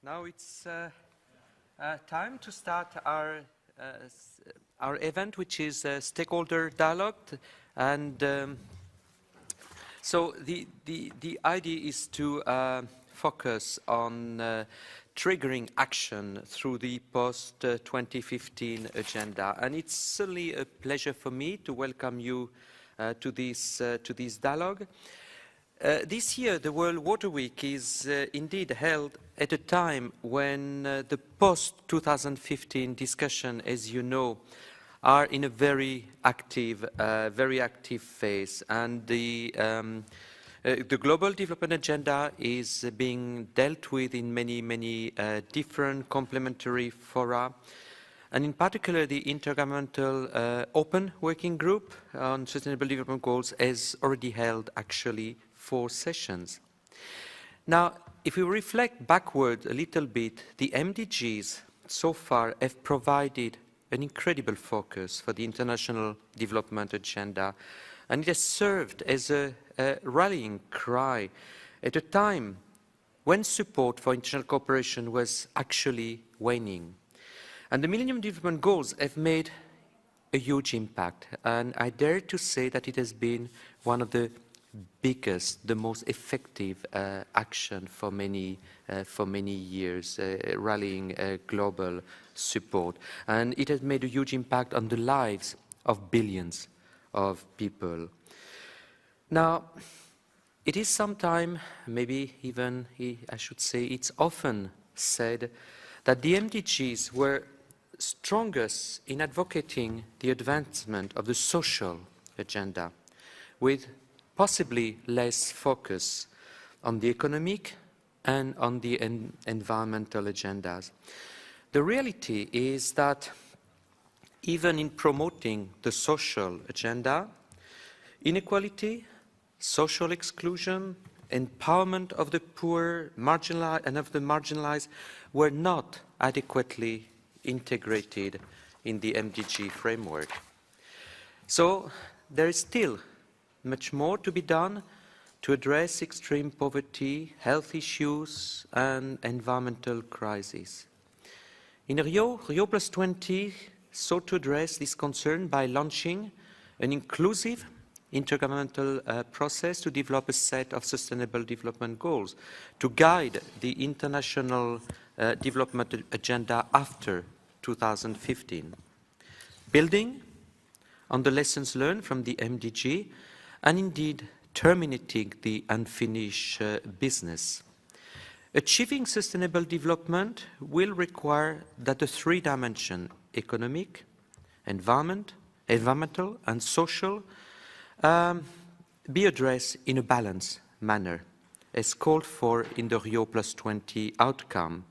Now it's time to start our event, which is Stakeholder Dialogue. And so the idea is to focus on triggering action through the post-2015 agenda. And it's certainly a pleasure for me to welcome you to this dialogue. This year, the World Water Week is indeed held at a time when the post-2015 discussion, as you know, are in a very active phase. And the Global Development Agenda is being dealt with in many different complementary fora. And in particular, the Intergovernmental Open Working Group on Sustainable Development Goals has already held actually 4 sessions. Now, if we reflect backward a little bit, the MDGs so far have provided an incredible focus for the international development agenda, and it has served as a rallying cry at a time when support for international cooperation was actually waning. And the Millennium Development Goals have made a huge impact, and I dare to say that it has been one of the biggest, the most effective action for many years, rallying global support. And it has made a huge impact on the lives of billions of people. Now, it is sometimes, maybe even, I should say, it's often said that the MDGs were strongest in advocating the advancement of the social agenda, with possibly less focus on the economic and on the environmental agendas. The reality is that even in promoting the social agenda, inequality, social exclusion, empowerment of the poor, marginalized, and of the marginalized were not adequately integrated in the MDG framework. So there is still much more to be done to address extreme poverty, health issues, and environmental crises. In Rio +20 sought to address this concern by launching an inclusive intergovernmental process to develop a set of sustainable development goals to guide the international development agenda after 2015. Building on the lessons learned from the MDG, and indeed terminating the unfinished business. Achieving sustainable development will require that the 3 dimensions, economic, environmental and social, be addressed in a balanced manner, as called for in the Rio +20 outcome.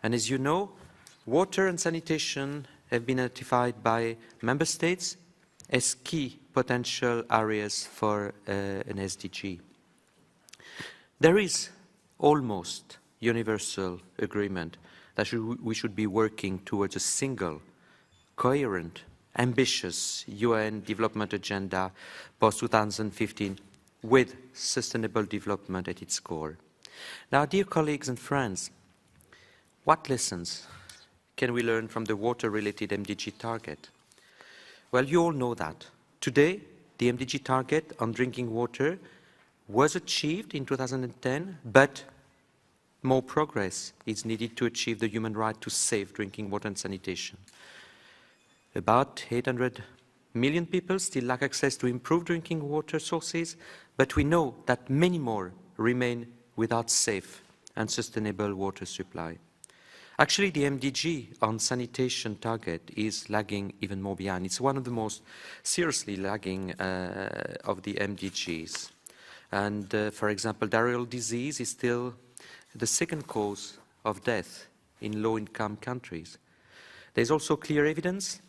And as you know, water and sanitation have been identified by member states as key potential areas for an SDG. There is almost universal agreement that we should be working towards a single, coherent, ambitious UN development agenda post-2015 with sustainable development at its core. Now, dear colleagues and friends, what lessons can we learn from the water-related MDG target? Well, you all know that. Today, the MDG target on drinking water was achieved in 2010, but more progress is needed to achieve the human right to safe drinking water and sanitation. About 800 million people still lack access to improved drinking water sources, but we know that many more remain without safe and sustainable water supply. Actually, the MDG on sanitation target is lagging even more behind. It's one of the most seriously lagging of the MDGs. And for example, diarrheal disease is still the 2nd cause of death in low-income countries. There's also clear evidence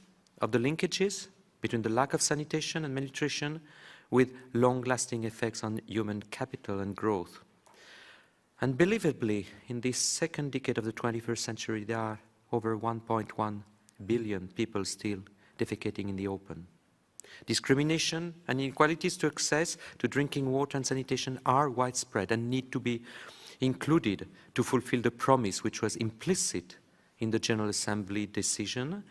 of the linkages between the lack of sanitation and malnutrition with long-lasting effects on human capital and growth. Unbelievably, in this 2nd decade of the 21st century, there are over 1.1 billion people still defecating in the open. Discrimination and inequalities to access to drinking water and sanitation are widespread and need to be included to fulfill the promise which was implicit in the General Assembly decision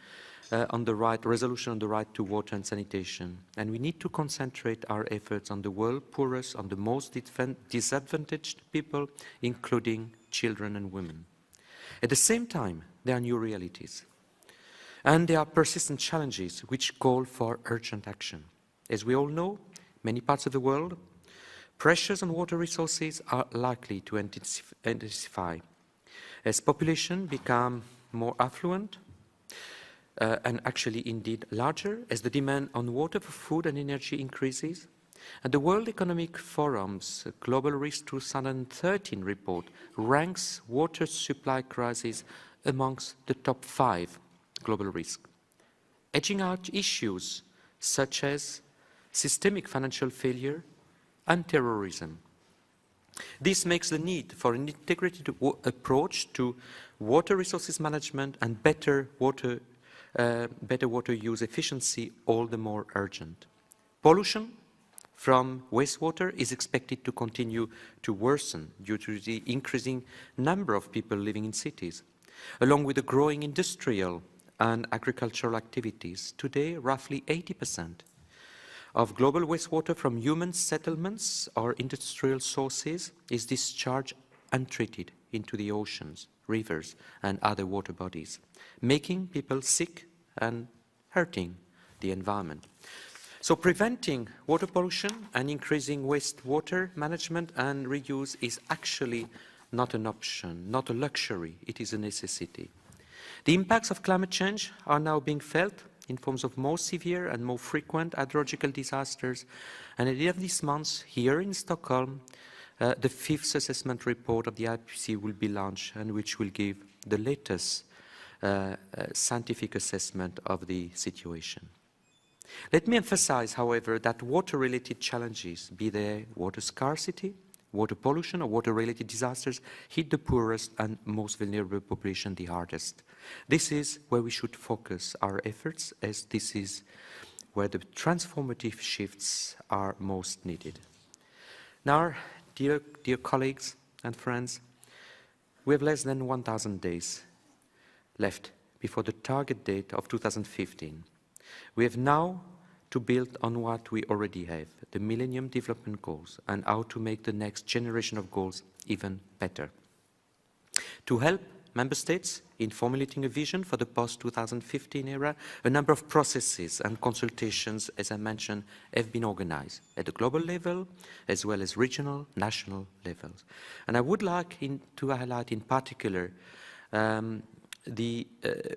on the resolution on the right to water and sanitation. And we need to concentrate our efforts on the world poorest, on the most disadvantaged people, including children and women. At the same time, there are new realities. And there are persistent challenges which call for urgent action. As we all know, many parts of the world, pressures on water resources are likely to intensify. As population become more affluent, and actually indeed larger, as the demand on water for food and energy increases, and the World Economic Forum's Global Risk 2013 report ranks water supply crisis amongst the top 5 global risks, edging out issues such as systemic financial failure and terrorism. This makes the need for an integrated approach to water resources management and better water use efficiency all the more urgent. Pollution from wastewater is expected to continue to worsen due to the increasing number of people living in cities, along with the growing industrial and agricultural activities. Today, roughly 80% of global wastewater from human settlements or industrial sources is discharged untreated into the oceans, rivers, and other water bodies, making people sick and hurting the environment. So preventing water pollution and increasing wastewater management and reuse is actually not an option, not a luxury, it is a necessity. The impacts of climate change are now being felt in forms of more severe and more frequent hydrological disasters. And at the end of this month, here in Stockholm, the 5th assessment report of the IPCC will be launched, and which will give the latest scientific assessment of the situation. Let me emphasize, however, that water-related challenges, be they water scarcity, water pollution, or water-related disasters, hit the poorest and most vulnerable population the hardest. This is where we should focus our efforts, as this is where the transformative shifts are most needed. Now, dear colleagues and friends, we have less than 1,000 days left before the target date of 2015. We have now to build on what we already have, the Millennium Development Goals, and how to make the next generation of goals even better. To help Member States in formulating a vision for the post-2015 era, a number of processes and consultations, as I mentioned, have been organized at the global level, as well as regional, national levels. And I would like to highlight in particular the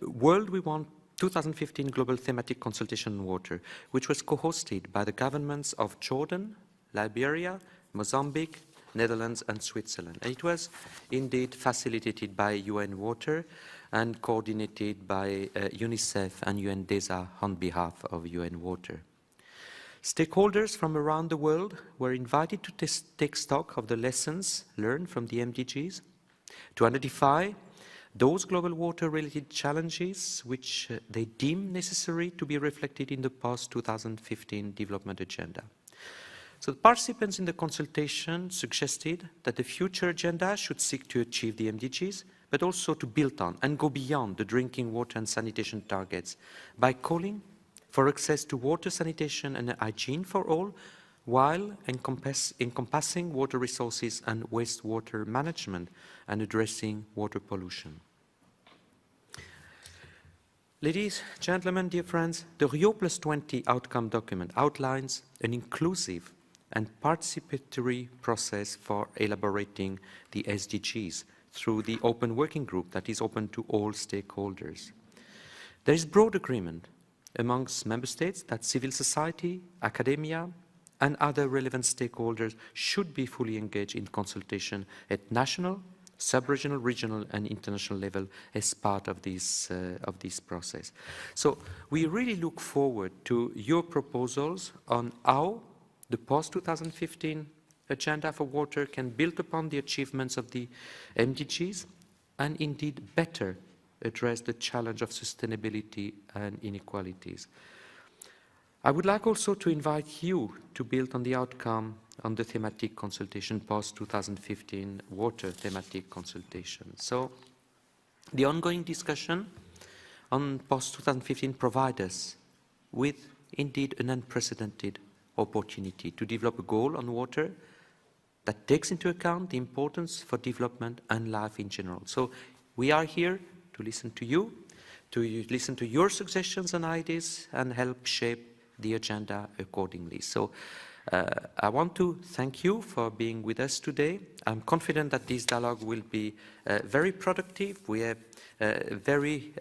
World We Want 2015 Global Thematic Consultation on Water, which was co-hosted by the governments of Jordan, Liberia, Mozambique, Netherlands and Switzerland. And it was indeed facilitated by UN Water and coordinated by UNICEF and UN-DESA on behalf of UN Water. Stakeholders from around the world were invited to take stock of the lessons learned from the MDGs, to identify those global water-related challenges which they deem necessary to be reflected in the post-2015 development agenda. So the participants in the consultation suggested that the future agenda should seek to achieve the MDGs, but also to build on and go beyond the drinking water and sanitation targets by calling for access to water, sanitation and hygiene for all, while encompassing water resources and wastewater management and addressing water pollution. Ladies, gentlemen, dear friends, the Rio +20 outcome document outlines an inclusive and participatory process for elaborating the SDGs through the open working group that is open to all stakeholders. There is broad agreement amongst member states that civil society, academia, and other relevant stakeholders should be fully engaged in consultation at national, sub-regional, regional, and international level as part of this process. So we really look forward to your proposals on how the post-2015 agenda for water can build upon the achievements of the MDGs and indeed better address the challenge of sustainability and inequalities. I would like also to invite you to build on the outcome on the thematic consultation, post-2015 water thematic consultation. So the ongoing discussion on post-2015 provides us with, indeed, an unprecedented opportunity to develop a goal on water that takes into account the importance for development and life in general. So we are here to listen to you, to listen to your suggestions and ideas, and help shape the agenda accordingly. So I want to thank you for being with us today. I'm confident that this dialogue will be very productive. We have very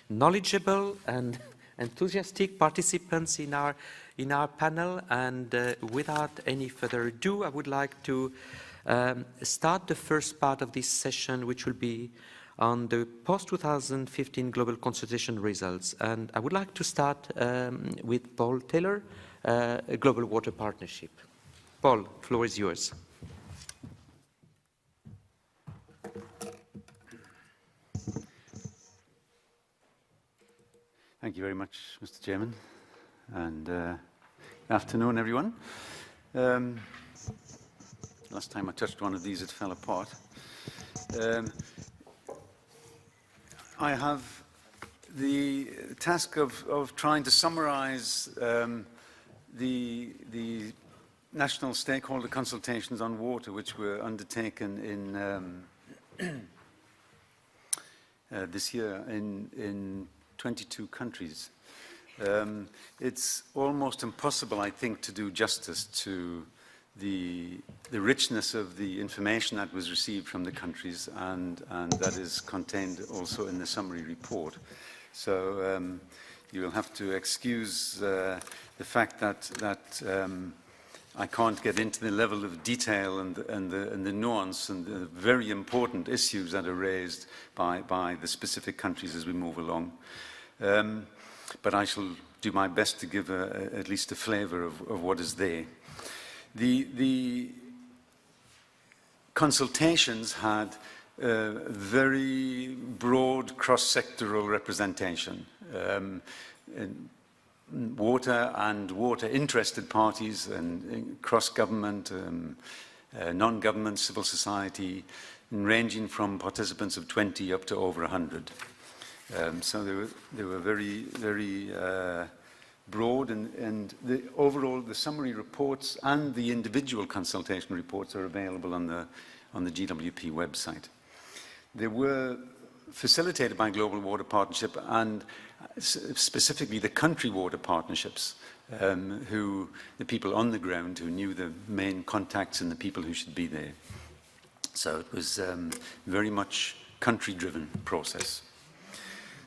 knowledgeable and enthusiastic participants in our panel, and without any further ado, I would like to start the first part of this session, which will be on the post-2015 global consultation results. And I would like to start with Paul Taylor, Global Water Partnership. Paul, the floor is yours. Thank you very much, Mr. Chairman, and good afternoon, everyone. Last time I touched one of these, it fell apart. I have the task of trying to summarize the national stakeholder consultations on water, which were undertaken in this year in 22 countries. It's almost impossible, I think, to do justice to the richness of the information that was received from the countries, and that is contained also in the summary report. So you will have to excuse the fact that I can't get into the level of detail and the nuance and the very important issues that are raised by the specific countries as we move along. But I shall do my best to give at least a flavor of what is there. The consultations had very broad cross-sectoral representation. Water and water-interested parties and cross-government, non-government, civil society, ranging from participants of 20 up to over 100. So they were very, very broad, and overall the summary reports and the individual consultation reports are available on the GWP website. They were facilitated by Global Water Partnership and specifically the country water partnerships, the people on the ground who knew the main contacts and the people who should be there. So it was very much country-driven process.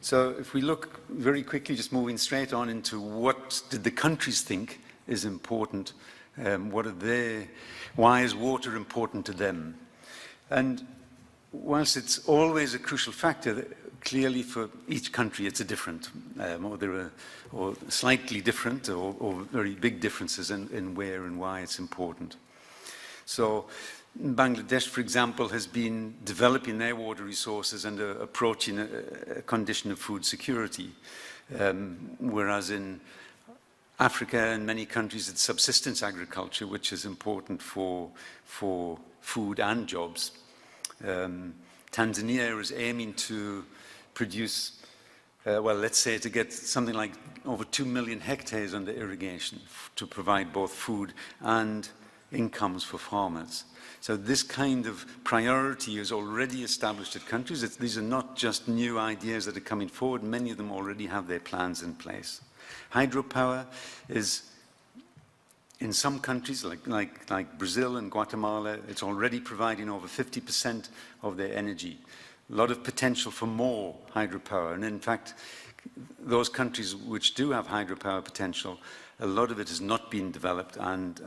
So if we look very quickly, just moving straight on into what did the countries think is important, why is water important to them? And whilst it's always a crucial factor, clearly for each country it's a different, or slightly different, or very big differences in where and why it's important. So Bangladesh, for example, has been developing their water resources and approaching a condition of food security, whereas in Africa and many countries it's subsistence agriculture, which is important for food and jobs. Tanzania is aiming to produce, well, let's say to get something like over 2 million hectares under irrigation to provide both food and incomes for farmers. So this kind of priority is already established at countries. These are not just new ideas that are coming forward. Many of them already have their plans in place. Hydropower is, in some countries like Brazil and Guatemala, it's already providing over 50% of their energy. A lot of potential for more hydropower. And in fact, those countries which do have hydropower potential, a lot of it has not been developed, and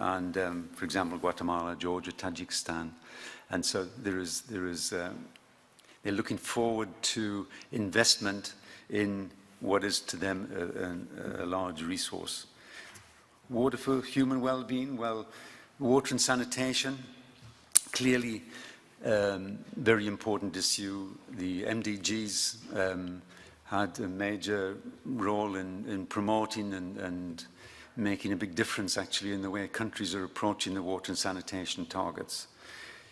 for example, Guatemala, Georgia, Tajikistan. And so they're looking forward to investment in what is to them a large resource. Water for human well-being, well, water and sanitation, clearly very important issue. The MDGs had a major role in promoting and making a big difference actually in the way countries are approaching the water and sanitation targets.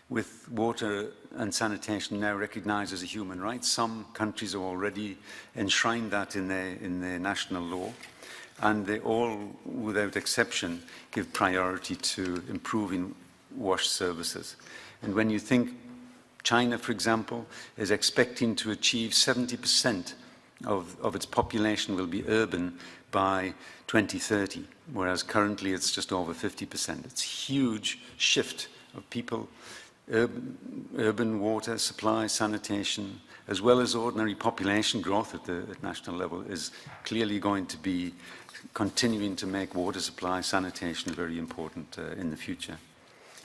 With water and sanitation now recognized as a human right, some countries have already enshrined that in their national law, and they all, without exception, give priority to improving wash services. And when you think China, for example, is expecting to achieve 70% of its population will be urban by 2030, whereas currently it's just over 50%. It's a huge shift of people, urban water supply, sanitation, as well as ordinary population growth at the national level is clearly going to be continuing to make water supply, sanitation very important in the future.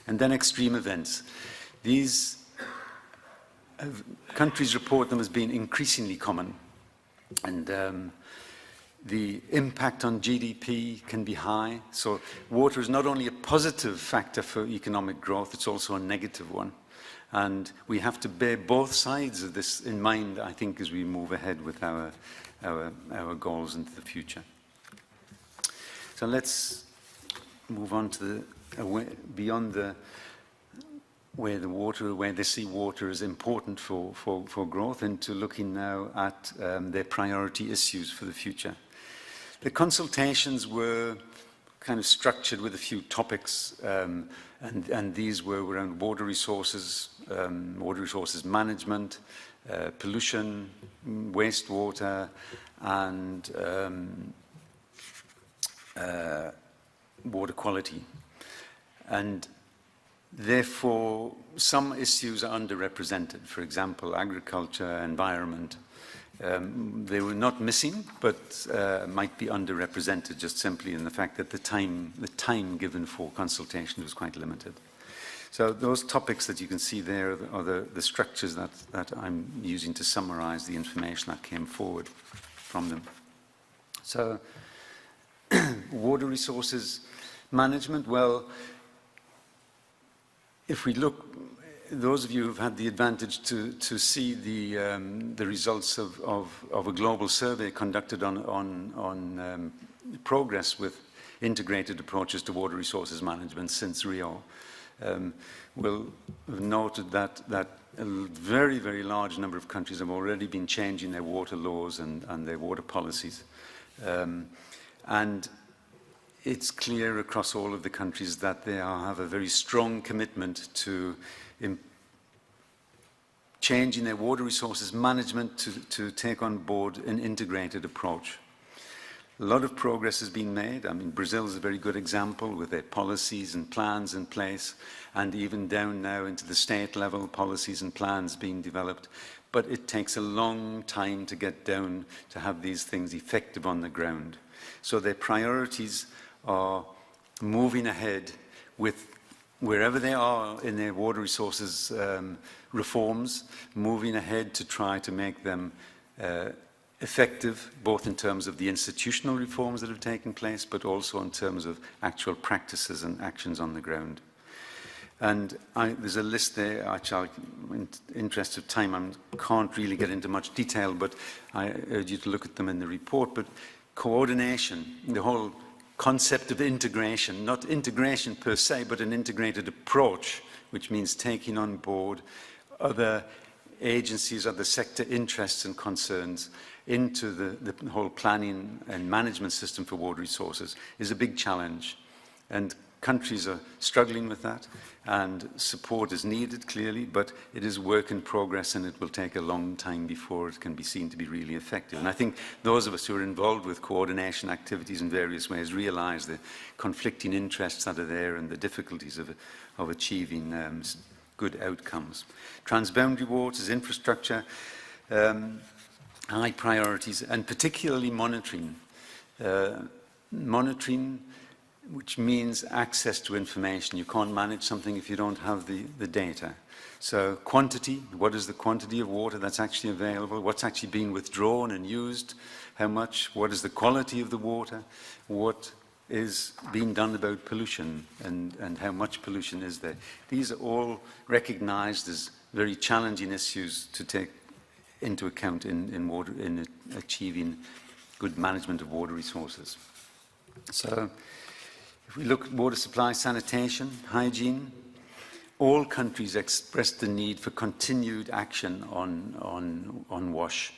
And then extreme events. These countries report them as being increasingly common, and the impact on GDP can be high. So water is not only a positive factor for economic growth, it's also a negative one. And we have to bear both sides of this in mind, I think, as we move ahead with our goals into the future. So let's move on to beyond the where they see water is important for growth, into looking now at their priority issues for the future. The consultations were kind of structured with a few topics, and these were around water resources management, pollution, wastewater, and water quality. And therefore, some issues are underrepresented. For example, agriculture, environment. They were not missing, but might be underrepresented just simply in the fact that the time given for consultation was quite limited. So those topics that you can see there are the structures that I'm using to summarize the information that came forward from them. So water resources management, well, if we look, those of you who've had the advantage to see the results of a global survey conducted on progress with integrated approaches to water resources management since Rio, will have noted that a very, very large number of countries have already been changing their water laws and their water policies. And it's clear across all of the countries that they have a very strong commitment to changing their water resources management to take on board an integrated approach. A lot of progress has been made. I mean, Brazil is a very good example with their policies and plans in place, and even down now into the state level, policies and plans being developed. But it takes a long time to get down to have these things effective on the ground. So their priorities are moving ahead with wherever they are in their water resources reforms, moving ahead to try to make them effective, both in terms of the institutional reforms that have taken place, but also in terms of actual practices and actions on the ground. And there's a list there, which in interest of time, I can't really get into much detail, but I urge you to look at them in the report. But coordination, the whole concept of integration, not integration per se, but an integrated approach, which means taking on board other agencies, other sector interests and concerns into the whole planning and management system for water resources, is a big challenge. And countries are struggling with that, and support is needed, clearly, but it is work in progress, and it will take a long time before it can be seen to be really effective. And I think those of us who are involved with coordination activities in various ways realize the conflicting interests that are there and the difficulties of achieving good outcomes. Transboundary waters, infrastructure, high priorities, and particularly monitoring. Monitoring, which means access to information. You can't manage something if you don't have the data. So quantity, what is the quantity of water that's actually available? What's actually being withdrawn and used? How much? What is the quality of the water? What is being done about pollution, and how much pollution is there? These are all recognized as very challenging issues to take into account in achieving good management of water resources. So if we look at water supply, sanitation, hygiene, all countries expressed the need for continued action on WASH.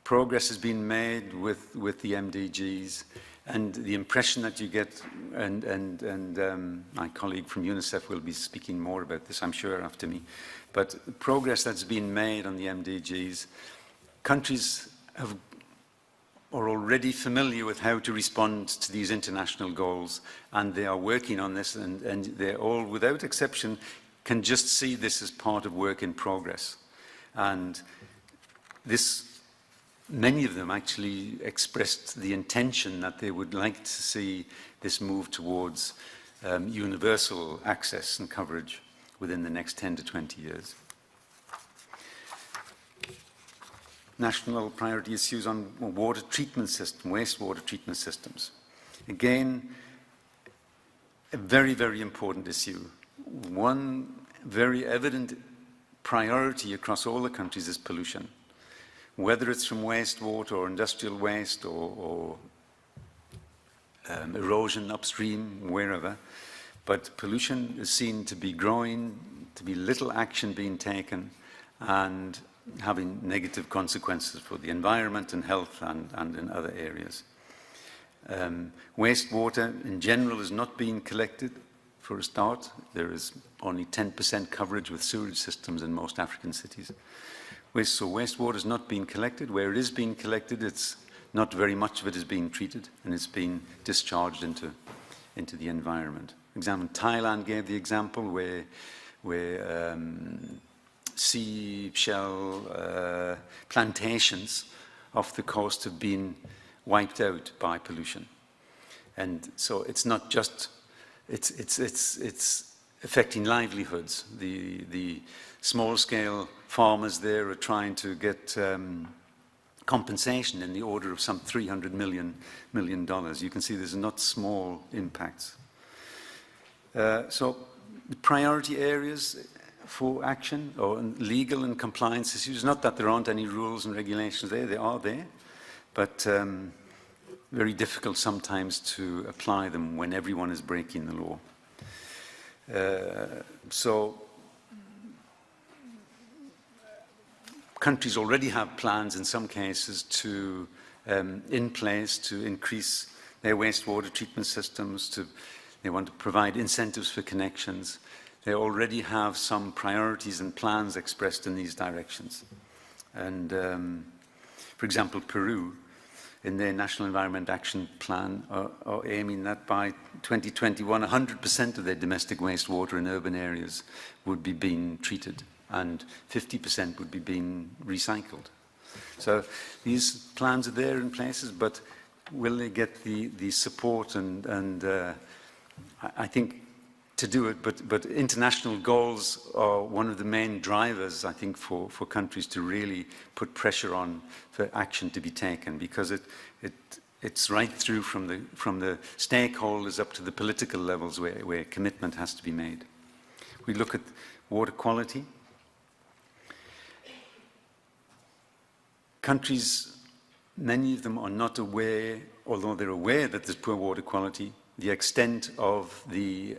Progress has been made with the MDGs, and the impression that you get, and my colleague from UNICEF will be speaking more about this, I'm sure, after me, but progress that's been made on the MDGs, countries are already familiar with how to respond to these international goals, and they are working on this, and they all, without exception, can just see this as part of work in progress. And this, many of them actually expressed the intention that they would like to see this move towards universal access and coverage within the next 10 to 20 years. National priority issues on water treatment system, wastewater treatment systems. Again, a very, very important issue. One very evident priority across all the countries is pollution. Whether it's from wastewater or industrial waste or erosion upstream, wherever, but pollution is seen to be growing, to be little action being taken, and having negative consequences for the environment and health and in other areas. Wastewater in general is not being collected for a start. There is only 10% coverage with sewage systems in most African cities. So wastewater is not being collected. Where it is being collected, it's not very much of it is being treated, and it's being discharged into the environment. Thailand gave the example where seashell plantations off the coast have been wiped out by pollution. And so it's not just, it's affecting livelihoods. The small-scale farmers there are trying to get compensation in the order of some $300 million. You can see there's not small impacts. So the priority areas for action, or legal and compliance issues, not that there aren't any rules and regulations there, they are there, but very difficult sometimes to apply them when everyone is breaking the law. So countries already have plans in some cases to, in place to increase their wastewater treatment systems, they want to provide incentives for connections. They already have some priorities and plans expressed in these directions. And for example, Peru, in their National Environment Action Plan, are aiming that by 2021, 100% of their domestic wastewater in urban areas would be being treated, and 50% would be being recycled. So these plans are there in places, but will they get the support and I think to do it, but international goals are one of the main drivers, I think, for countries to really put pressure on for action to be taken, because it's right through from the stakeholders up to the political levels where commitment has to be made. We look at water quality. Countries, many of them are not aware, although they're aware that there's poor water quality, the extent of the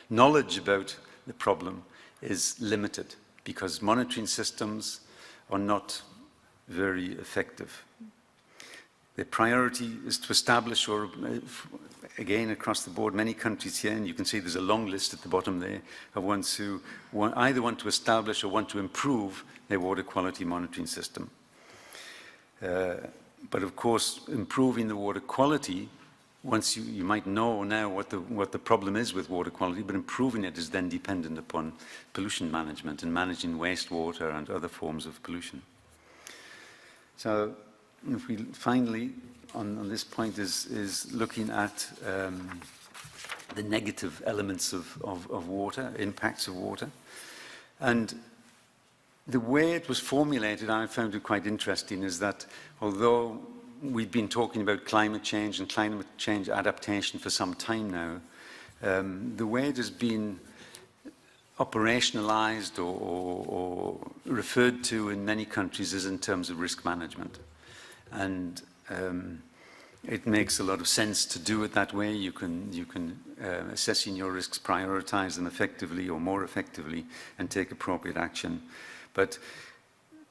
knowledge about the problem is limited, because monitoring systems are not very effective. The priority is to establish, or again across the board, many countries here, and you can see there's a long list at the bottom there of ones who either want to establish or want to improve their water quality monitoring system. But of course, improving the water quality, once you might know now what the problem is with water quality, but improving it is then dependent upon pollution management and managing wastewater and other forms of pollution. So if we finally, on this point, is looking at the negative elements of water, impacts of water. And the way it was formulated, I found it quite interesting, is that although we've been talking about climate change and climate change adaptation for some time now, the way it has been operationalized or referred to in many countries is in terms of risk management. And it makes a lot of sense to do it that way. You can assessing your risks, prioritize them effectively or more effectively, and take appropriate action. But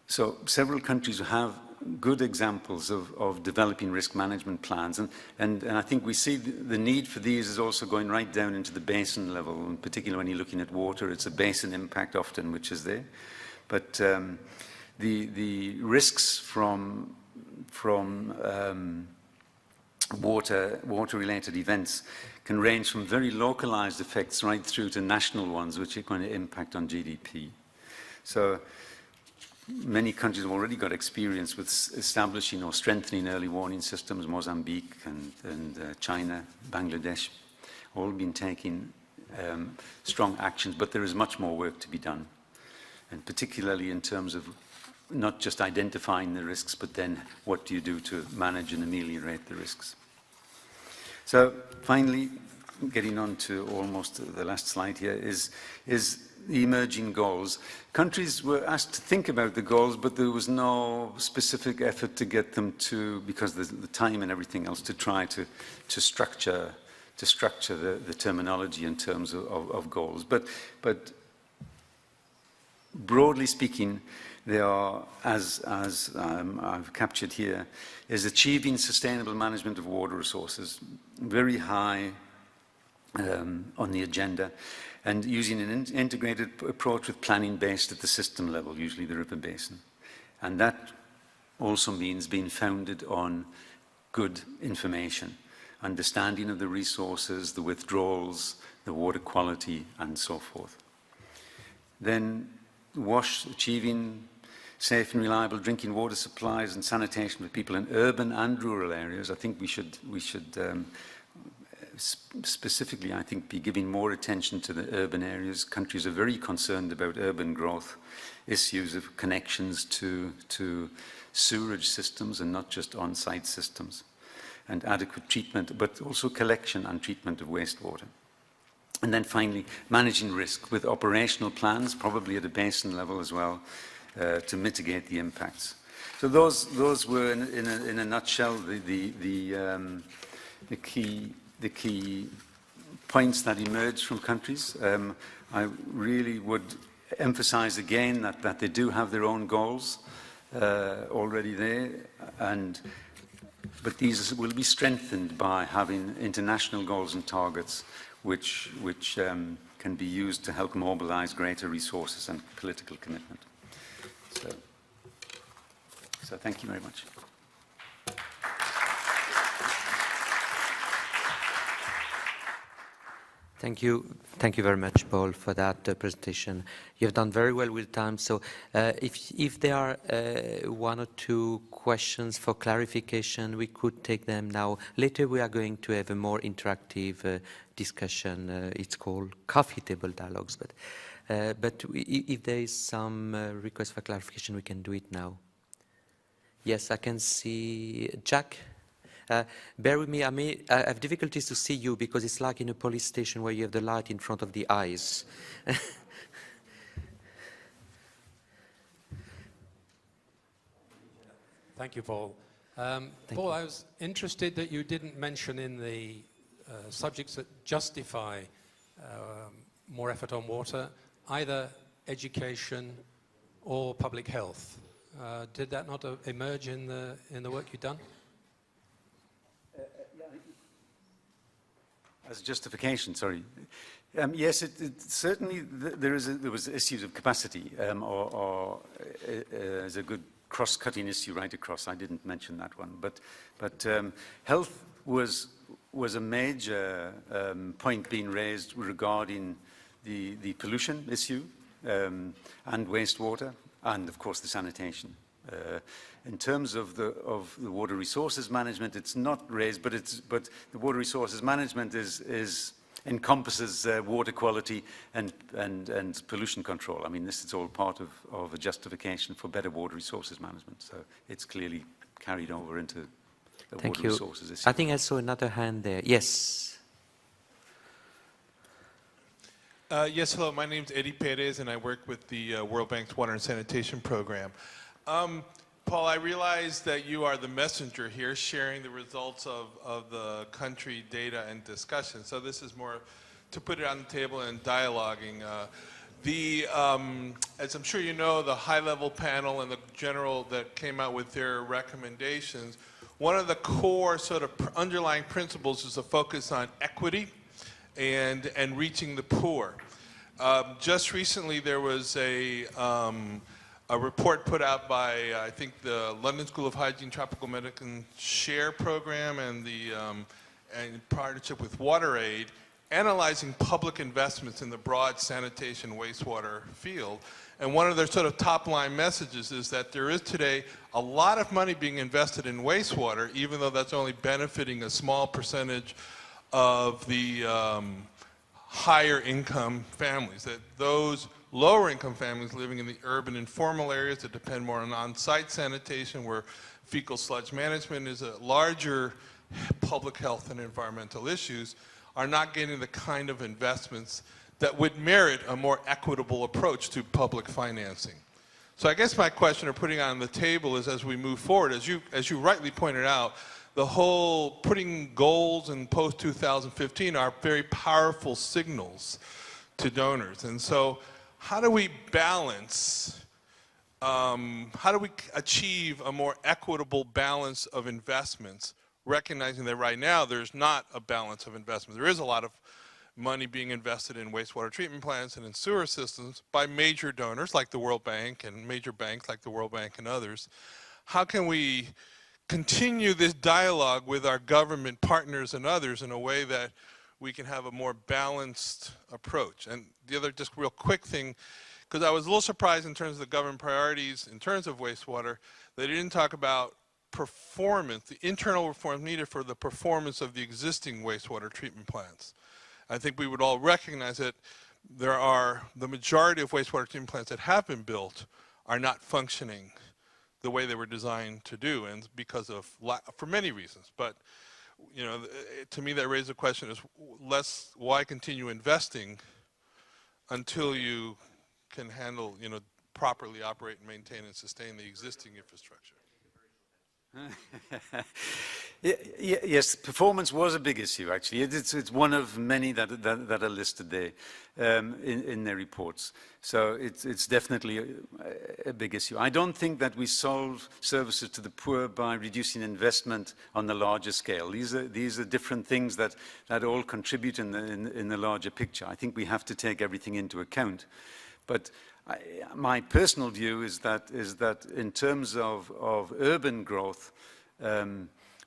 so several countries have good examples of developing risk management plans, and I think we see the need for these is also going right down into the basin level. In particular, when you're looking at water, it's a basin impact often which is there. But the risks from water-related events can range from very localized effects right through to national ones, which are going to impact on GDP. So many countries have already got experience with establishing or strengthening early warning systems. Mozambique and China, Bangladesh, all been taking strong actions, but there is much more work to be done. And particularly in terms of not just identifying the risks, but then what do you do to manage and ameliorate the risks. So finally, getting on to almost the last slide here, is the emerging goals. Countries were asked to think about the goals, but there was no specific effort to get them to, because the time and everything else, to try to structure the terminology in terms of goals. But broadly speaking, they are, as I've captured here, is achieving sustainable management of water resources, very high on the agenda, and using an integrated approach with planning based at the system level, usually the river basin. And that also means being founded on good information, understanding of the resources, the withdrawals, the water quality, and so forth. Then WASH, achieving safe and reliable drinking water supplies and sanitation for people in urban and rural areas. I think we should specifically, I think, be giving more attention to the urban areas. Countries are very concerned about urban growth, issues of connections to sewerage systems and not just on-site systems, and adequate treatment, but also collection and treatment of wastewater. And then finally, managing risk with operational plans, probably at a basin level as well, to mitigate the impacts. So those were, in a nutshell, the key points that emerged from countries. I really would emphasize again that they do have their own goals already there, but these will be strengthened by having international goals and targets which can be used to help mobilize greater resources and political commitment. So thank you very much. Thank you very much, Paul, for that presentation. You've done very well with time. So if there are one or two questions for clarification, we could take them now. Later we are going to have a more interactive discussion. It's called coffee table dialogues. But if there is some request for clarification, we can do it now. Yes, I can see Jack. Bear with me, I have difficulties to see you because it's like in a police station where you have the light in front of the eyes. Thank you, Paul. Paul, I was interested that you didn't mention in the subjects that justify more effort on water, either education or public health. Did that not emerge in the work you've done? As a justification, sorry. Yes, it certainly there was issues of capacity, or as a good cross-cutting issue right across. I didn't mention that one, but health was a major point being raised regarding the pollution issue and wastewater, and of course the sanitation. In terms of the water resources management, it's not raised, but the water resources management encompasses water quality and pollution control. I mean, this is all part of a justification for better water resources management. So it's clearly carried over into the water resources issue. I think I saw another hand there. Yes. Yes, hello. My name's Eddie Perez, and I work with the World Bank's Water and Sanitation Program. Paul, I realize that you are the messenger here, sharing the results of the country data and discussion. So this is more to put it on the table and dialoguing. As I'm sure you know, the high-level panel and the general that came out with their recommendations, one of the core sort of underlying principles is a focus on equity and reaching the poor. Just recently, there was a report put out by, I think, the London School of Hygiene Tropical Medicine SHARE program and in partnership with WaterAid, analyzing public investments in the broad sanitation wastewater field. And one of their sort of top-line messages is that there is today a lot of money being invested in wastewater, even though that's only benefiting a small percentage of the higher income families. That those lower income families living in the urban informal areas that depend more on on-site sanitation, where fecal sludge management is a larger public health and environmental issues, are not getting the kind of investments that would merit a more equitable approach to public financing. So I guess my question, or putting on the table, is as we move forward, as you rightly pointed out, the whole putting goals in post-2015 are very powerful signals to donors. And so how do we balance, how do we achieve a more equitable balance of investments, recognizing that right now there's not a balance of investment? There is a lot of money being invested in wastewater treatment plants and in sewer systems by major donors like the World Bank and major banks like the World Bank and others. How can we continue this dialogue with our government partners and others in a way that we can have a more balanced approach? And the other just real quick thing, because I was a little surprised in terms of the government priorities in terms of wastewater, they didn't talk about performance, the internal reforms needed for the performance of the existing wastewater treatment plants. I think we would all recognize that the majority of wastewater treatment plants that have been built are not functioning the way they were designed to do, and because of, for many reasons. But, you know, to me that raises the question is why continue investing until you can handle, you know, properly operate and maintain and sustain the existing infrastructure? Yes, performance was a big issue, actually. It's one of many that are listed there in their reports. So it's definitely a big issue. I don't think that we solve services to the poor by reducing investment on the larger scale. These are different things that all contribute in the larger picture. I think we have to take everything into account. But my personal view is that in terms of urban growth,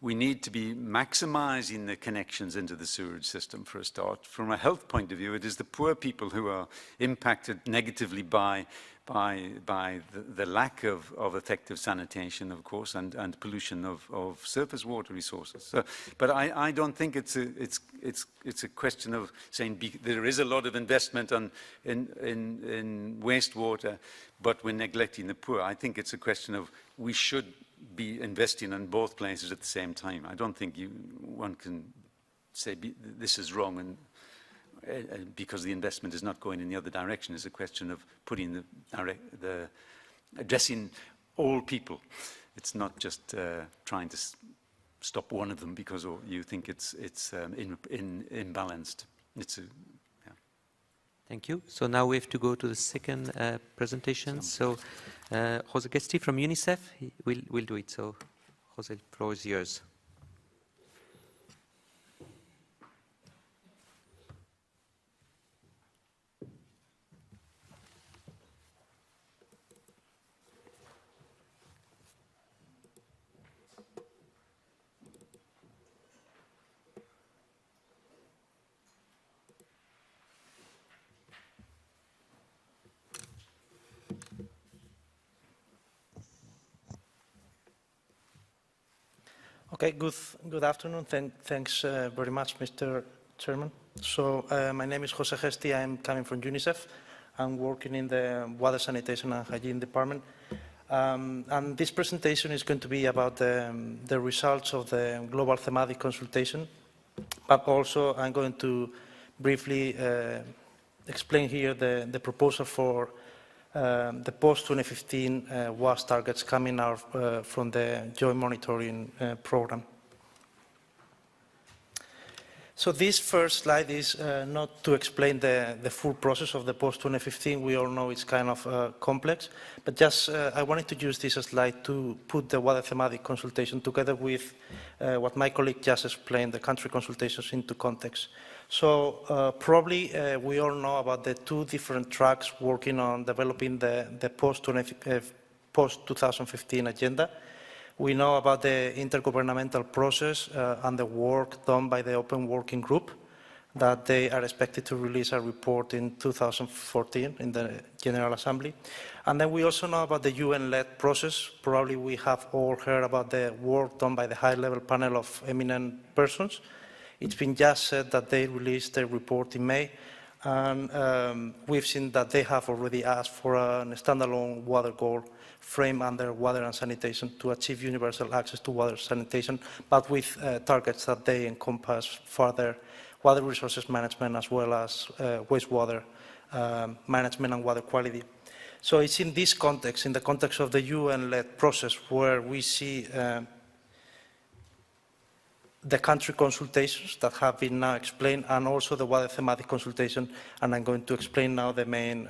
we need to be maximizing the connections into the sewage system for a start. From a health point of view, it is the poor people who are impacted negatively by the lack of effective sanitation, of course, and pollution of surface water resources. So, but I don't think it's a question of saying there is a lot of investment in wastewater, but we're neglecting the poor. I think it's a question of we should be investing in both places at the same time. I don't think one can say this is wrong and because the investment is not going in the other direction. It's a question of putting addressing all people. It's not just trying to stop one of them because you think it's imbalanced. Yeah. Thank you. So now we have to go to the second presentation. So Jose Gesti from UNICEF will do it. So Jose, the floor is yours. Okay, good afternoon. Thanks very much, Mr. Chairman. So my name is Jose Gesti. I'm coming from UNICEF. I'm working in the Water Sanitation and Hygiene Department. And this presentation is going to be about the results of the global thematic consultation. But also I'm going to briefly explain here the proposal for the post-2015 WAS targets coming out from the joint monitoring program. So this first slide is not to explain the full process of the post-2015. We all know it's kind of complex, but just I wanted to use this slide to put the water thematic consultation together with what my colleague just explained, the country consultations, into context. So probably we all know about the two different tracks working on developing the post-2015 agenda. We know about the intergovernmental process and the work done by the Open Working Group, that they are expected to release a report in 2014 in the General Assembly. And then we also know about the UN-led process. Probably we have all heard about the work done by the high-level panel of eminent persons. It's been just said that they released their report in May, and we've seen that they have already asked for a standalone water goal frame under water and sanitation to achieve universal access to water sanitation, but with targets that they encompass further water resources management as well as wastewater management and water quality. So it's in this context, in the context of the UN-led process, where we see the country consultations that have been now explained, and also the water thematic consultation, and I'm going to explain now the main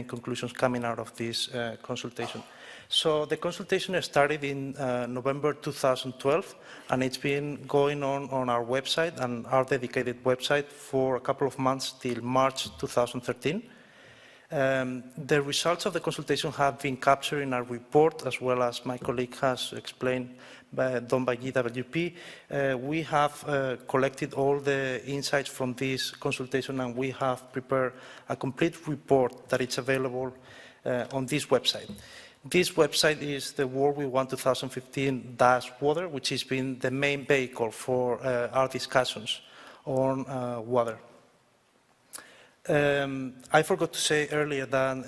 conclusions coming out of this consultation. So the consultation started in November 2012, and it's been going on our website and our dedicated website for a couple of months till March 2013. The results of the consultation have been captured in our report, as well as my colleague has explained, done by WYPW. We have collected all the insights from this consultation, and we have prepared a complete report that is available on this website. This website is the World We Want 2015-Water, which has been the main vehicle for our discussions on water. I forgot to say earlier that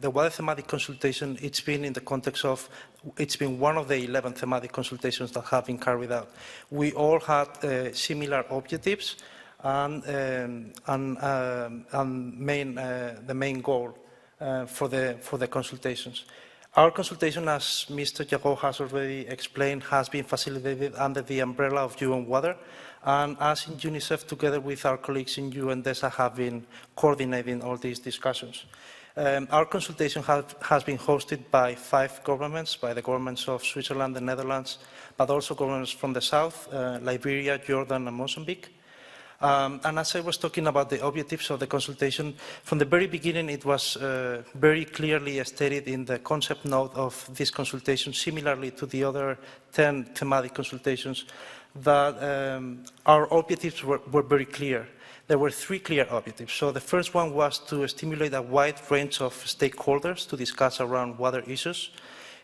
the water thematic consultation, it's been in the context of, it's been one of the 11 thematic consultations that have been carried out. We all had similar objectives and the main goal for the consultations. Our consultation, as Mr. Jago has already explained, has been facilitated under the umbrella of UN Water, and us in UNICEF, together with our colleagues in UNDESA, have been coordinating all these discussions. Our consultation has been hosted by 5 governments, by the governments of Switzerland, the Netherlands, but also governments from the south, Liberia, Jordan, and Mozambique. And as I was talking about the objectives of the consultation, from the very beginning it was very clearly stated in the concept note of this consultation, similarly to the other 10 thematic consultations, that our objectives were very clear. There were 3 clear objectives. So the first one was to stimulate a wide range of stakeholders to discuss around water issues.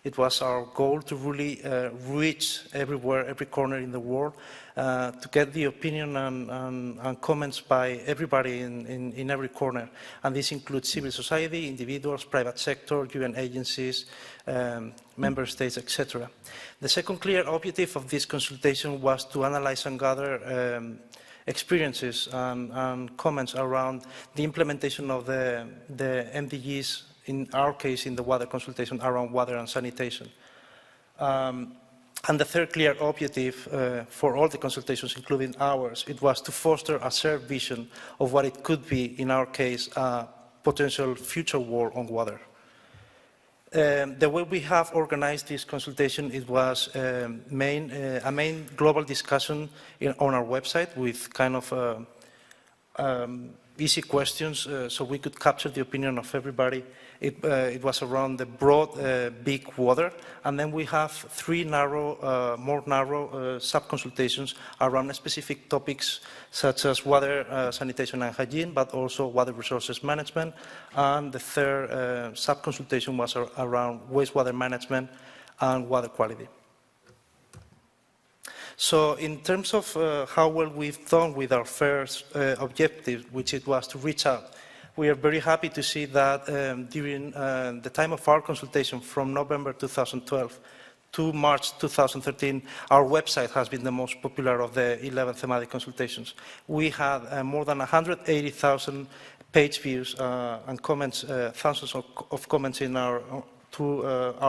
It was our goal to really reach everywhere, every corner in the world, to get the opinion and comments by everybody in every corner. And this includes civil society, individuals, private sector, UN agencies, member states, etc. The second clear objective of this consultation was to analyze and gather experiences and comments around the implementation of the MDGs, in our case, in the water consultation, around water and sanitation. And the third clear objective for all the consultations, including ours, it was to foster a shared vision of what it could be, in our case, a potential future war on water. The way we have organized this consultation, it was a main global discussion on our website with kind of easy questions, so we could capture the opinion of everybody. It was around the broad, big water, and then we have 3 more narrow sub-consultations around specific topics such as water, sanitation and hygiene, but also water resources management, and the third sub-consultation was around wastewater management and water quality. So in terms of how well we've done with our first objective, which it was to reach out, we are very happy to see that during the time of our consultation from November 2012 to March 2013, our website has been the most popular of the 11 thematic consultations. We had more than 180,000 page views and comments, thousands of comments in our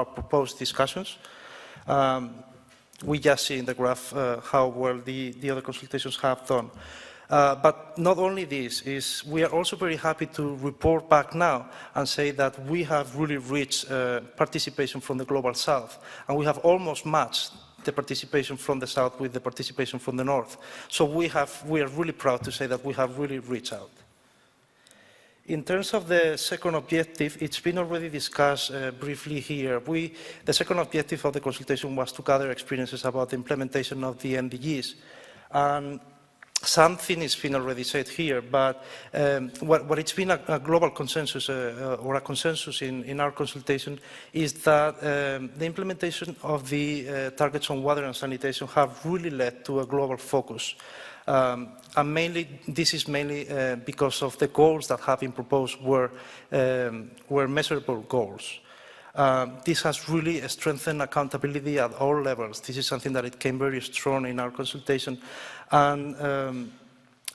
proposed discussions. We just see in the graph how well the other consultations have done. But not only this, we are also very happy to report back now and say that we have really reached participation from the Global South, and we have almost matched the participation from the South with the participation from the North. So we are really proud to say that we have really reached out. In terms of the second objective, it's been already discussed briefly here. The second objective of the consultation was to gather experiences about the implementation of the MDGs. And something has been already said here, but what it's been a global consensus or a consensus in our consultation is that the implementation of the targets on water and sanitation have really led to a global focus. And this is mainly because of the goals that have been proposed were measurable goals. This has really strengthened accountability at all levels. This is something that it came very strong in our consultation, and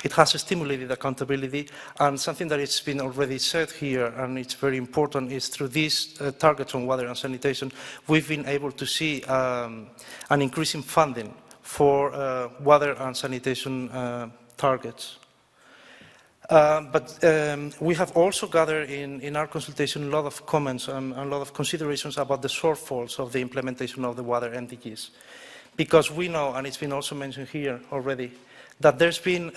it has stimulated accountability. And something that it's been already said here, and it's very important, is through these targets on water and sanitation, we've been able to see an increase in funding for water and sanitation targets. But we have also gathered in our consultation a lot of comments and a lot of considerations about the shortfalls of the implementation of the water MDGs. Because we know, and it's been also mentioned here already, that there's been,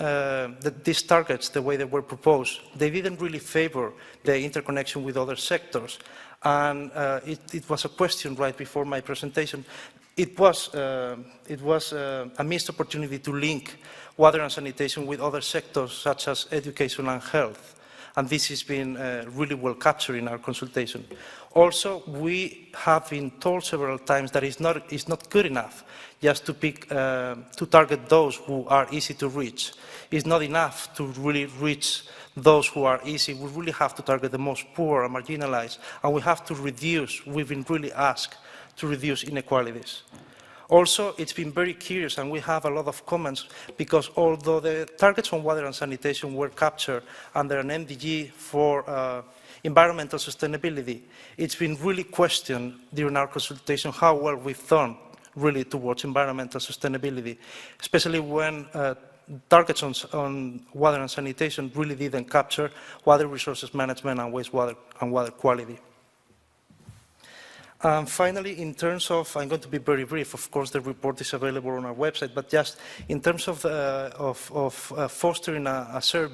these targets, the way they were proposed, they didn't really favor the interconnection with other sectors. And it was a question right before my presentation. It was a missed opportunity to link water and sanitation with other sectors such as education and health. And this has been really well captured in our consultation. Also, we have been told several times that it's not good enough just to pick, to target those who are easy to reach. It's not enough to really reach those who are easy. We really have to target the most poor and marginalized, and we have to reduce, we've been really asked to reduce inequalities. Also, it's been very curious, and we have a lot of comments, because although the targets on water and sanitation were captured under an MDG for environmental sustainability, it's been really questioned during our consultation how well we've done really towards environmental sustainability, especially when targets on water and sanitation really didn't capture water resources management and wastewater and water quality. Finally, in terms of, I'm going to be very brief, of course the report is available on our website, but just in terms of fostering a shared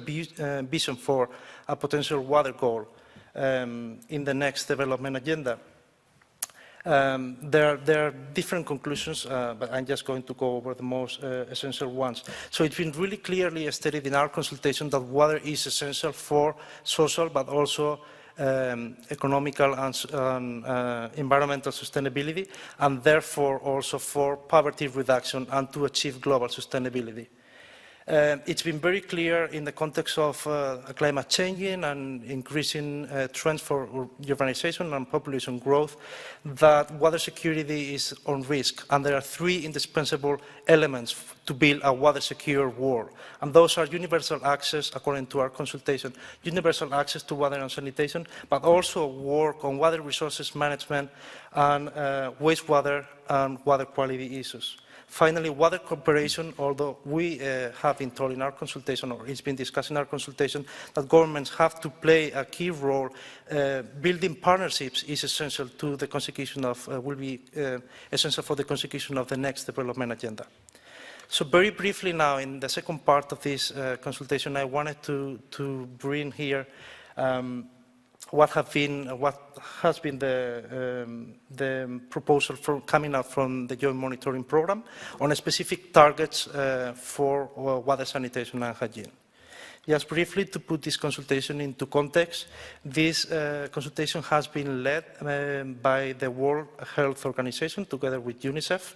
vision for a potential water goal in the next development agenda. There are different conclusions, but I'm just going to go over the most essential ones. So it's been really clearly stated in our consultation that water is essential for social, but also economical and environmental sustainability, and therefore also for poverty reduction and to achieve global sustainability. It's been very clear in the context of climate changing and increasing trends for urbanization and population growth that water security is on risk, and there are three indispensable elements to build a water secure world. And those are universal access, according to our consultation, universal access to water and sanitation, but also work on water resources management and wastewater and water quality issues. Finally, water cooperation, although we have been told in our consultation, or it's been discussed in our consultation, that governments have to play a key role. Building partnerships is essential to the consecution of, will be essential for the consecution of the next development agenda. So very briefly now, in the second part of this consultation, I wanted to bring here what has been the proposal coming out from the Joint Monitoring Program on specific targets for water sanitation and hygiene. Just briefly, to put this consultation into context, this consultation has been led by the World Health Organization together with UNICEF,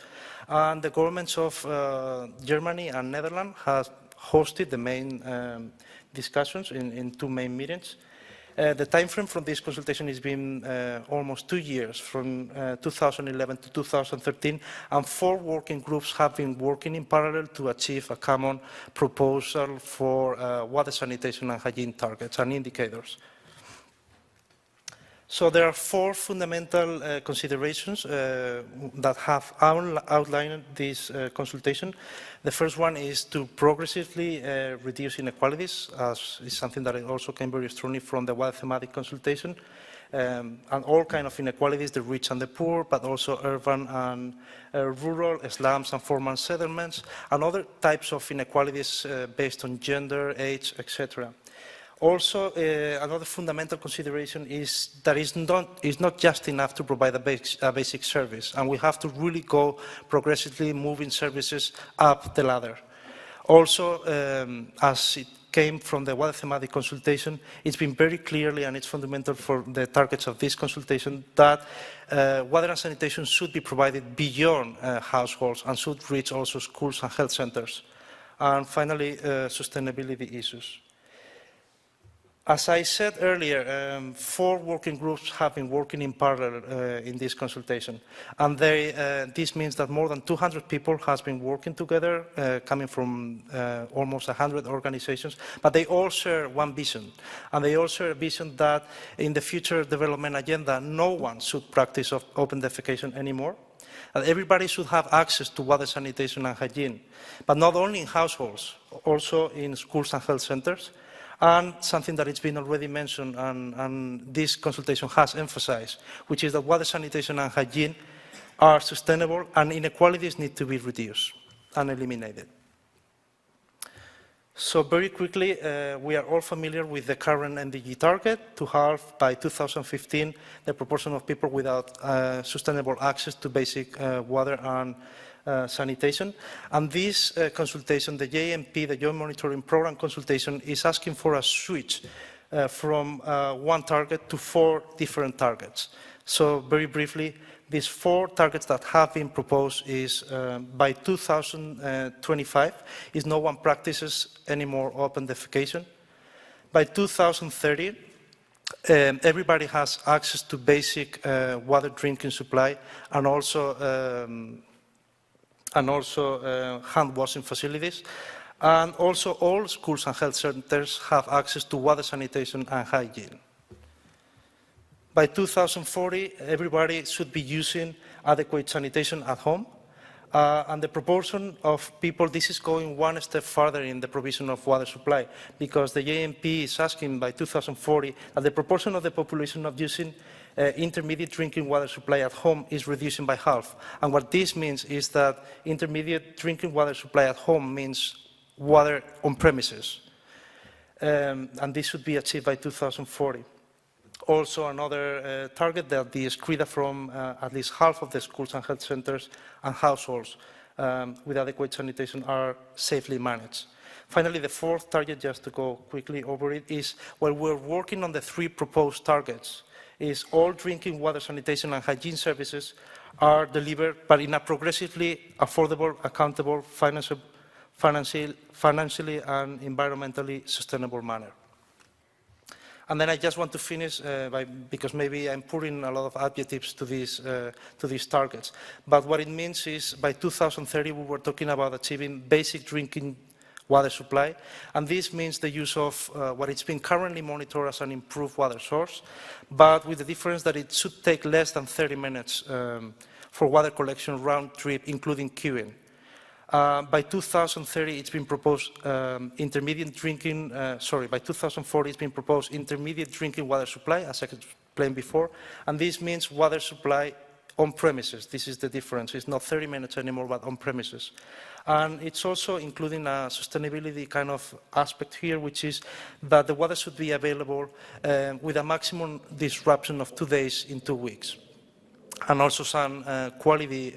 and the governments of Germany and Netherlands have hosted the main discussions in two main meetings. The time frame from this consultation has been almost 2 years, from 2011 to 2013, and 4 working groups have been working in parallel to achieve a common proposal for water sanitation and hygiene targets and indicators. So there are 4 fundamental considerations that have outlined this consultation. The first one is to progressively reduce inequalities, as is something that also came very strongly from the water thematic consultation, and all kinds of inequalities, the rich and the poor, but also urban and rural, slums and formal settlements, and other types of inequalities based on gender, age, etc. Also, another fundamental consideration is that it's not just enough to provide a basic service, and we have to really go progressively moving services up the ladder. Also, as it came from the water thematic consultation, it's been very clearly, and it's fundamental for the targets of this consultation, that water and sanitation should be provided beyond households and should reach also schools and health centers. And finally, sustainability issues. As I said earlier, 4 working groups have been working in parallel in this consultation, and this means that more than 200 people have been working together, coming from almost 100 organizations, but they all share one vision, and they all share a vision that in the future development agenda, no one should practice open defecation anymore, that everybody should have access to water sanitation and hygiene, but not only in households, also in schools and health centers. And something that has been already mentioned and this consultation has emphasized, which is that water sanitation and hygiene are sustainable and inequalities need to be reduced and eliminated. So very quickly, we are all familiar with the current MDG target to halve by 2015 the proportion of people without sustainable access to basic water and sanitation. And this consultation, the JMP, the Joint Monitoring Program consultation, is asking for a switch from 1 target to 4 different targets. So very briefly, these 4 targets that have been proposed is by 2025 is no one practices anymore open defecation. By 2030, everybody has access to basic water drinking supply and also hand washing facilities. And also all schools and health centers have access to water sanitation and hygiene. By 2040, everybody should be using adequate sanitation at home. And the proportion of people, this is going 1 step further in the provision of water supply, because the JMP is asking by 2040 that the proportion of the population of using intermediate drinking water supply at home is reducing by half. And what this means is that intermediate drinking water supply at home means water on premises. And this should be achieved by 2040. Also another target that the SCRIDA from at least half of the schools and health centers and households with adequate sanitation are safely managed. Finally, the 4th target, just to go quickly over it, is while we're working on the 3 proposed targets, is all drinking water sanitation and hygiene services are delivered, but in a progressively affordable, accountable, financially and environmentally sustainable manner. And then I just want to finish, because maybe I'm putting a lot of adjectives to these targets. But what it means is by 2030, we were talking about achieving basic drinking water supply, and this means the use of what it's been currently monitored as an improved water source, but with the difference that it should take less than 30 minutes for water collection round trip, including queuing. By 2030, it's been proposed intermediate drinking, by 2040, it's been proposed intermediate drinking water supply, as I explained before, and this means water supply on premises. This is the difference. It's not 30 minutes anymore, but on premises. And it's also including a sustainability kind of aspect here, which is that the water should be available with a maximum disruption of 2 days in 2 weeks. And also some quality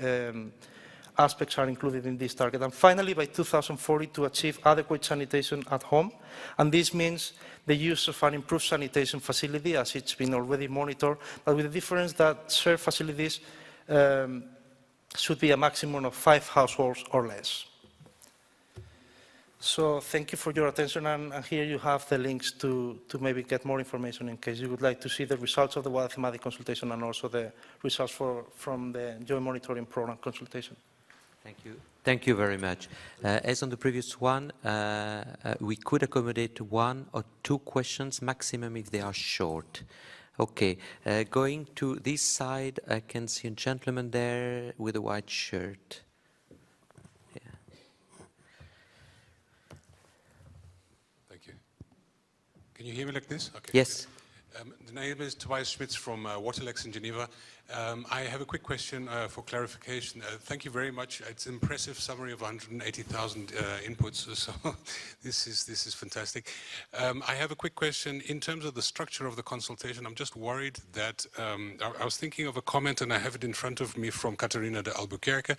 aspects are included in this target. And finally, by 2040, to achieve adequate sanitation at home. And this means the use of an improved sanitation facility, as it's been already monitored, but with the difference that shared facilities should be a maximum of 5 households or less. So thank you for your attention, and here you have the links to maybe get more information in case you would like to see the results of the water thematic consultation and also the results from the joint monitoring program consultation. Thank you. Thank you very much. As on the previous one, we could accommodate 1 or 2 questions maximum if they are short. Okay, going to this side, I can see a gentleman there with a white shirt. Yeah. Thank you. Can you hear me like this? Okay. Yes. The name is Tobias Schmitz from Waterlex in Geneva. I have a quick question for clarification. Thank you very much. It's an impressive summary of 180,000 inputs, so this is fantastic. I have a quick question. In terms of the structure of the consultation, I'm just worried that I was thinking of a comment, and I have it in front of me, from Caterina de Albuquerque.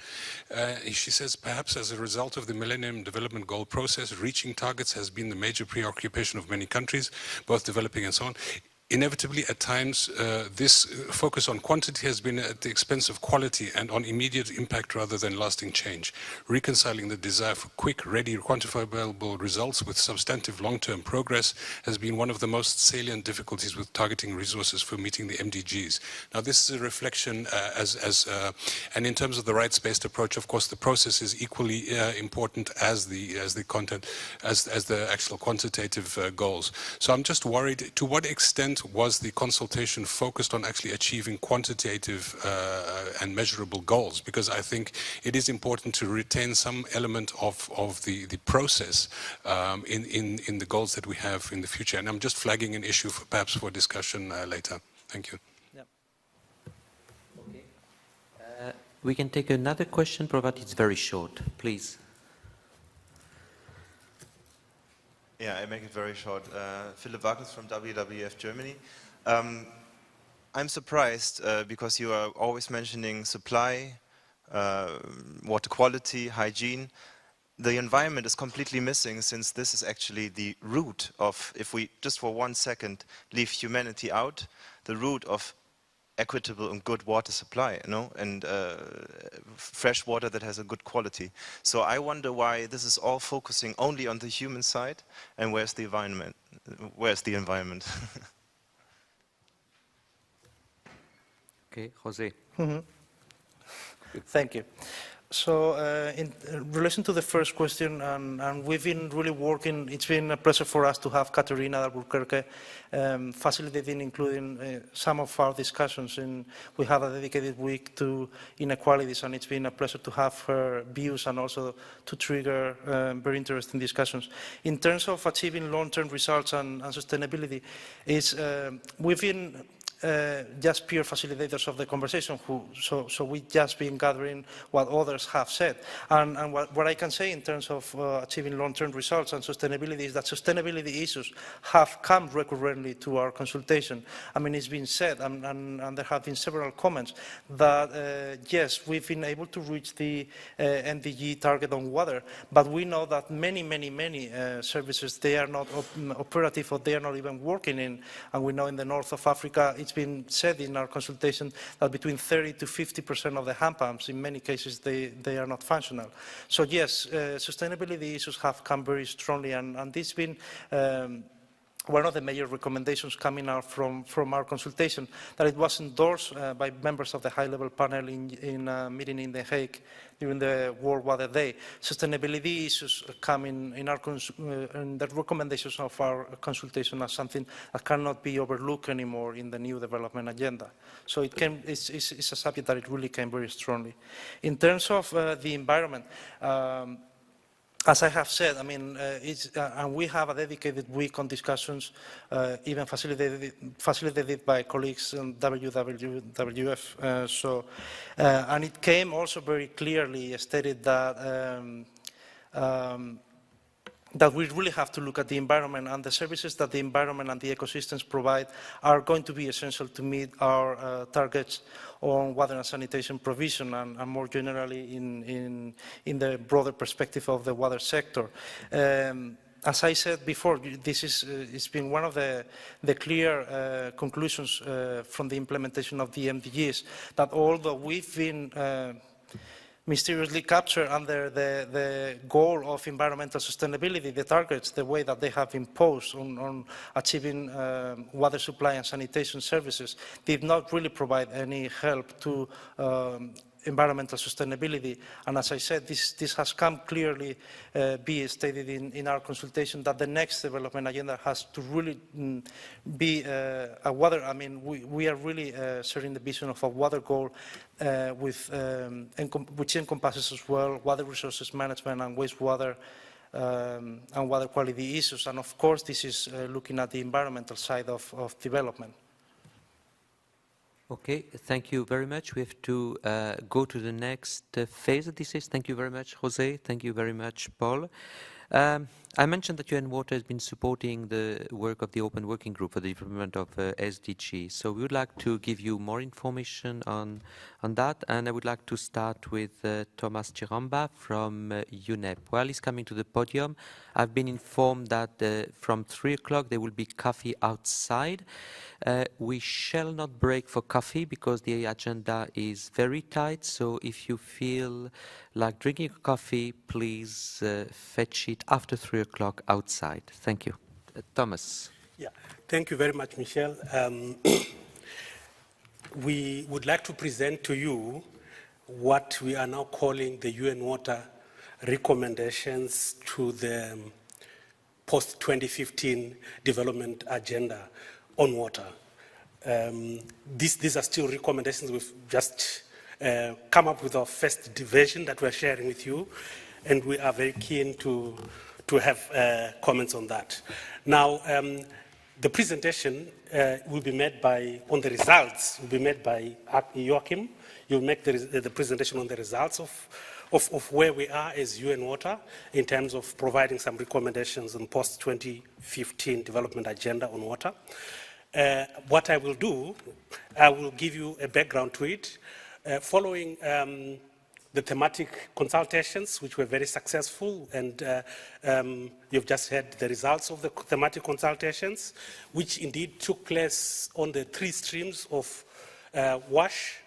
She says, perhaps as a result of the Millennium Development Goal process, reaching targets has been the major preoccupation of many countries, both developing and so on. Inevitably, at times, this focus on quantity has been at the expense of quality and on immediate impact rather than lasting change. Reconciling the desire for quick, ready, quantifiable results with substantive long-term progress has been one of the most salient difficulties with targeting resources for meeting the MDGs. Now, this is a reflection and in terms of the rights-based approach, of course, the process is equally important as the content, as the actual quantitative goals. So I'm just worried, to what extent was the consultation focused on actually achieving quantitative and measurable goals? Because I think it is important to retain some element of the process in the goals that we have in the future. And I'm just flagging an issue perhaps for discussion later. Thank you. Yeah. Okay. We can take another question, provided it's very short. Please. Yeah, I make it very short. Philip Wackels from WWF Germany. I'm surprised because you are always mentioning supply, water quality, hygiene. The environment is completely missing, since this is actually the root of, if we just for 1 second leave humanity out, the root of equitable and good water supply, you know, and fresh water that has a good quality. So I wonder why this is all focusing only on the human side, and where's the environment? Where's the environment? Okay, Jose. Mm-hmm. Thank you. So in relation to the first question, and we've been really working, it's been a pleasure for us to have Caterina Albuquerque facilitating, including some of our discussions. And we have a dedicated week to inequalities, and it's been a pleasure to have her views and also to trigger very interesting discussions. In terms of achieving long-term results and sustainability, we've been just pure facilitators of the conversation, so we've just been gathering what others have said. And what I can say in terms of achieving long-term results and sustainability is that sustainability issues have come recurrently to our consultation. I mean, it's been said, and there have been several comments, that yes, we've been able to reach the MDG target on water, but we know that many services, they are not operative, or they are not even working in, and we know in the north of Africa, it's been said in our consultation that between 30 to 50% of the hand pumps, in many cases, they are not functional. So yes, sustainability issues have come very strongly, and this has been one of the major recommendations coming out from our consultation, that it was endorsed by members of the high-level panel in a meeting in The Hague during the World Water Day. Sustainability issues come in the recommendations of our consultation as something that cannot be overlooked anymore in the new development agenda. So it's a subject that it really came very strongly. In terms of the environment, as I have said, I mean, and we have a dedicated week on discussions, even facilitated by colleagues in WWF. And it came also very clearly stated that that we really have to look at the environment, and the services that the environment and the ecosystems provide are going to be essential to meet our targets on water and sanitation provision, and more generally in the broader perspective of the water sector. As I said before, it's been one of the clear conclusions from the implementation of the MDGs, that although we've been mysteriously captured under the goal of environmental sustainability, the targets, the way that they have imposed on achieving water supply and sanitation services, did not really provide any help to environmental sustainability. And as I said, this has come clearly be stated in our consultation that the next development agenda has to really be a water, I mean, we are really sharing the vision of a water goal which encompasses as well water resources management and wastewater and water quality issues. And of course, this is looking at the environmental side of development. Okay, thank you very much. We have to go to the next phase of this. Thank you very much, Jose. Thank you very much, Paul. I mentioned that UN Water has been supporting the work of the Open Working Group for the development of SDG. So we would like to give you more information on that. And I would like to start with Thomas Chiramba from UNEP. While he's coming to the podium, I've been informed that from 3 o'clock there will be coffee outside. We shall not break for coffee because the agenda is very tight. So if you feel like drinking coffee, please fetch it after 3 o'clock outside. Thank you. Thomas. Yeah, thank you very much, Michel. We would like to present to you what we are now calling the UN Water recommendations to the post-2015 development agenda on water. These are still recommendations. We've just come up with our first version that we're sharing with you, and we are very keen to have comments on that. Now, the presentation will be made on the results, will be made by Joachim. You'll make the presentation on the results of where we are as UN Water in terms of providing some recommendations on post-2015 development agenda on water. What I will do, I will give you a background to it. Following the thematic consultations, which were very successful, and you've just heard the results of the thematic consultations, which indeed took place on the 3 streams of WASH,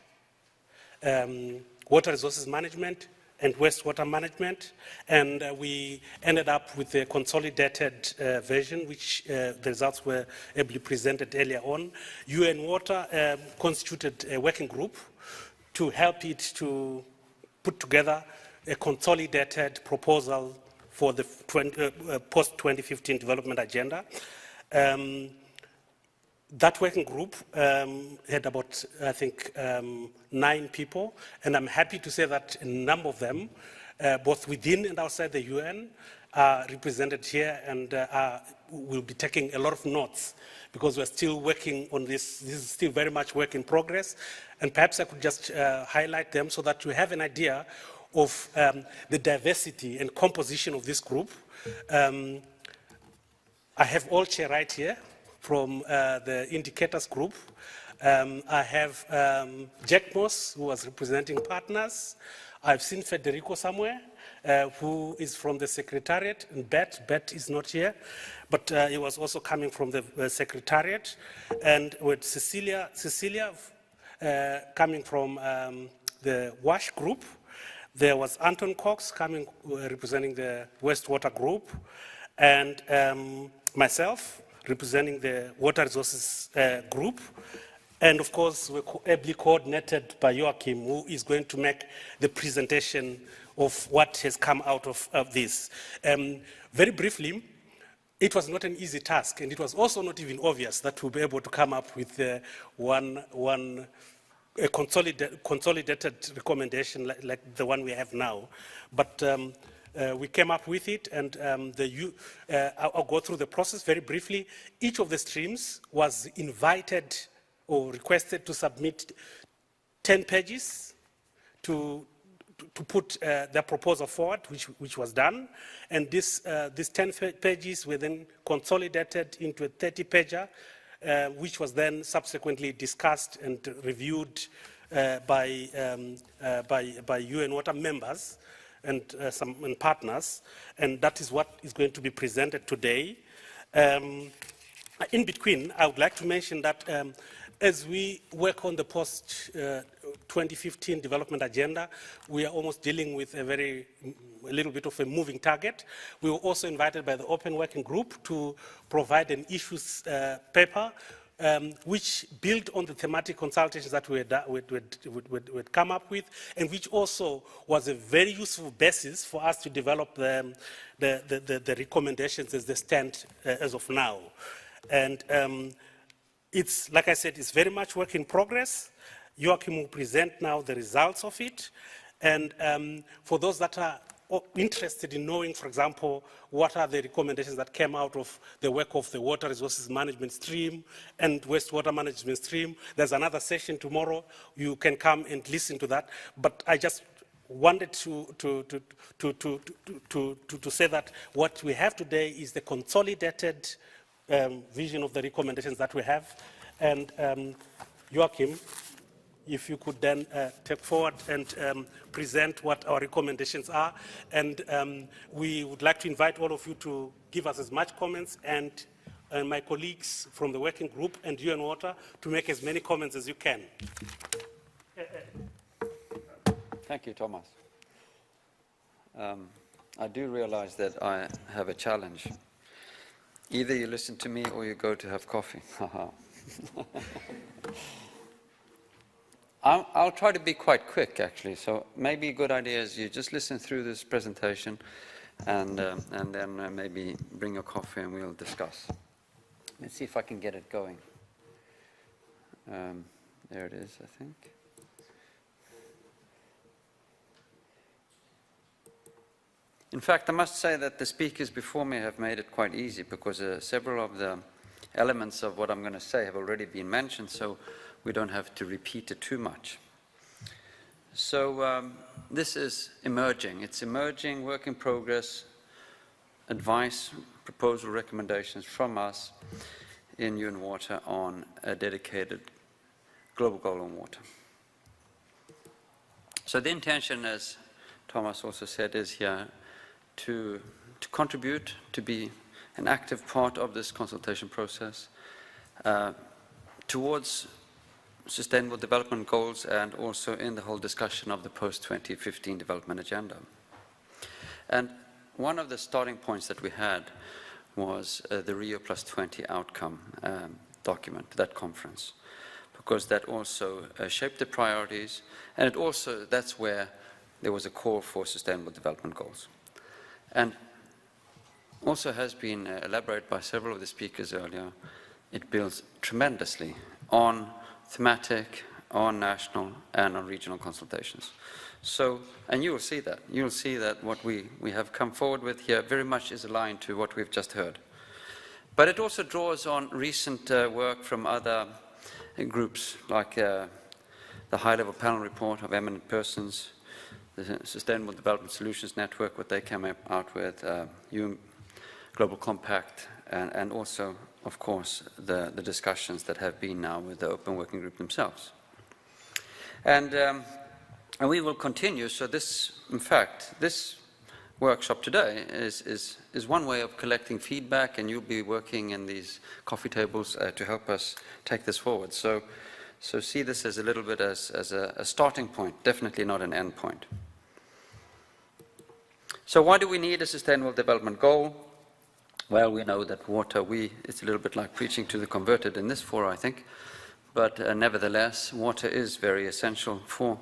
water resources management, and wastewater management, and we ended up with a consolidated version, which the results were ably presented earlier on. UN Water constituted a working group to help it to put together a consolidated proposal for the post-2015 development agenda. That working group had about, I think, 9 people, and I'm happy to say that a number of them, both within and outside the UN, are represented here and will be taking a lot of notes because we're still working on this. This is still very much work in progress, and perhaps I could just highlight them so that you have an idea of the diversity and composition of this group. I have all chair right here from the indicators group. I have Jack Moss, who was representing partners. I've seen Federico somewhere, who is from the Secretariat, and Bart is not here, but he was also coming from the Secretariat, and with Cecilia coming from the WASH group. There was Anton Cox coming, representing the wastewater group, and myself, representing the water resources group. And of course, we're ably coordinated by Joachim, who is going to make the presentation of what has come out of this. Very briefly, it was not an easy task, and it was also not even obvious that we'll be able to come up with a consolidated recommendation like the one we have now. But we came up with it, and I'll go through the process very briefly. Each of the streams was invited or requested to submit 10 pages to put their proposal forward, which was done. And these 10 pages were then consolidated into a 30-pager, which was then subsequently discussed and reviewed by UN Water members and some partners, and that is what is going to be presented today. In between, I would like to mention that as we work on the post-2015 2015 development agenda, we are almost dealing with a little bit of a moving target. We were also invited by the Open Working Group to provide an issues paper which built on the thematic consultations that we had come up with, and which also was a very useful basis for us to develop the recommendations as they stand as of now. And it's, like I said, it's very much work in progress. Joachim will present now the results of it. And for those that are interested in knowing, for example, what are the recommendations that came out of the work of the water resources management stream and wastewater management stream, there's another session tomorrow. You can come and listen to that. But I just wanted to say that what we have today is the consolidated vision of the recommendations that we have. And Joachim, if you could then take forward and present what our recommendations are. And we would like to invite all of you to give us as much comments, and my colleagues from the working group and UN Water to make as many comments as you can. Thank you, Thomas. I do realize that I have a challenge. Either you listen to me or you go to have coffee. I'll try to be quite quick, actually. So maybe a good idea is you just listen through this presentation, and then maybe bring your coffee and we'll discuss. Let's see if I can get it going. There it is, I think. In fact, I must say that the speakers before me have made it quite easy, because several of the elements of what I'm going to say have already been mentioned, so we don't have to repeat it too much. So this is emerging. It's emerging, work in progress, advice, proposal, recommendations from us in UN Water on a dedicated global goal on water. So the intention, as Thomas also said, is here to contribute, to be an active part of this consultation process towards Sustainable Development Goals, and also in the whole discussion of the post-2015 development agenda. And one of the starting points that we had was the Rio +20 outcome document, that conference, because that also shaped the priorities, and it also, that's where there was a call for Sustainable Development Goals. And also has been elaborated by several of the speakers earlier, it builds tremendously on thematic, on national, and on regional consultations. So, and you will see that. You will see that what we have come forward with here very much is aligned to what we've just heard. But it also draws on recent work from other groups, like the high-level panel report of eminent persons, the Sustainable Development Solutions Network, what they came out with, UN Global Compact, and also, of course, the discussions that have been now with the Open Working Group themselves. And we will continue. So this, in fact, this workshop today is one way of collecting feedback, and you'll be working in these coffee tables to help us take this forward. So see this as a little bit as a starting point, definitely not an end point. So why do we need a Sustainable Development Goal? Well, we know that water, it's a little bit like preaching to the converted in this forum, I think, but nevertheless, water is very essential for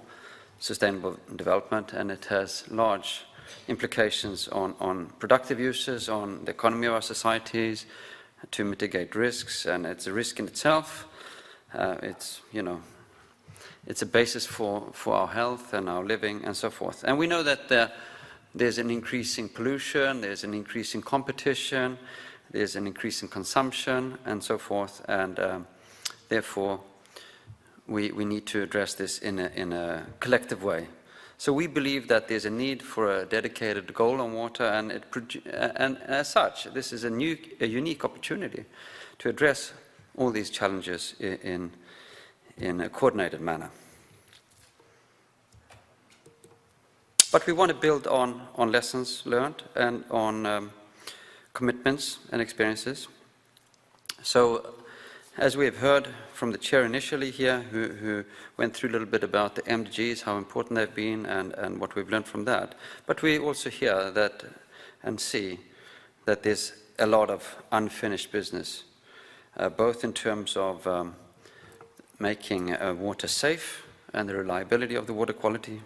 sustainable development, and it has large implications on productive uses, on the economy of our societies, to mitigate risks, and it's a risk in itself. It's a basis for our health and our living and so forth. And we know that there's an increasing pollution, there's an increasing competition, there's an increasing consumption, and so forth, and therefore we need to address this in a collective way. So we believe that there's a need for a dedicated goal on water, and as such, this is a unique opportunity to address all these challenges in a coordinated manner. But we want to build on lessons learned and on commitments and experiences. So As we have heard from the chair initially here, who went through a little bit about the MDGs, how important they've been, and what we've learned from that. But we also hear that and see that there's a lot of unfinished business, both in terms of making water safe and the reliability of the water quality,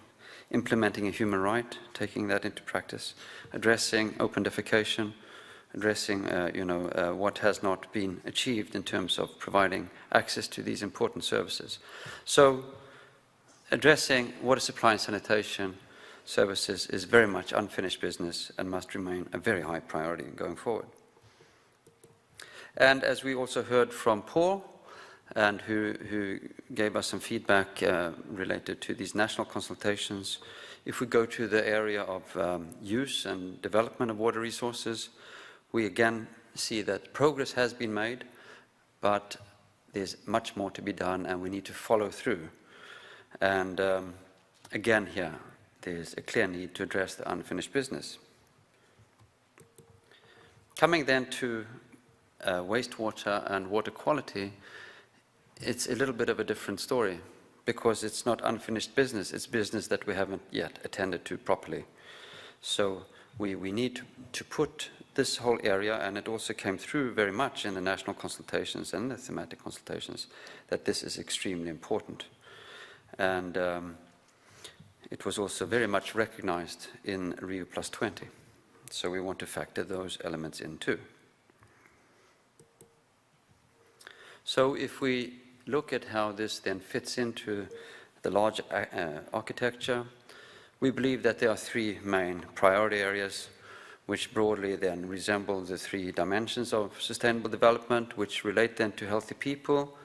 implementing a human right, taking that into practice, addressing open defecation, addressing what has not been achieved in terms of providing access to these important services. So addressing water supply and sanitation services is very much unfinished business and must remain a very high priority going forward. And as we also heard from Paul, and who gave us some feedback related to these national consultations, if we go to the area of use and development of water resources, we again see that progress has been made, but there's much more to be done, and we need to follow through. And again here, there's a clear need to address the unfinished business. Coming then to wastewater and water quality, it's a little bit of a different story, because it's not unfinished business, it's business that we haven't yet attended to properly. So we need to put this whole area, and it also came through very much in the national consultations and the thematic consultations, that this is extremely important. And it was also very much recognized in Rio Plus 20. So we want to factor those elements in too. So if we look at how this then fits into the large architecture, we believe that there are three main priority areas which broadly then resemble the three dimensions of sustainable development, which relate then to healthy people,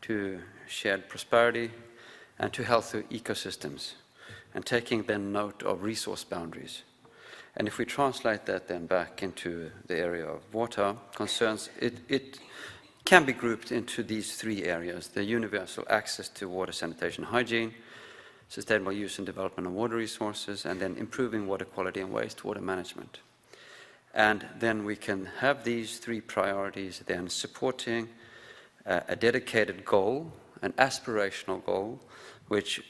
to shared prosperity, and to healthy ecosystems, and taking then note of resource boundaries. And if we translate that then back into the area of water concerns, it can be grouped into these three areas: the universal access to water, sanitation, hygiene, sustainable use and development of water resources, and then improving water quality and wastewater management. And then we can have these three priorities then supporting a dedicated goal, an aspirational goal, which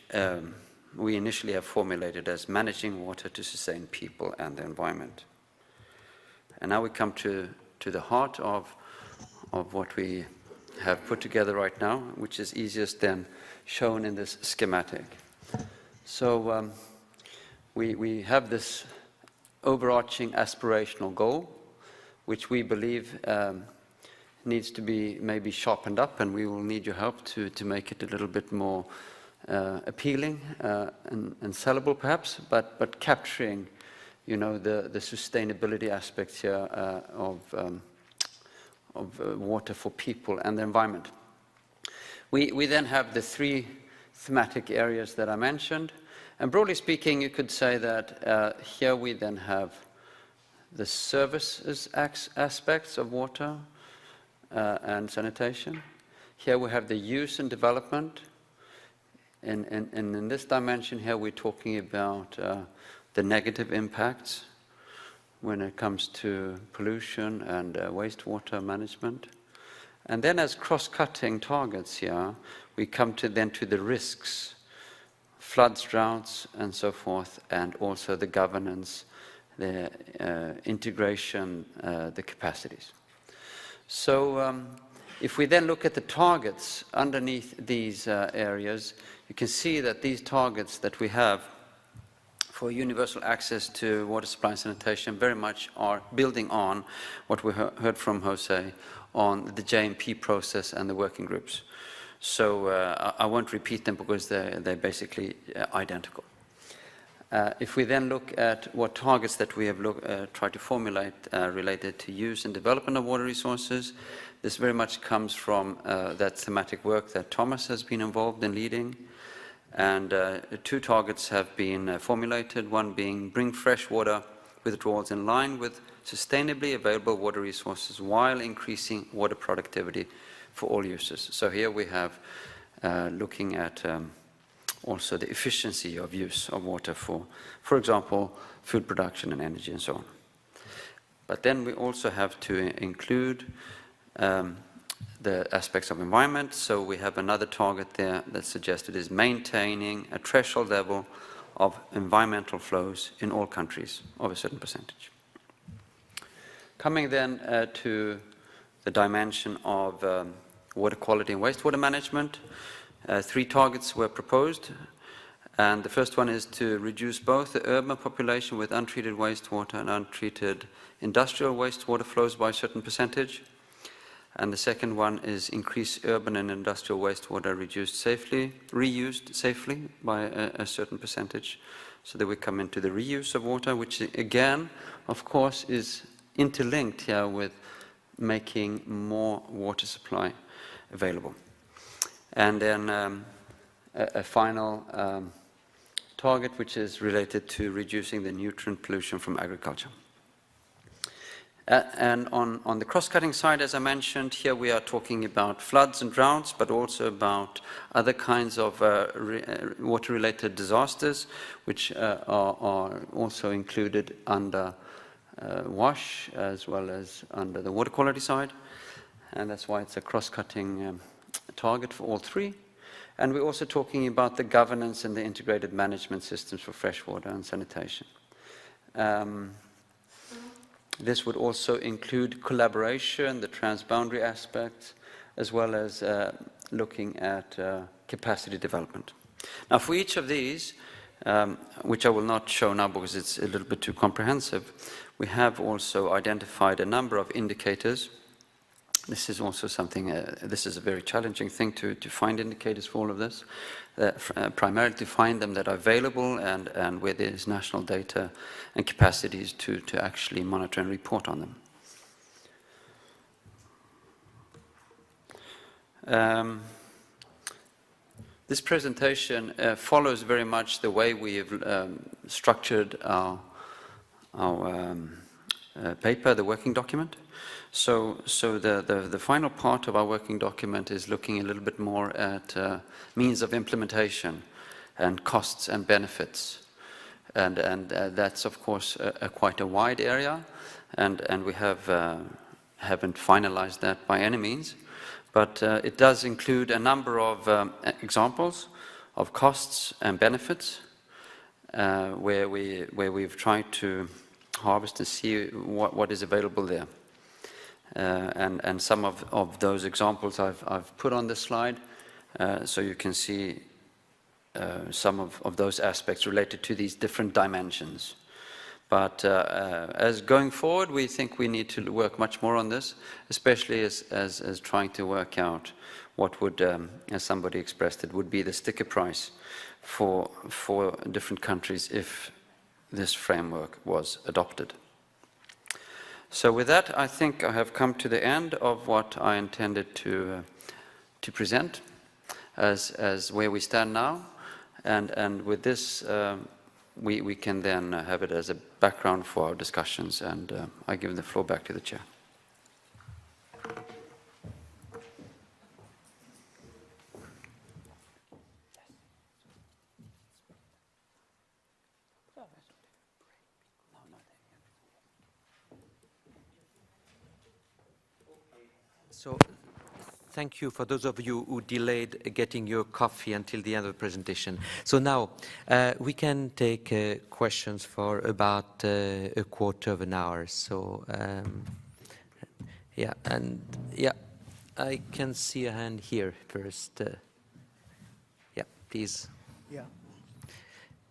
we initially have formulated as managing water to sustain people and the environment. And now we come to the heart of what we have put together right now, which is easiest then shown in this schematic. So we have this overarching aspirational goal, which we believe needs to be maybe sharpened up, and we will need your help to make it a little bit more appealing and sellable perhaps, but capturing, the sustainability aspects here of water for people and the environment. We then have the three thematic areas that I mentioned. And broadly speaking, you could say that here we then have the services aspects of water and sanitation. Here we have the use and development. And in this dimension here, we're talking about the negative impacts when it comes to pollution and wastewater management. And then as cross-cutting targets here, we come to the risks: floods, droughts, and so forth, and also the governance, the integration, the capacities. So if we then look at the targets underneath these areas, you can see that these targets that we have for universal access to water supply and sanitation very much are building on what we heard from Jose on the JMP process and the working groups. So I won't repeat them because they're basically identical. If we then look at what targets that we have tried to formulate related to use and development of water resources, this very much comes from that thematic work that Thomas has been involved in leading. And two targets have been formulated, one being bring fresh water withdrawals in line with sustainably available water resources while increasing water productivity for all users. So here we have looking at also the efficiency of use of water for example, food production and energy and so on. But then we also have to include the aspects of environment. So we have another target there that suggested is maintaining a threshold level of environmental flows in all countries of a certain percentage. Coming then to the dimension of water quality and wastewater management, 3 targets were proposed. And the first one is to reduce both the urban population with untreated wastewater and untreated industrial wastewater flows by a certain percentage. And the second one is increase urban and industrial wastewater reused safely by a certain percentage, so that we come into the reuse of water, which again, of course, is interlinked here with making more water supply available. And then a final target, which is related to reducing the nutrient pollution from agriculture. And on the cross-cutting side, as I mentioned, here we are talking about floods and droughts, but also about other kinds of water-related disasters, which are also included under WASH, as well as under the water quality side. And that's why it's a cross-cutting target for all 3. And we're also talking about the governance and the integrated management systems for freshwater and sanitation. This would also include collaboration, the transboundary aspects, as well as looking at capacity development. Now, for each of these, which I will not show now because it's a little bit too comprehensive, we have also identified a number of indicators. This is also something, this is a very challenging thing to find indicators for all of this. Primarily to find them that are available and where there is national data and capacities to actually monitor and report on them. This presentation follows very much the way we have structured our paper, the working document. So the final part of our working document is looking a little bit more at means of implementation and costs and benefits. And that's, of course, quite a wide area, and we haven't finalized that by any means. But it does include a number of examples of costs and benefits where we've tried to harvest and see what is available there. And some of those examples I've put on this slide, so you can see some of those aspects related to these different dimensions. But as going forward, we think we need to work much more on this, especially as trying to work out what would, as somebody expressed it, would be the sticker price for different countries if this framework was adopted. So with that, I think I have come to the end of what I intended to present as where we stand now. And with this, we can then have it as a background for our discussions. And I give the floor back to the chair. So, thank you for those of you who delayed getting your coffee until the end of the presentation. So now, we can take questions for about a quarter of an hour. So, yeah, I can see a hand here first. Yeah, please. Yeah.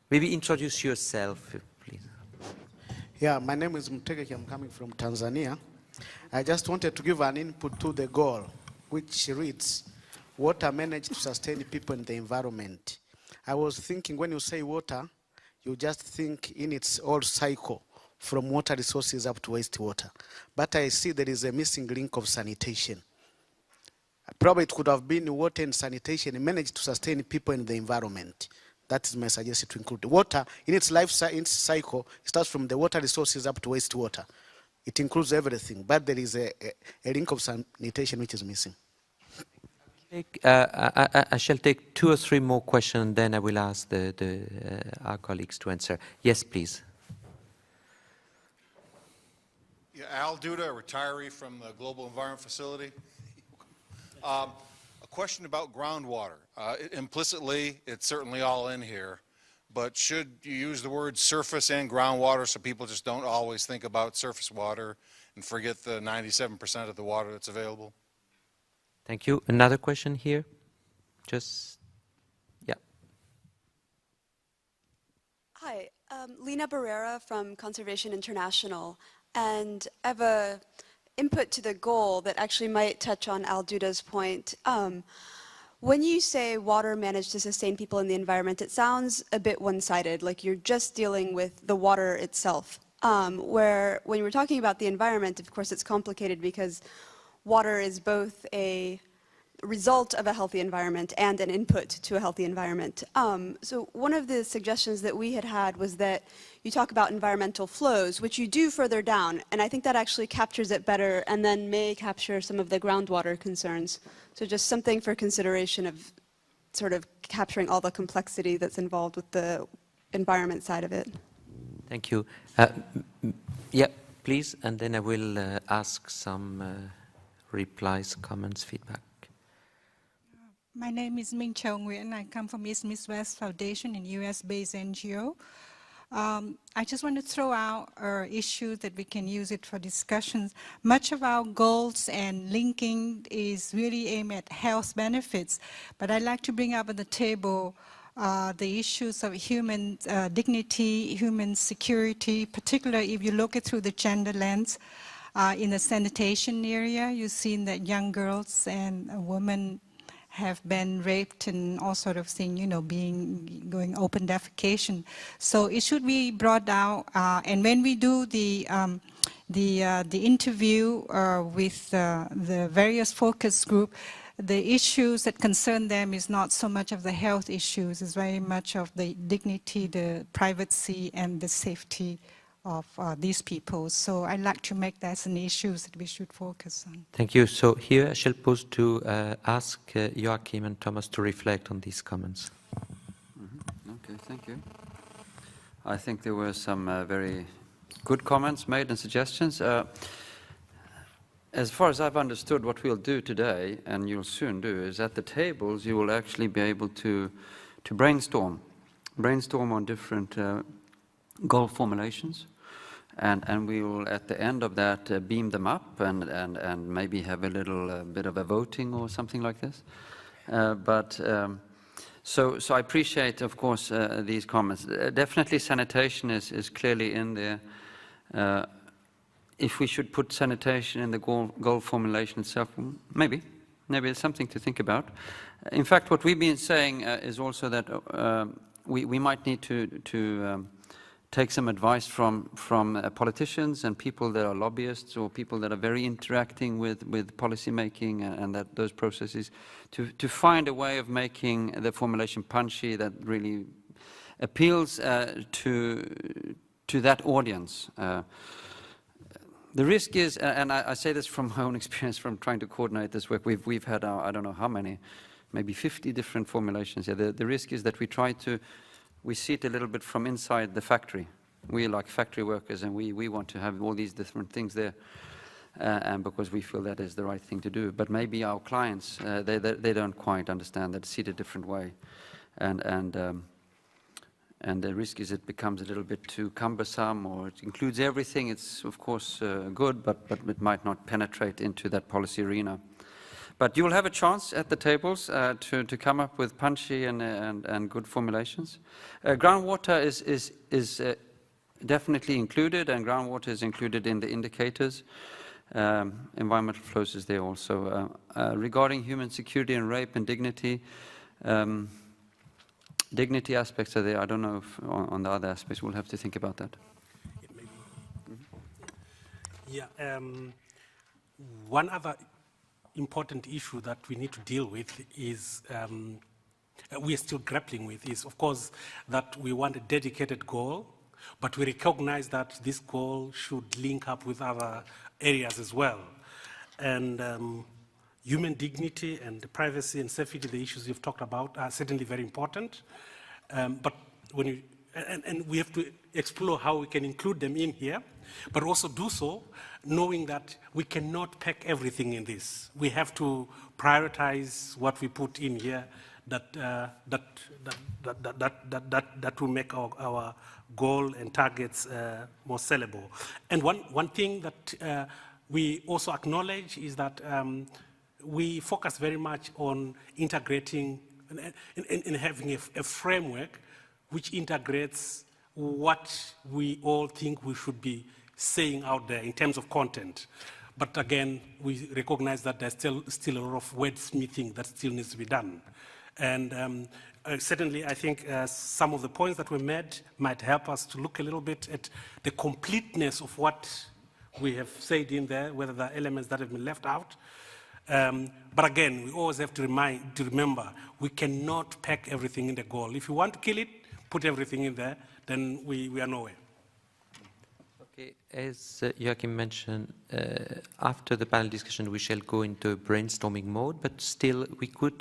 Maybe introduce yourself, please. Yeah, my name is Mtegeki. I'm coming from Tanzania. I just wanted to give an input to the goal, which reads, water managed to sustain people in the environment. I was thinking when you say water, you just think in its whole cycle, from water resources up to wastewater. But I see there is a missing link of sanitation. Probably it could have been water and sanitation managed to sustain people in the environment. That is my suggestion, to include water in its life cycle. It starts from the water resources up to wastewater. It includes everything, but there is a link of sanitation which is missing. I shall take 2 or 3 more questions, and then I will ask our colleagues to answer. Yes, please. Yeah, Al Duda, a retiree from the Global Environment Facility. A question about groundwater. Implicitly, it's certainly all in here, but should you use the word surface and groundwater so people just don't always think about surface water and forget the 97% of the water that's available? Thank you. Another question here? Just, yeah. Hi, Lena Barrera from Conservation International, and I have a input to the goal that actually might touch on Al Duda's point. When you say water managed to sustain people in the environment, it sounds a bit one-sided, like you're just dealing with the water itself. Where when we're talking about the environment, of course it's complicated because water is both a result of a healthy environment and an input to a healthy environment. So one of the suggestions that we had was that you talk about environmental flows, which you do further down, and I think that actually captures it better and then may capture some of the groundwater concerns. So just something for consideration of sort of capturing all the complexity that's involved with the environment side of it. Thank you. Yeah, please, and then I will ask some replies, comments, feedback. My name is Minh Châu Nguyen. I come from East Midwest Foundation, an US-based NGO. I just want to throw out issues that we can use it for discussions. Much of our goals and linking is really aimed at health benefits, but I'd like to bring up on the table the issues of human dignity, human security, particularly if you look at through the gender lens. In the sanitation area, you've seen that young girls and women have been raped and all sort of thing, you know, going open defecation. So it should be brought out. And when we do the interview with the various focus group, the issues that concern them is not so much of the health issues, it's very much of the dignity, the privacy, and the safety of these people. So I'd like to make that an issue that we should focus on. Thank you. So here I shall pose to ask Joachim and Thomas to reflect on these comments. Okay, thank you. I think there were some very good comments made and suggestions. As far as I've understood, what we'll do today, and you'll soon do, is at the tables you will actually be able to brainstorm on different goal formulations, and we will at the end of that beam them up and maybe have a little bit of a voting or something like this. So I appreciate, of course, these comments. Definitely sanitation is clearly in there. If we should put sanitation in the goal formulation itself, maybe it's something to think about. In fact, what we've been saying is also that we might need to take some advice from politicians and people that are lobbyists or people that are very interacting with policy making and those processes to find a way of making the formulation punchy that really appeals to that audience. The risk is, and I say this from my own experience from trying to coordinate this work, we've had, I don't know how many, maybe 50 different formulations. Yeah, the risk is that we see it a little bit from inside the factory. We like factory workers and we want to have all these different things there and because we feel that is the right thing to do. But maybe our clients, they don't quite understand that, see it a different way. And the risk is it becomes a little bit too cumbersome, or it includes everything. It's, of course, good, but it might not penetrate into that policy arena. But you will have a chance at the tables to come up with punchy and good formulations. Groundwater is definitely included, and groundwater is included in the indicators. Environmental flows is there also. Regarding human security and rape and dignity, dignity aspects are there. I don't know if on the other aspects we'll have to think about that. Yeah, one other important issue that we need to deal with is, we are still grappling with, is of course that we want a dedicated goal, but we recognize that this goal should link up with other areas as well. And human dignity and privacy and safety, the issues you've talked about, are certainly very important. But when and we have to explore how we can include them in here. but also do so knowing that we cannot pack everything in this. We have to prioritize what we put in here that will make our goal and targets more sellable. And one thing that we also acknowledge is that we focus very much on integrating and having a framework which integrates what we all think we should be saying out there in terms of content. But again, we recognize that there's still a lot of wordsmithing that still needs to be done. And certainly, I think some of the points that were made might help us to look a little bit at the completeness of what we have said in there, whether there are elements that have been left out. But again, we always have to remember, we cannot pack everything in the goal. If you want to kill it, put everything in there, then we are nowhere. Okay, as Joachim mentioned, after the panel discussion, we shall go into brainstorming mode, but still we could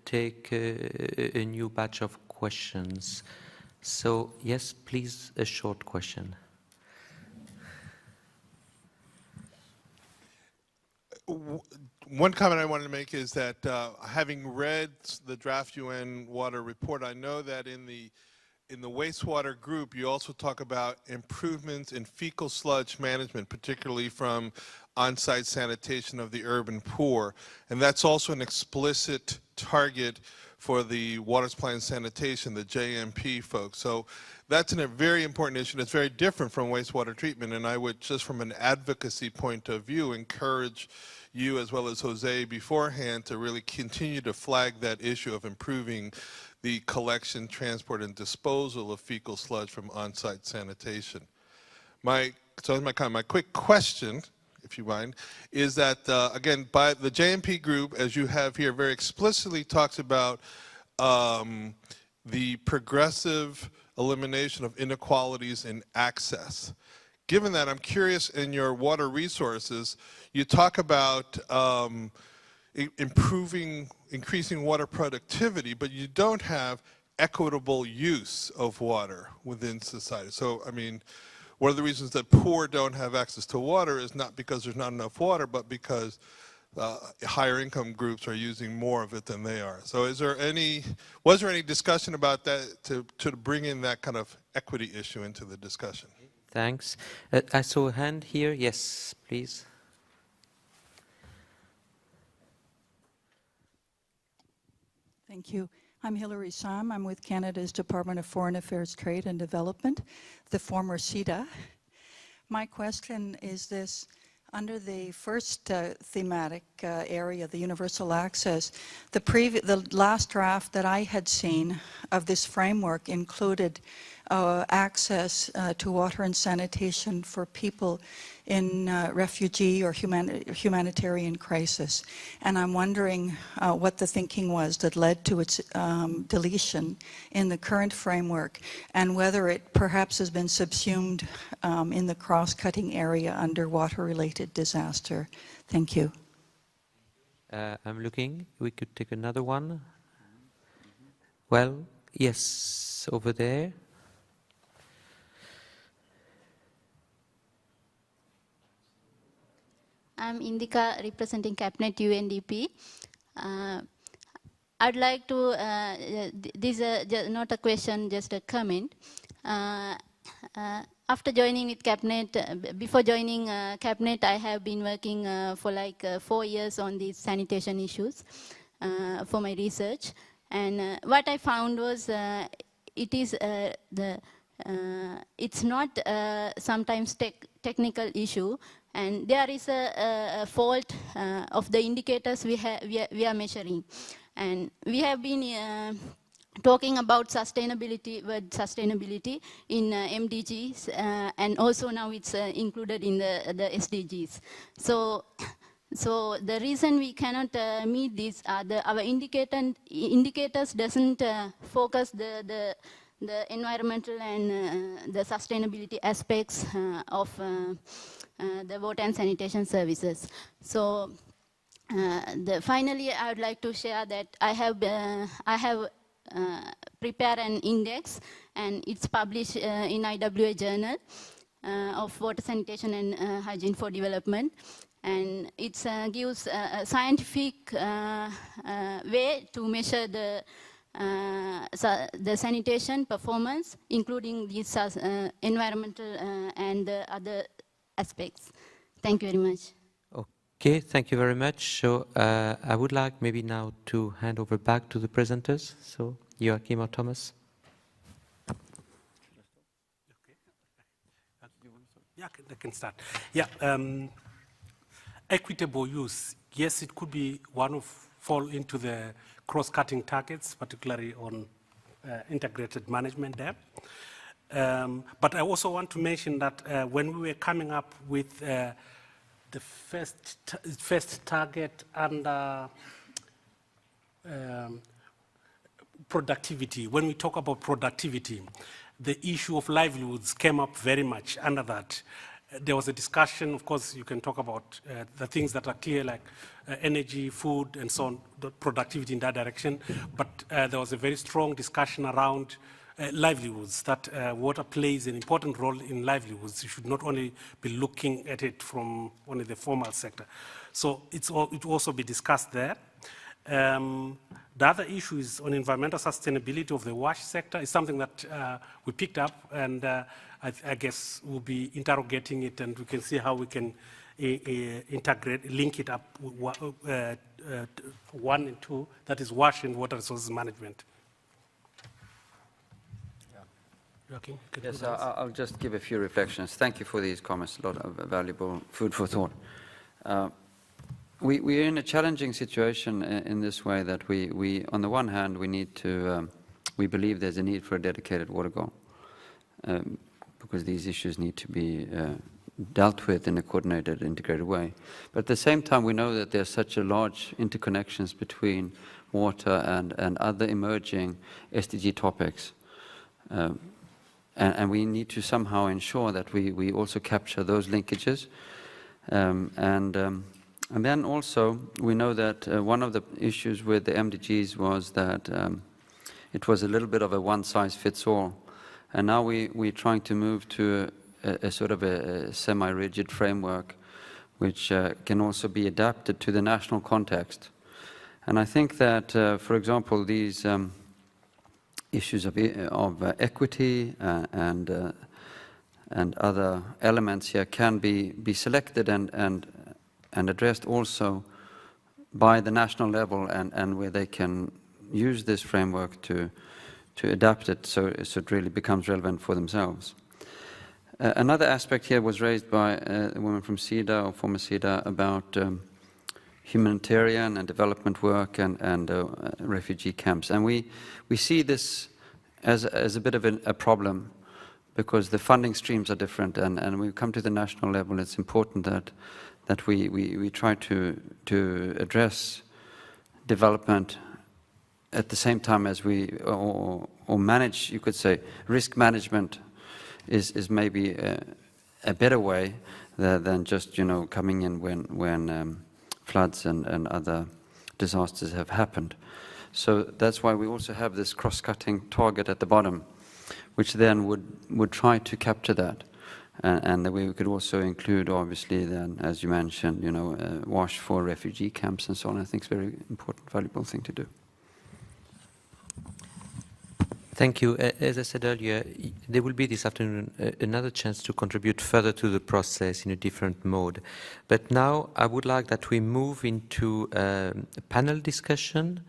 take a new batch of questions. So, yes, please, a short question. One comment I wanted to make is that having read the draft UN water report, I know that in the wastewater group, you also talk about improvements in fecal sludge management, particularly from on-site sanitation of the urban poor. And that's also an explicit target for the water supply and sanitation, the JMP folks. So that's a very important issue, and it's very different from wastewater treatment. And I would, just from an advocacy point of view, encourage you as well as Jose beforehand to really continue to flag that issue of improving the collection, transport, and disposal of fecal sludge from on-site sanitation. My quick question, if you mind, is that, again, by the JMP group, as you have here, very explicitly talks about the progressive elimination of inequalities in access. Given that, I'm curious, in your water resources, you talk about increasing water productivity, but you don't have equitable use of water within society. So, I mean, one of the reasons that poor don't have access to water is not because there's not enough water, but because higher income groups are using more of it than they are. So was there any discussion about that to bring in that kind of equity issue into the discussion? Thanks. I saw a hand here. Yes, please. Thank you. I'm Hilary Sam. I'm with Canada's Department of Foreign Affairs, Trade and Development, the former CETA. My question is this. Under the first thematic area, the universal access, the last draft that I had seen of this framework included access to water and sanitation for people in refugee or humanitarian crisis. And I'm wondering what the thinking was that led to its deletion in the current framework, and whether it perhaps has been subsumed in the cross-cutting area under water-related disaster. Thank you. I'm looking. We could take another one. Well, yes, over there. I'm Indika representing Cabinet UNDP. I'd like to, this is not a question, just a comment. After joining with Cabinet, before joining Cabinet, I have been working for like 4 years on these sanitation issues for my research. And what I found was it's not sometimes technical issue, and there is a fault of the indicators we are measuring. And we have been talking about sustainability in MDGs, and also now it's included in the SDGs. So the reason we cannot meet these are our indicators doesn't focus the environmental and the sustainability aspects of the water and sanitation services. So finally, I would like to share that I have prepared an index, and it's published in IWA journal. of water sanitation and hygiene for development. And it gives a scientific way to measure the sanitation performance, including these environmental and other aspects. Thank you very much. Okay, thank you very much. So I would like maybe now to hand over back to the presenters. So Joachim or Thomas. Yeah, I can start. Yeah, equitable use. Yes, it could be one of fall into the cross-cutting targets, particularly on integrated management there. But I also want to mention that when we were coming up with the first target under productivity, when we talk about productivity, the issue of livelihoods came up very much under that. There was a discussion, of course, you can talk about the things that are clear, like energy, food, and so on, the productivity in that direction. But there was a very strong discussion around livelihoods, that water plays an important role in livelihoods. You should not only be looking at it from only the formal sector. So it will also be discussed there. The other issue is on environmental sustainability of the wash sector. Is something that we picked up, and I guess we'll be interrogating it, and we can see how we can integrate, link it up with 1 and 2, that is wash and water resources management. Joachim, yes, I'll just give a few reflections. Thank you for these comments, a lot of valuable food for thought. We're in a challenging situation in this way that we on the one hand, we need to, we believe there's a need for a dedicated water goal because these issues need to be dealt with in a coordinated, integrated way. But at the same time, we know that there's such a large interconnections between water and other emerging SDG topics. And we need to somehow ensure that we also capture those linkages. And then also, we know that one of the issues with the MDGs was that it was a little bit of a one-size-fits-all. And now we're trying to move to a sort of a semi-rigid framework, which can also be adapted to the national context. And I think that, for example, these issues of equity and other elements here can be selected and addressed also by the national level, and where they can use this framework to adapt it so it really becomes relevant for themselves. Another aspect here was raised by a woman from SIDA, or former SIDA, about humanitarian and development work and refugee camps. And we see this as a bit of a problem, because the funding streams are different, and when we come to the national level, it's important that we try to address development at the same time as or manage, you could say, risk management is maybe a better way than just, coming in when floods and other disasters have happened. So that's why we also have this cross-cutting target at the bottom, which then would try to capture that. And we could also include, obviously, then, as you mentioned, WASH for refugee camps and so on. I think it's a very important, valuable thing to do. Thank you. As I said earlier, there will be this afternoon another chance to contribute further to the process in a different mode. But now I would like that we move into a panel discussion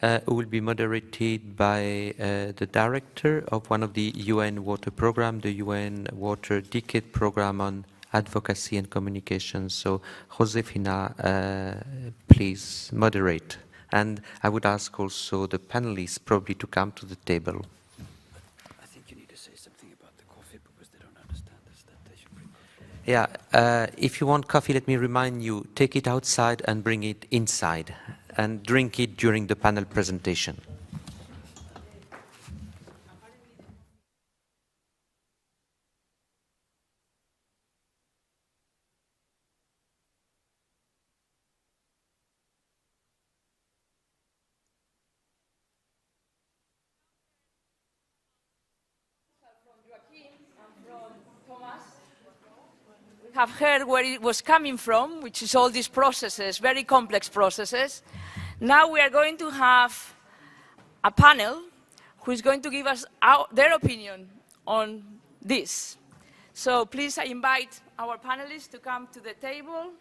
who will be moderated by the director of one of the UN Water Program, the UN Water Decade Program on Advocacy and Communication. So, Josefina, please moderate. And I would ask also the panelists probably to come to the table. I think you need to say something about the coffee because they don't understand this. That they should bring. Yeah, if you want coffee, let me remind you, take it outside and bring it inside, and drink it during the panel presentation. have heard where it was coming from, which is all these processes, very complex processes. Now we are going to have a panel who is going to give us their opinion on this. So please, I invite our panelists to come to the table.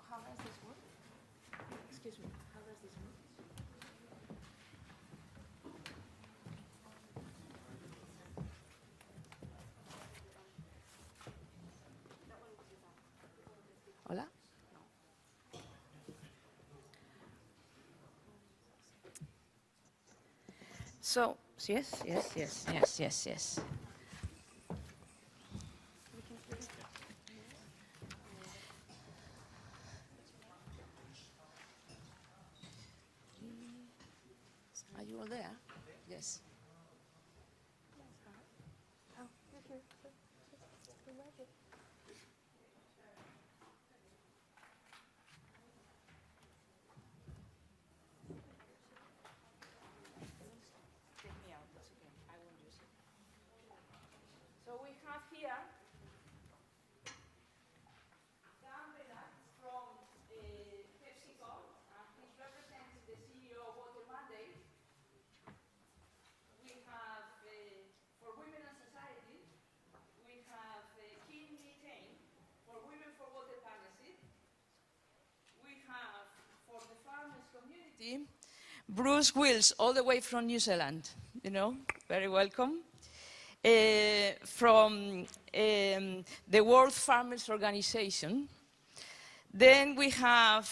How does this work? Excuse me, how does this work? Hola. So, yes. Are you all there? Yes. So we have here Bena from Pepsico, and he's representing the CEO of Water Mandate. We have for Women and Society, we have Khin for Women for Water Partnership. We have for the farmers community, Bruce Wills, all the way from New Zealand. You know, very welcome. From the World Farmers Organization. Then we have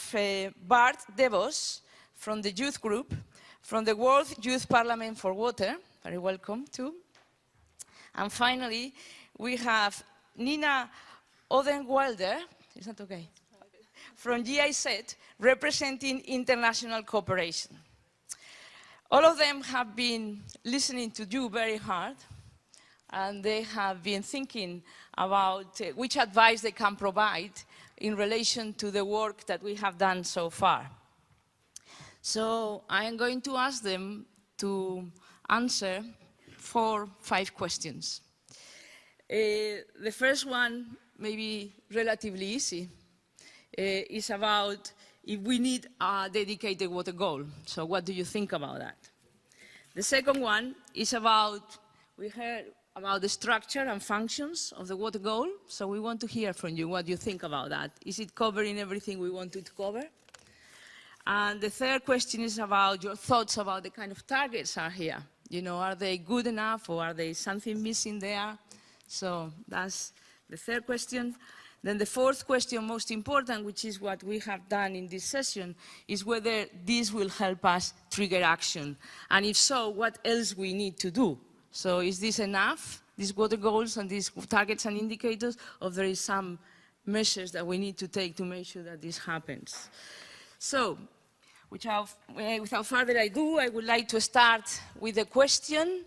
Bart, Devos, from the youth group, from the World Youth Parlia-ment for Water, very welcome too. And finally, we have Nina Odenwael-der, is that okay? From GIZ, representing international cooperation. All of them have been listening to you very hard, and they have been thinking about which advice they can provide in relation to the work that we have done so far. So I am going to ask them to answer 4, 5 questions. The first one, maybe relatively easy, is about if we need a dedicated water goal. So what do you think about that? The second one is about, we heard about the structure and functions of the water goal. So we want to hear from you what you think about that. Is it covering everything we wanted to cover? And the third question is about your thoughts about the kind of targets are here. You know, are they good enough or are there something missing there? So that's the third question. Then the fourth question, most important, which is what we have done in this session, is whether this will help us trigger action. And if so, what else we need to do? So is this enough, these water goals and these targets and indicators, or there is some measures that we need to take to make sure that this happens? So, without further ado, I would like to start with a question.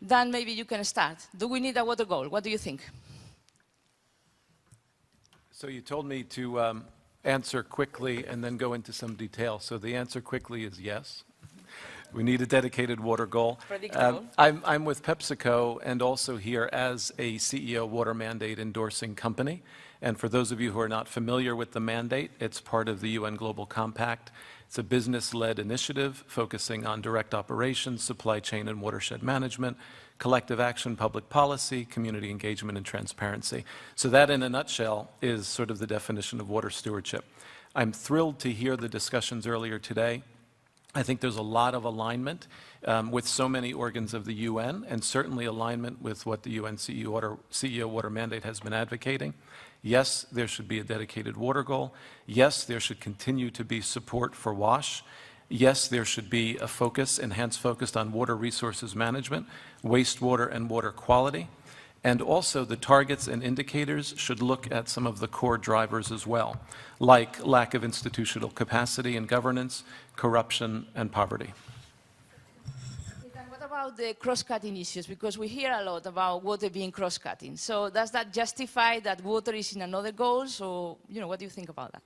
Dan, maybe you can start. Do we need a water goal? What do you think? So you told me to answer quickly and then go into some detail. So the answer quickly is yes. We need a dedicated water goal. I'm with PepsiCo and also here as a CEO Water Mandate endorsing company. And for those of you who are not familiar with the mandate, it's part of the UN Global Compact. It's a business-led initiative focusing on direct operations, supply chain and watershed management, collective action, public policy, community engagement, and transparency. So that, in a nutshell, is sort of the definition of water stewardship. I'm thrilled to hear the discussions earlier today. I think there's a lot of alignment with so many organs of the UN, and certainly alignment with what the UN CEO Water Mandate has been advocating. Yes, there should be a dedicated water goal. Yes, there should continue to be support for WASH. Yes, there should be a focus, enhanced focus on water resources management, wastewater and water quality. And also the targets and indicators should look at some of the core drivers as well, like lack of institutional capacity and governance, corruption, and poverty. And what about the cross-cutting issues? Because we hear a lot about water being cross-cutting. So does that justify that water is in another goal? So, you know, what do you think about that?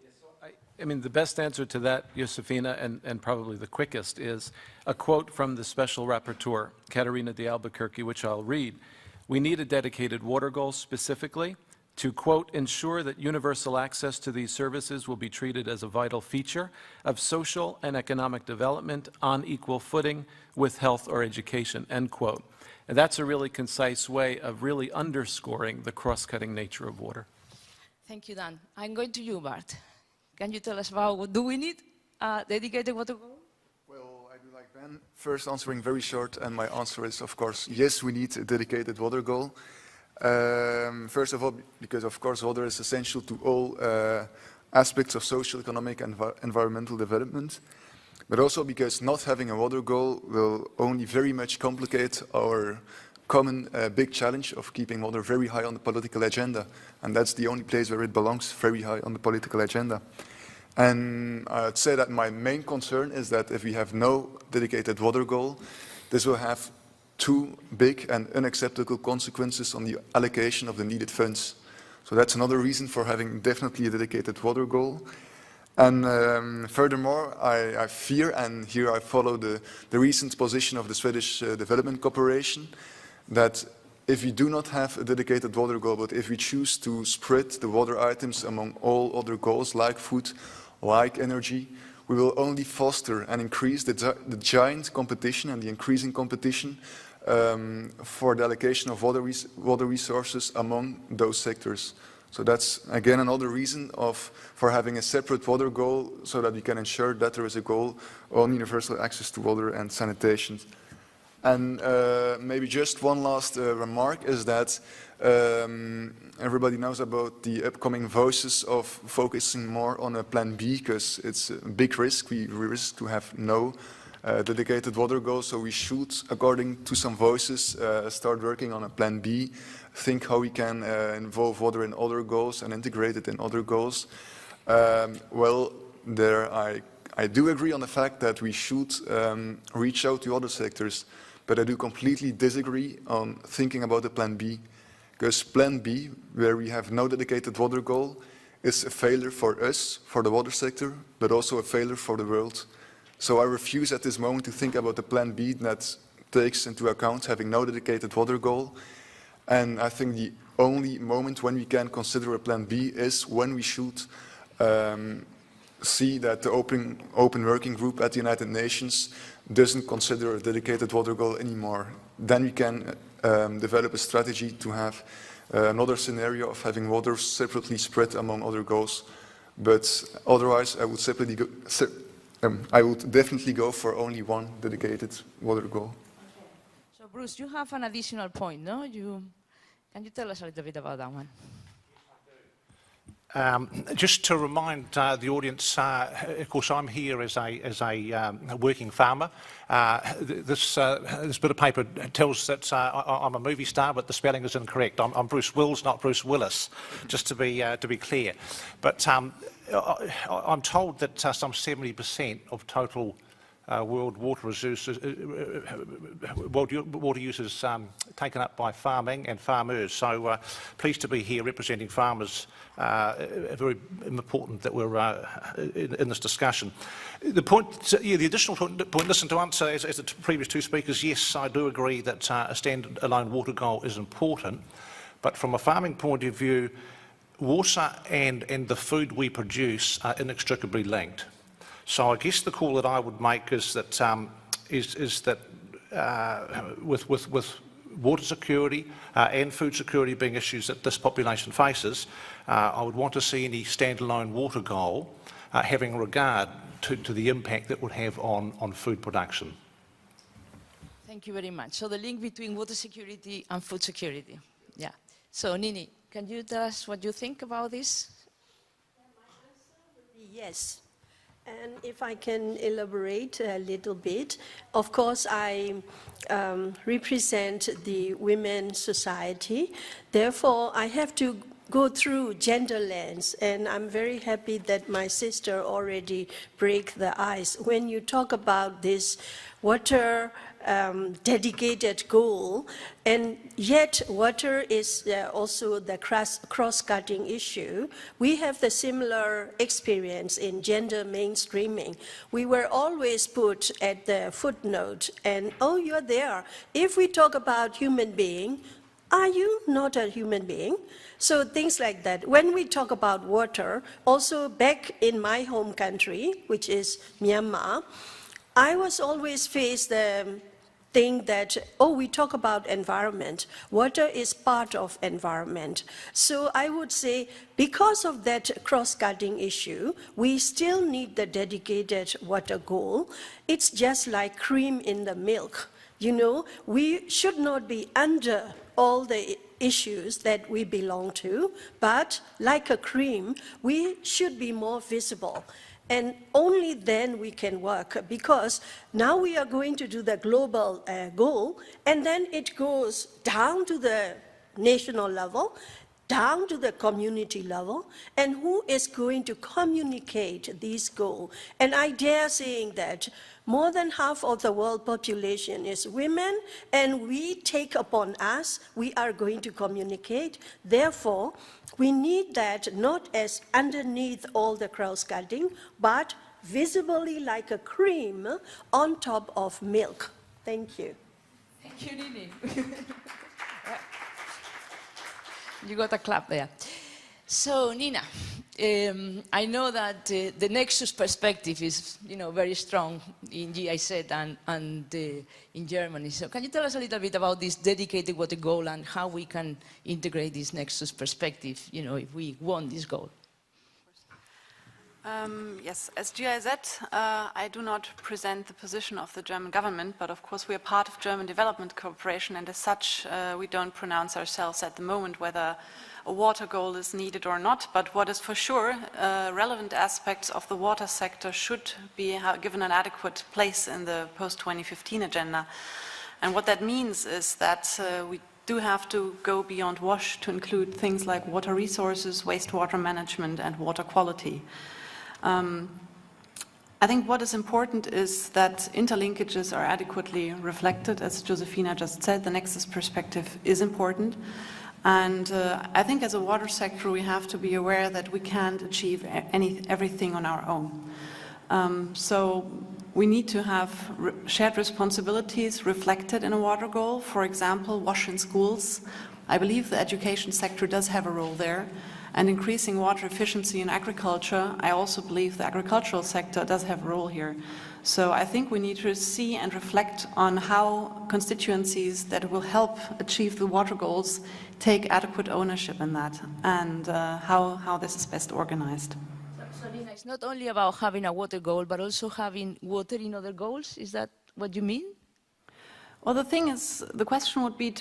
I mean, the best answer to that, Josefina, and probably the quickest, is a quote from the Special Rapporteur, Katerina de Albuquerque, which I'll read. We need a dedicated water goal specifically to, quote, ensure that universal access to these services will be treated as a vital feature of social and economic development on equal footing with health or education, end quote. And that's a really concise way of really underscoring the cross-cutting nature of water. Thank you, Dan. I'm going to you, Bart. Can you tell us about, do we need a dedicated water goal? Well, I do like Ben. First answering very short, and my answer is, of course, yes, we need a dedicated water goal. First of all, because of course water is essential to all aspects of social, economic and environmental development, but also because not having a water goal will only very much complicate our common big challenge of keeping water very high on the political agenda, and that's the only place where it belongs, very high on the political agenda. And I'd say that my main concern is that if we have no dedicated water goal, this will have two big and unacceptable consequences on the allocation of the needed funds. So that's another reason for having definitely a dedicated water goal. And furthermore, I fear, and here I follow the recent position of the Swedish Development Corporation, that if we do not have a dedicated water goal, but if we choose to spread the water items among all other goals like food, like energy, we will only foster and increase the giant competition and the increasing competition for the allocation of water resources among those sectors. So that's again another reason for having a separate water goal, so that we can ensure that there is a goal on universal access to water and sanitation. And maybe just one last remark is that everybody knows about the upcoming voices of focusing more on a plan B, because it's a big risk. We risk to have no dedicated water goal, so we should, according to some voices, start working on a plan B, think how we can involve water in other goals and integrate it in other goals. Well, there I do agree on the fact that we should reach out to other sectors, but I do completely disagree on thinking about a plan B, because plan B, where we have no dedicated water goal, is a failure for us, for the water sector, but also a failure for the world. So I refuse at this moment to think about a plan B that takes into account having no dedicated water goal. And I think the only moment when we can consider a plan B is when we should see that the open working group at the United Nations doesn't consider a dedicated water goal anymore. Then we can develop a strategy to have another scenario of having water separately spread among other goals. But otherwise, I would I would definitely go for only one dedicated water goal. Okay. So Bruce, you have an additional point, no? Can you tell us a little bit about that one? Just to remind the audience, of course, I'm here as a working farmer. This bit of paper tells that I'm a movie star, but the spelling is incorrect. I'm Bruce Wills, not Bruce Willis, just to be clear. But I'm told that some 70% of total world water use is taken up by farming and farmers. So pleased to be here representing farmers. Very important that we're in this discussion. The additional point, listen to answer as the previous two speakers, yes, I do agree that a standalone water goal is important, but from a farming point of view, water and the food we produce are inextricably linked. So I guess the call that I would make is that with water security and food security being issues that this population faces, I would want to see any standalone water goal having regard to the impact that would have on food production. Thank you very much. So the link between water security and food security. Yeah. So Nini, can you tell us what you think about this? Yes. And if I can elaborate a little bit, of course I represent the women's society. Therefore, I have to go through gender lens, and I'm very happy that my sister already break the ice. When you talk about this water dedicated goal, and yet water is also the cross-cutting issue. We have the similar experience in gender mainstreaming. We were always put at the footnote, and oh, you're there. If we talk about human being, are you not a human being? So things like that. When we talk about water, also back in my home country, which is Myanmar, I was always faced the thing that, oh, we talk about environment. Water is part of environment. So I would say, because of that cross-cutting issue, we still need the dedicated water goal. It's just like cream in the milk. You know, we should not be under all the issues that we belong to, but like a cream, we should be more visible. And only then we can work, because now we are going to do the global goal, and then it goes down to the national level, down to the community level, and who is going to communicate this goal? And I dare saying that more than half of the world population is women, and we take upon us, we are going to communicate. Therefore, we need that not as underneath all the cross-cutting, but visibly like a cream on top of milk. Thank you. Thank you, Nini. You got a clap there. So, Nina, I know that the Nexus perspective is, very strong in GIZ and in Germany. So, can you tell us a little bit about this dedicated water goal and how we can integrate this Nexus perspective, if we want this goal? Yes, as GIZ, I do not present the position of the German government, but of course we are part of German development cooperation, and as such, we don't pronounce ourselves at the moment whether a water goal is needed or not. But what is for sure, relevant aspects of the water sector should be given an adequate place in the post-2015 agenda. And what that means is that we do have to go beyond WASH to include things like water resources, wastewater management, and water quality. I think what is important is that interlinkages are adequately reflected. As Josefina just said, the Nexus perspective is important. And I think as a water sector, we have to be aware that we can't achieve everything on our own. So we need to have shared responsibilities reflected in a water goal. For example, WASH in schools. I believe the education sector does have a role there. And increasing water efficiency in agriculture, I also believe the agricultural sector does have a role here. So I think we need to see and reflect on how constituencies that will help achieve the water goals take adequate ownership in that, and how this is best organized. So Nina, it's not only about having a water goal, but also having water in other goals? Is that what you mean? Well, the thing is, the question would be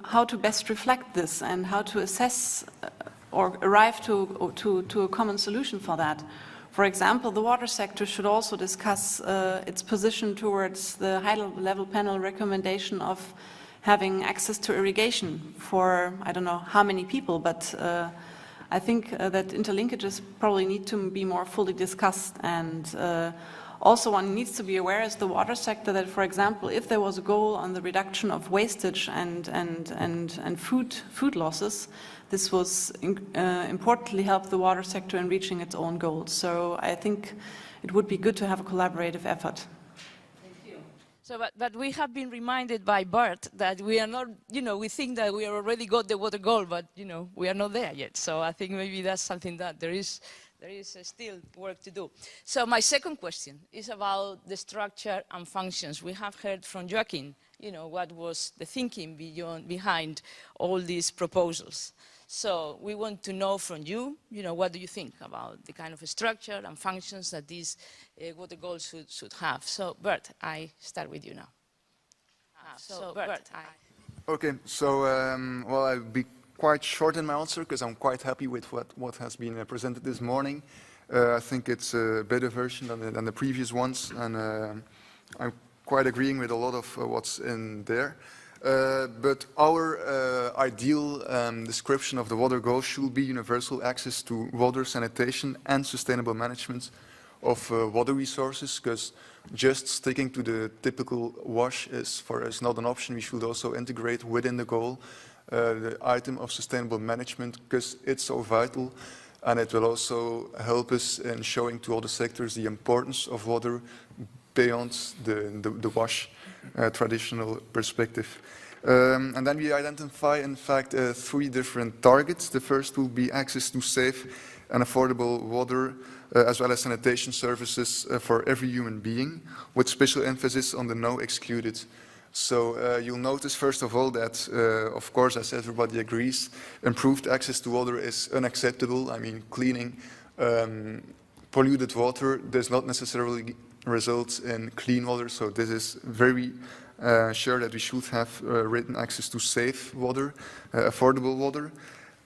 how to best reflect this and how to assess or arrive to a common solution for that. For example, the water sector should also discuss its position towards the high-level panel recommendation of having access to irrigation for, I don't know how many people, but I think that interlinkages probably need to be more fully discussed. And also one needs to be aware as the water sector that, for example, if there was a goal on the reduction of wastage and food losses, this was importantly help the water sector in reaching its own goals. So I think it would be good to have a collaborative effort. Thank you. So, but we have been reminded by Bart that we are not, we think that we already got the water goal, but, we are not there yet. So I think maybe that's something that there is still work to do. So my second question is about the structure and functions. We have heard from Joaquin, what was the thinking behind all these proposals. So we want to know from you, what do you think about the kind of structure and functions that these water goals should have? So Bert, I start with you now. Okay, so well, I'll be quite short in my answer because I'm quite happy with what has been presented this morning. I think it's a better version than the previous ones, and I'm quite agreeing with a lot of what's in there. But our ideal description of the water goal should be universal access to water, sanitation, and sustainable management of water resources, because just sticking to the typical wash is for us not an option. We should also integrate within the goal the item of sustainable management, because it's so vital, and it will also help us in showing to other sectors the importance of water beyond the wash traditional perspective. And then we identify, in fact, 3 different targets. The first will be access to safe and affordable water, as well as sanitation services for every human being, with special emphasis on the no excluded. So you'll notice, first of all, that, of course, as everybody agrees, improved access to water is unacceptable. I mean, cleaning polluted water does not necessarily result in clean water, so this is very sure that we should have written access to safe water, affordable water.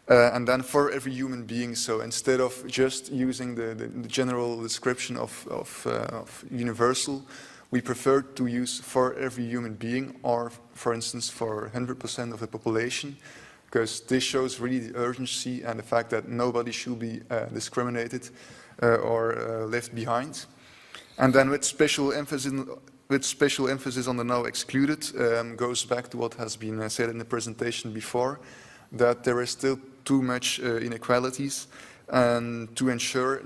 And then for every human being, so instead of just using the general description of universal, we prefer to use for every human being, or for instance for 100% of the population, because this shows really the urgency and the fact that nobody should be discriminated or left behind. And then with special emphasis on the now excluded, goes back to what has been said in the presentation before, that there is still too much inequalities, and to ensure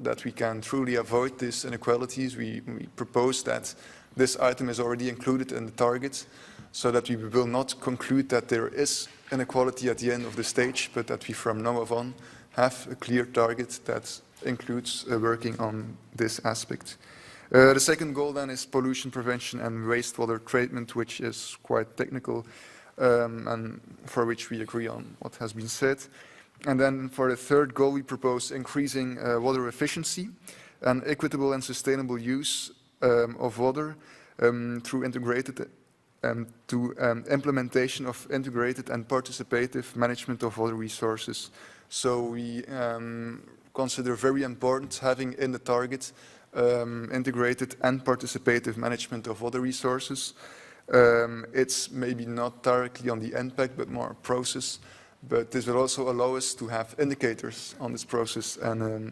that we can truly avoid these inequalities, we propose that this item is already included in the target, so that we will not conclude that there is inequality at the end of the stage, but that we from now on have a clear target that includes working on this aspect. The second goal then is pollution prevention and wastewater treatment, which is quite technical, and for which we agree on what has been said. And then for the third goal, we propose increasing water efficiency and equitable and sustainable use of water through integrated implementation of integrated and participative management of water resources. So we consider very important having in the target integrated and participative management of water resources. It's maybe not directly on the impact, but more process. But this will also allow us to have indicators on this process. And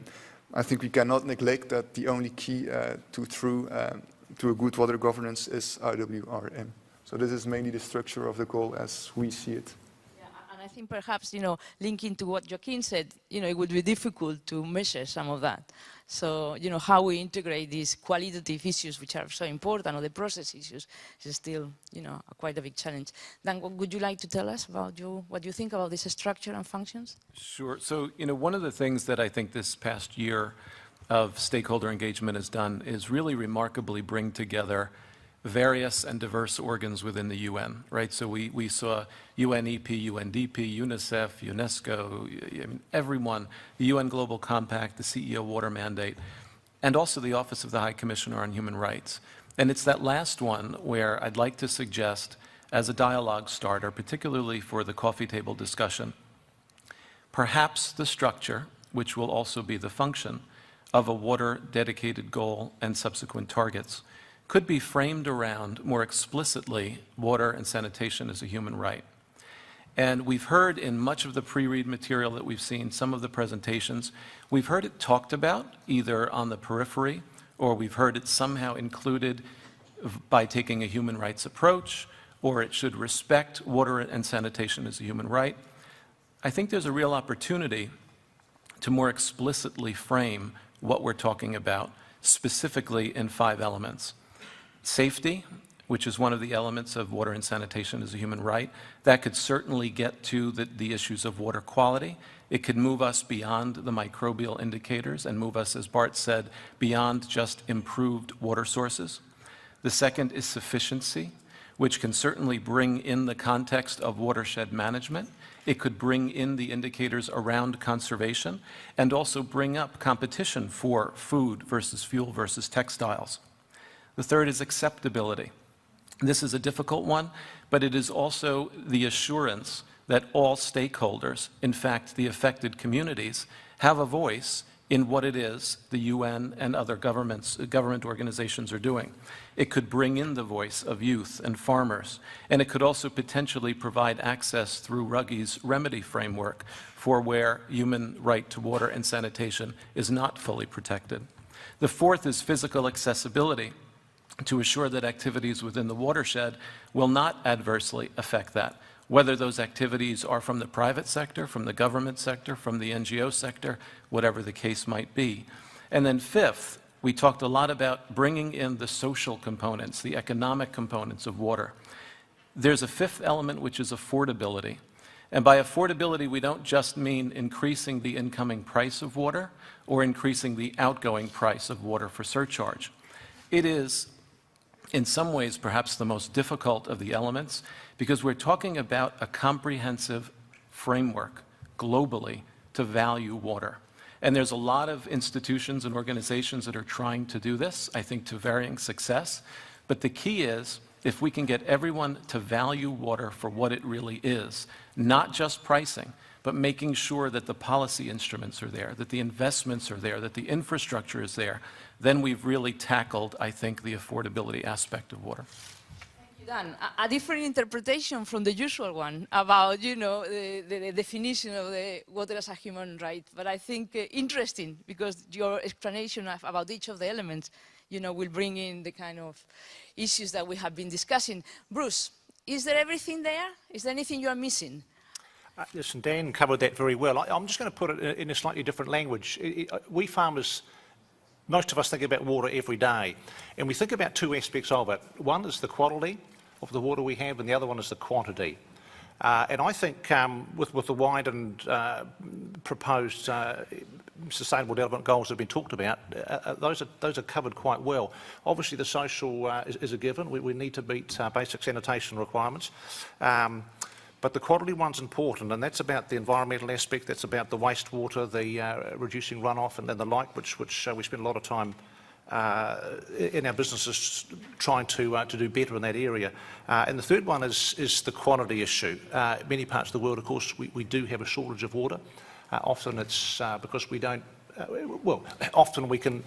I think we cannot neglect that the only key to a good water governance is IWRM. So this is mainly the structure of the goal as we see it. Yeah, and I think perhaps, linking to what Joaquin said, it would be difficult to measure some of that. So, how we integrate these qualitative issues, which are so important, or the process issues, is still, quite a big challenge. Dan, would you like to tell us about what you think about this structure and functions? Sure. So, one of the things that I think this past year of stakeholder engagement has done is really remarkably bring together various and diverse organs within the UN, right? So we saw UNEP, UNDP, UNICEF, UNESCO, everyone, the UN Global Compact, the CEO Water Mandate, and also the Office of the High Commissioner on Human Rights. And it's that last one where I'd like to suggest, as a dialogue starter, particularly for the coffee table discussion, perhaps the structure, which will also be the function, of a water-dedicated goal and subsequent targets, could be framed around, more explicitly, water and sanitation as a human right. And we've heard in much of the pre-read material that we've seen, some of the presentations, we've heard it talked about either on the periphery, or we've heard it somehow included by taking a human rights approach, or it should respect water and sanitation as a human right. I think there's a real opportunity to more explicitly frame what we're talking about, specifically in 5 elements. Safety, which is one of the elements of water and sanitation as a human right. That could certainly get to the issues of water quality. It could move us beyond the microbial indicators and move us, as Bart said, beyond just improved water sources. The second is sufficiency, which can certainly bring in the context of watershed management. It could bring in the indicators around conservation and also bring up competition for food versus fuel versus textiles. The third is acceptability. This is a difficult one, but it is also the assurance that all stakeholders, in fact, the affected communities, have a voice in what it is the UN and other government organizations are doing. It could bring in the voice of youth and farmers, and it could also potentially provide access through Ruggie's remedy framework for where human right to water and sanitation is not fully protected. The fourth is physical accessibility, to assure that activities within the watershed will not adversely affect that, whether those activities are from the private sector, from the government sector, from the NGO sector, whatever the case might be. And then fifth, we talked a lot about bringing in the social components, the economic components of water. There's a fifth element, which is affordability. And by affordability, we don't just mean increasing the incoming price of water or increasing the outgoing price of water for surcharge. It is, in some ways, perhaps the most difficult of the elements, because we're talking about a comprehensive framework globally to value water. And there's a lot of institutions and organizations that are trying to do this, I think to varying success. But the key is, if we can get everyone to value water for what it really is, not just pricing, but making sure that the policy instruments are there, that the investments are there, that the infrastructure is there, then we've really tackled, I think, the affordability aspect of water. Dan, a different interpretation from the usual one about, you know, the definition of the water as a human right. But I think interesting, because your explanation about each of the elements, you know, will bring in the kind of issues that we have been discussing. Bruce, is there everything there? Is there anything you are missing? Listen, Dan covered that very well. I'm just going to put it in a slightly different language. We farmers, most of us think about water every day, and we think about two aspects of it. One is the quality of the water we have, and the other one is the quantity. And I think with the wide and proposed Sustainable Development Goals that have been talked about, those are covered quite well. Obviously, the social is a given. We need to meet basic sanitation requirements. But the quality one's important, and that's about the environmental aspect, that's about the wastewater, the reducing runoff, and then the like, which we spend a lot of time in our businesses trying to do better in that area. And the third one is the quantity issue. Many parts of the world, of course, we do have a shortage of water. Often it's because we don't, well, often we can,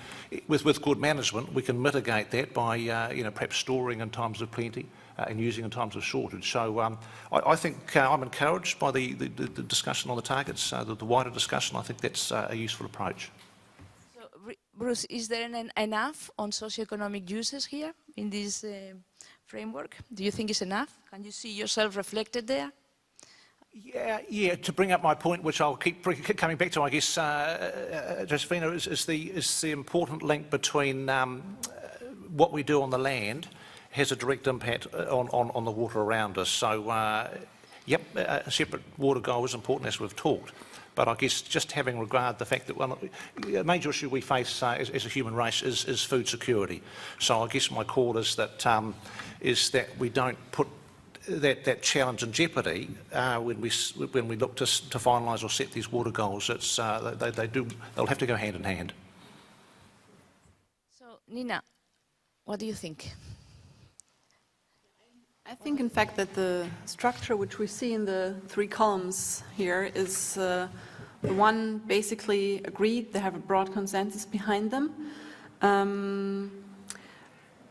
with good management, we can mitigate that by, you know, perhaps storing in times of plenty and using in times of shortage. So I think I'm encouraged by the discussion on the targets, the wider discussion. I think that's a useful approach. So, Bruce, is there enough on socioeconomic uses here in this framework? Do you think it's enough? Can you see yourself reflected there? Yeah. To bring up my point, which I'll keep coming back to, I guess, Josefina, is the important link between what we do on the land has a direct impact on the water around us. So, yep, a separate water goal is important, as we've talked. But I guess just having regard the fact that a major issue we face as a human race is food security. So I guess my call is that we don't put that challenge in jeopardy when we look to finalise or set these water goals. It's they'll have to go hand in hand. So Nina, what do you think? I think, in fact, that the structure which we see in the three columns here is the one basically agreed. They have a broad consensus behind them.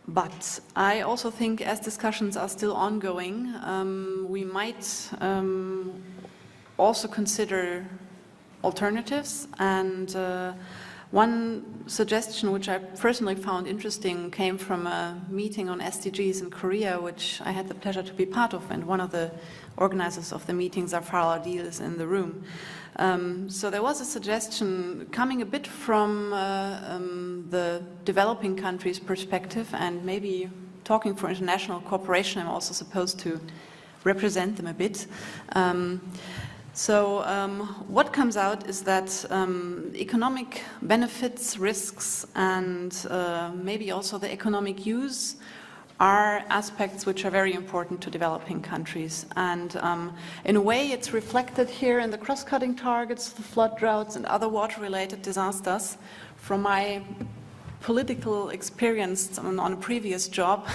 But I also think, as discussions are still ongoing, we might also consider alternatives. And one suggestion which I personally found interesting came from a meeting on SDGs in Korea, which I had the pleasure to be part of, and one of the organizers of the meeting, Parlia-ment, is in the room. So there was a suggestion coming a bit from the developing countries' perspective, and maybe talking for international cooperation, I'm also supposed to represent them a bit. So what comes out is that economic benefits, risks, and maybe also the economic use are aspects which are very important to developing countries. And in a way, it's reflected here in the cross-cutting targets, the flood, droughts, and other water-related disasters. From my political experience on a previous job,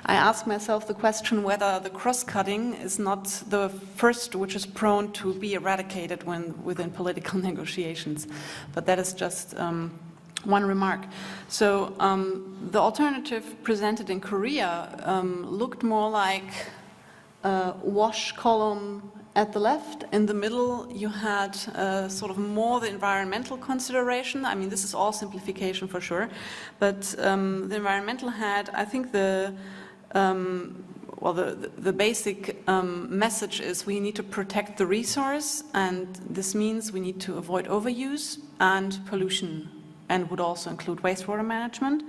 I asked myself the question whether the cross-cutting is not the first which is prone to be eradicated within political negotiations. But that is just one remark. So the alternative presented in Korea looked more like a wash column at the left. In the middle, you had sort of more the environmental consideration. I mean, this is all simplification for sure, but the environmental had, I think, the basic message is we need to protect the resource, and this means we need to avoid overuse and pollution, and would also include wastewater management.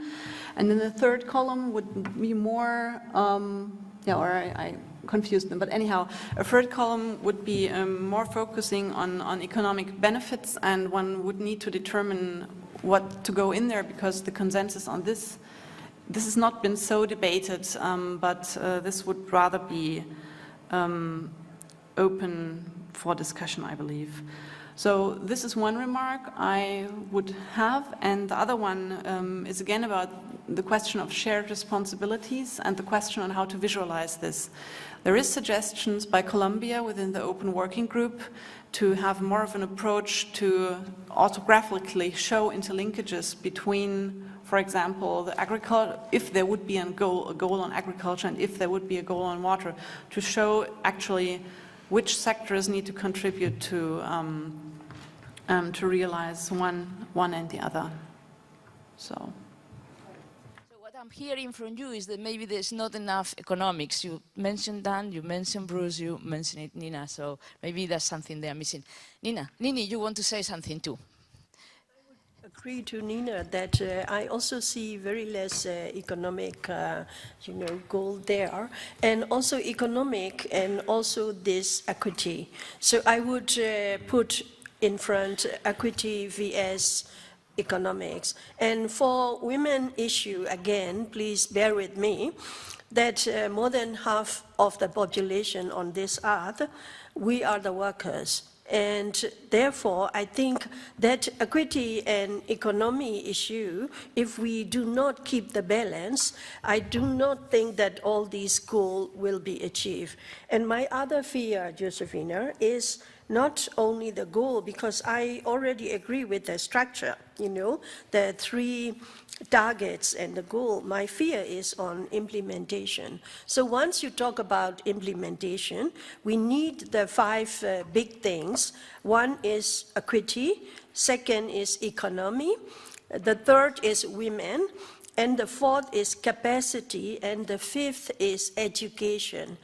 And then the third column would be more, I confused them, but anyhow, a third column would be more focusing on economic benefits, and one would need to determine what to go in there, because the consensus on this has not been so debated, but this would rather be open for discussion, I believe. So this is one remark I would have, and the other one is again about the question of shared responsibilities and the question on how to visualize this. There is suggestions by Colombia within the open working group to have more of an approach to autographically show interlinkages between, for example, the agriculture, if there would be a goal on agriculture and if there would be a goal on water, to show actually which sectors need to contribute to realize one and the other. So what I'm hearing from you is that maybe there's not enough economics. You mentioned Dan, you mentioned Bruce, you mentioned it, Nina, so maybe that's something they're missing. Nini, you want to say something too? Agree to Nina that I also see very less economic, goal there, and also economic, and also this equity. So I would put in front equity vs economics. And for women issue, again, please bear with me, that more than half of the population on this earth, we are the workers. And therefore, I think that equity and economy issue, if we do not keep the balance, I do not think that all these goals will be achieved. And my other fear, Josephina, is not only the goal, because I already agree with the structure, the 3 targets and the goal. My fear is on implementation. So once you talk about implementation, we need the 5 big things. One is equity, second is economy, the third is women, and the fourth is capacity, and the 5th is education.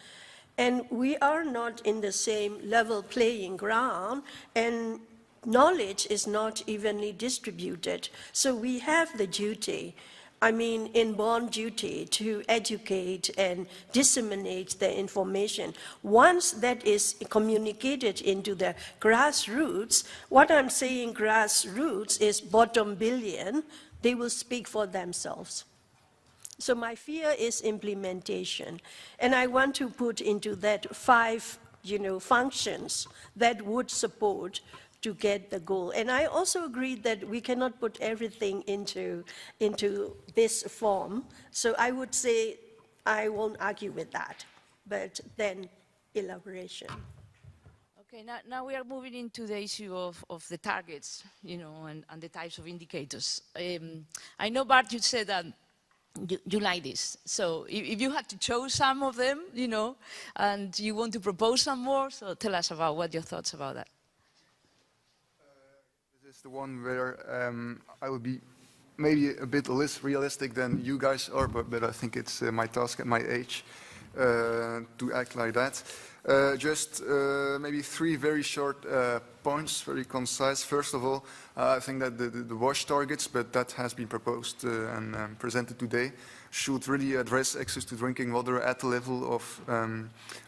And we are not in the same level playing ground, and knowledge is not evenly distributed. So we have the duty, inborn duty, to educate and disseminate the information. Once that is communicated into the grassroots, what I'm saying grassroots is bottom billion, they will speak for themselves. So my fear is implementation. And I want to put into that 5, functions that would support to get the goal. And I also agree that we cannot put everything into this form. So I would say I won't argue with that, but then elaboration. Okay, now we are moving into the issue of the targets, and the types of indicators. I know, Bart, you said that you like this. So if you had to choose some of them, and you want to propose some more, so tell us about what your thoughts about that. This is the one where I will be maybe a bit less realistic than you guys are, but I think it's my task at my age to act like that. Just maybe 3 very short points, very concise. First of all, I think that the WASH targets, but that has been proposed and presented today, should really address access to drinking water at the level of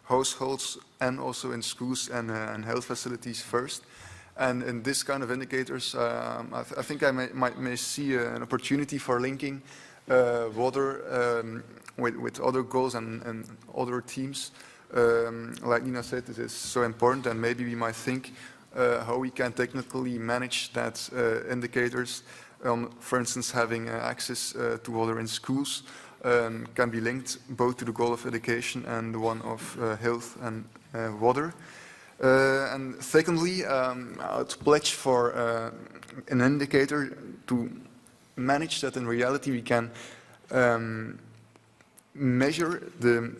households and also in schools and health facilities first. And in this kind of indicators, I think I may see an opportunity for linking water with other goals and other themes. Like Nina said, this is so important, and maybe we might think how we can technically manage that indicators on, for instance, having access to water in schools can be linked both to the goal of education and the one of health and water. And secondly, I'd pledge for an indicator to manage that in reality we can measure the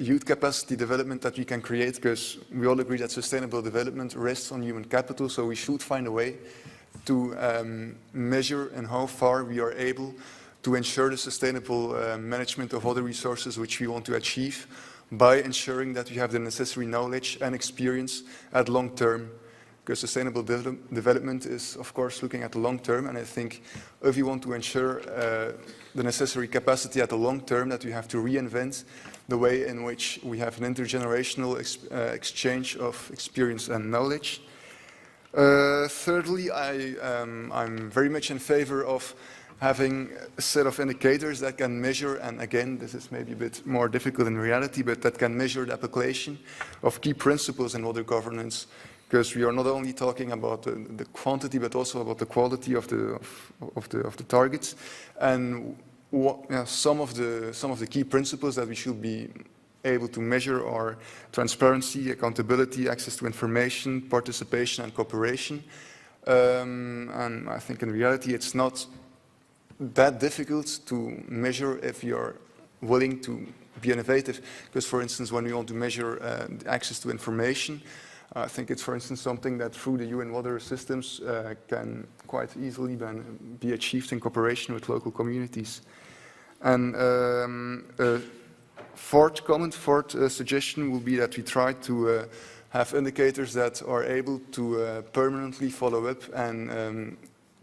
youth capacity development that we can create, because we all agree that sustainable development rests on human capital, so we should find a way to measure and how far we are able to ensure the sustainable management of other resources which we want to achieve by ensuring that we have the necessary knowledge and experience at long term. Because sustainable development is, of course, looking at the long term, and I think if you want to ensure the necessary capacity at the long term, that we have to reinvent the way in which we have an intergenerational exchange of experience and knowledge. Thirdly, I'm very much in favor of having a set of indicators that can measure, and again, this is maybe a bit more difficult in reality, but that can measure the application of key principles in water governance, because we are not only talking about the quantity, but also about the quality of the targets. And some of the key principles that we should be able to measure are transparency, accountability, access to information, participation, and cooperation. And I think in reality it's not that difficult to measure if you're willing to be innovative. Because, for instance, when we want to measure access to information, I think it's, for instance, something that through the UN water systems can quite easily be achieved in cooperation with local communities. And fourth suggestion will be that we try to have indicators that are able to permanently follow up and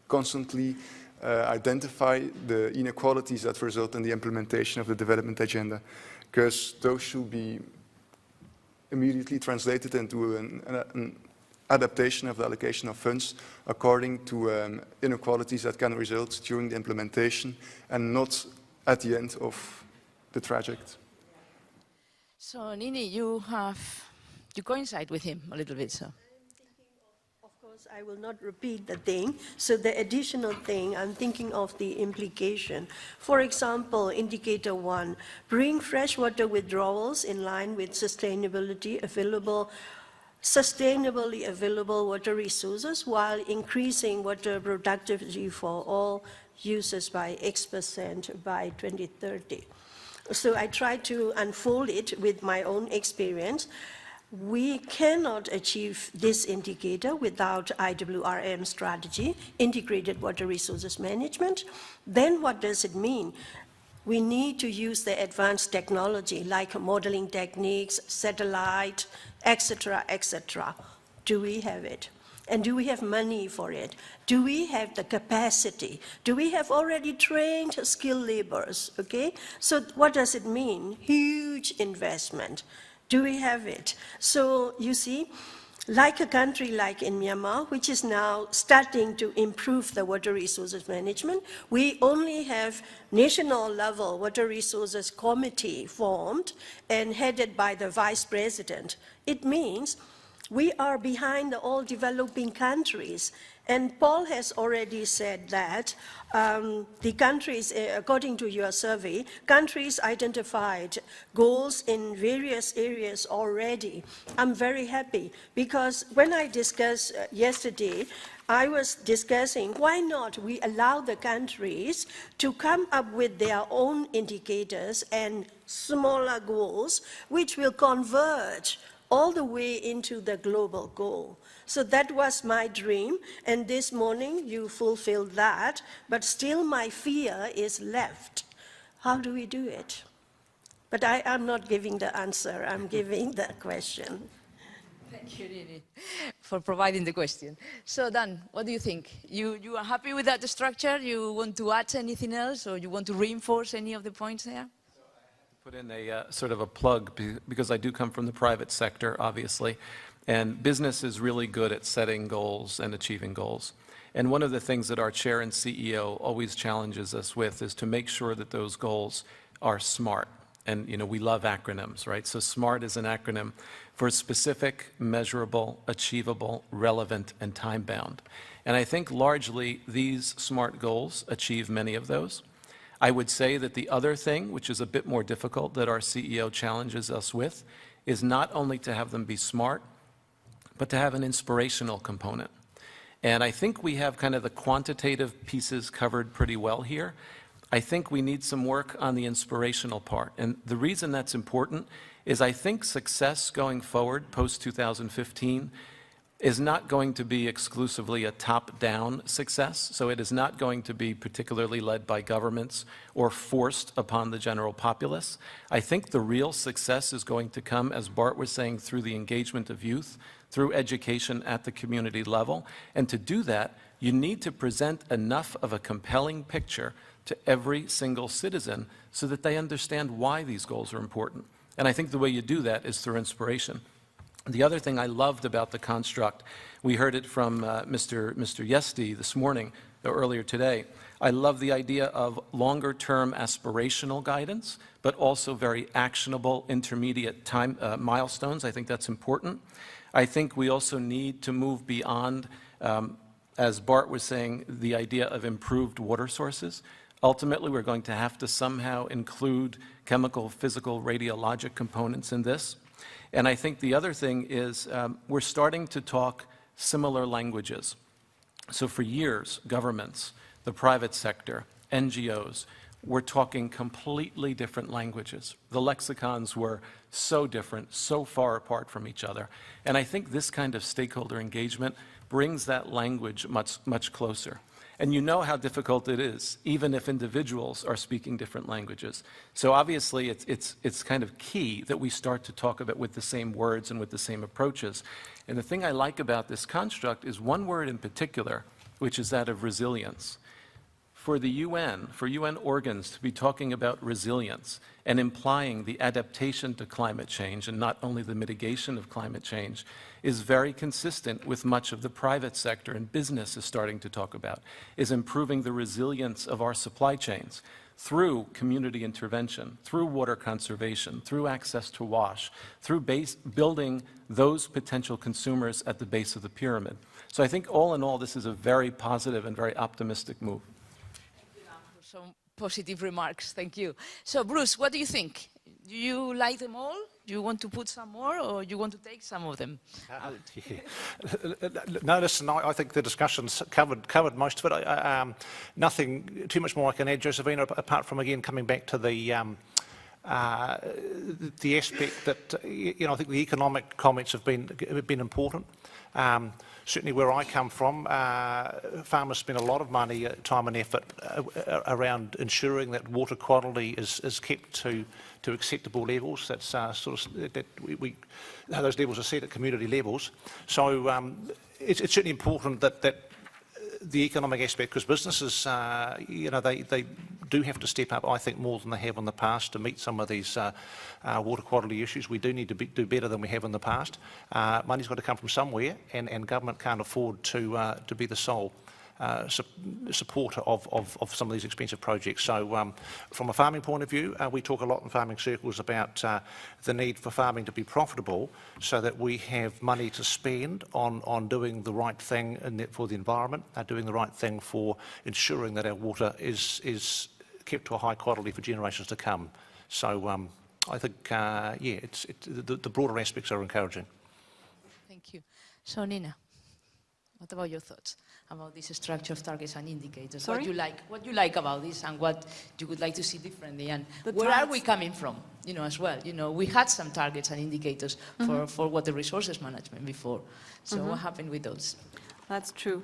constantly identify the inequalities that result in the implementation of the development agenda, because those should be immediately translated into an adaptation of the allocation of funds according to inequalities that can result during the implementation and not at the end of the traject. So Nini, you coincide with him a little bit, so. I will not repeat the thing. So the additional thing, I'm thinking of the implication. For example, indicator 1, bring freshwater withdrawals in line with sustainably available water resources while increasing water productivity for all users by X% by 2030. So I try to unfold it with my own experience. We cannot achieve this indicator without IWRM strategy, integrated water resources management. Then what does it mean? We need to use the advanced technology like modeling techniques, satellite, etc., etc. Do we have it? And do we have money for it? Do we have the capacity? Do we have already trained skilled laborers? Okay? So what does it mean? Huge investment. Do we have it? So you see, like a country like in Myanmar, which is now starting to improve the water resources management, we only have national level water resources committee formed and headed by the vice president. It means we are behind the all developing countries. And Paul has already said that the countries, according to your survey, countries identified goals in various areas already. I'm very happy because when I discussed yesterday, I was discussing why not we allow the countries to come up with their own indicators and smaller goals, which will converge all the way into the global goal. So that was my dream, and this morning you fulfilled that, but still my fear is left. How do we do it? But I am not giving the answer, I'm giving the question. Thank you, Nini, for providing the question. So Dan, what do you think? You are happy with that structure? You want to add anything else, or you want to reinforce any of the points there? Put in a sort of a plug, because I do come from the private sector, obviously, and business is really good at setting goals and achieving goals. And one of the things that our chair and CEO always challenges us with is to make sure that those goals are smart. And, we love acronyms, right? So SMART is an acronym for specific, measurable, achievable, relevant, and time-bound. And I think largely these SMART goals achieve many of those. I would say that the other thing, which is a bit more difficult, that our CEO challenges us with, is not only to have them be smart, but to have an inspirational component. And I think we have kind of the quantitative pieces covered pretty well here. I think we need some work on the inspirational part. And the reason that's important is I think success going forward, post-2015, is not going to be exclusively a top-down success. So it is not going to be particularly led by governments or forced upon the general populace. I think the real success is going to come, as Bart was saying, through the engagement of youth, through education at the community level. And to do that, you need to present enough of a compelling picture to every single citizen so that they understand why these goals are important. And I think the way you do that is through inspiration. The other thing I loved about the construct, we heard it from Mr. Yesti this morning, or earlier today. I love the idea of longer-term aspirational guidance, but also very actionable intermediate time milestones. I think that's important. I think we also need to move beyond, as Bart was saying, the idea of improved water sources. Ultimately, we're going to have to somehow include chemical, physical, radiologic components in this. And I think the other thing is we're starting to talk similar languages. So for years, governments, the private sector, NGOs, were talking completely different languages. The lexicons were so different, so far apart from each other. And I think this kind of stakeholder engagement brings that language much closer. And you know how difficult it is, even if individuals are speaking different languages. So obviously, it's kind of key that we start to talk about with the same words and with the same approaches. And the thing I like about this construct is one word in particular, which is that of resilience. For the UN, for UN organs to be talking about resilience and implying the adaptation to climate change and not only the mitigation of climate change is very consistent with much of the private sector and business is starting to talk about, is improving the resilience of our supply chains through community intervention, through water conservation, through access to wash, through building those potential consumers at the base of the pyramid. So I think all in all, this is a very positive and very optimistic move. Some positive remarks, thank you. So Bruce, what do you think? Do you like them all? Do you want to put some more, or do you want to take some of them? No, listen, I think the discussion's covered most of it. Nothing too much more I can add, Josephine, apart from, again, coming back to the aspect that, I think the economic comments have been important. Certainly where I come from, farmers spend a lot of money, time and effort around ensuring that water quality is kept to acceptable levels. That's those levels are set at community levels. So it's certainly important that the economic aspect, because businesses, they do have to step up, I think, more than they have in the past to meet some of these water quality issues. We do need to do better than we have in the past. Money's got to come from somewhere, and government can't afford to be the sole supporter of some of these expensive projects. So from a farming point of view, we talk a lot in farming circles about the need for farming to be profitable so that we have money to spend on doing the right thing for the environment, doing the right thing for ensuring that our water is kept to a high quality for generations to come. So I think, the broader aspects are encouraging. Thank you. So Nina, what about your thoughts about this structure of targets and indicators? Sorry? What you like about this, and what you would like to see differently, and where are we coming from, as well? We had some targets and indicators for water resources management before. So what happened with those? That's true.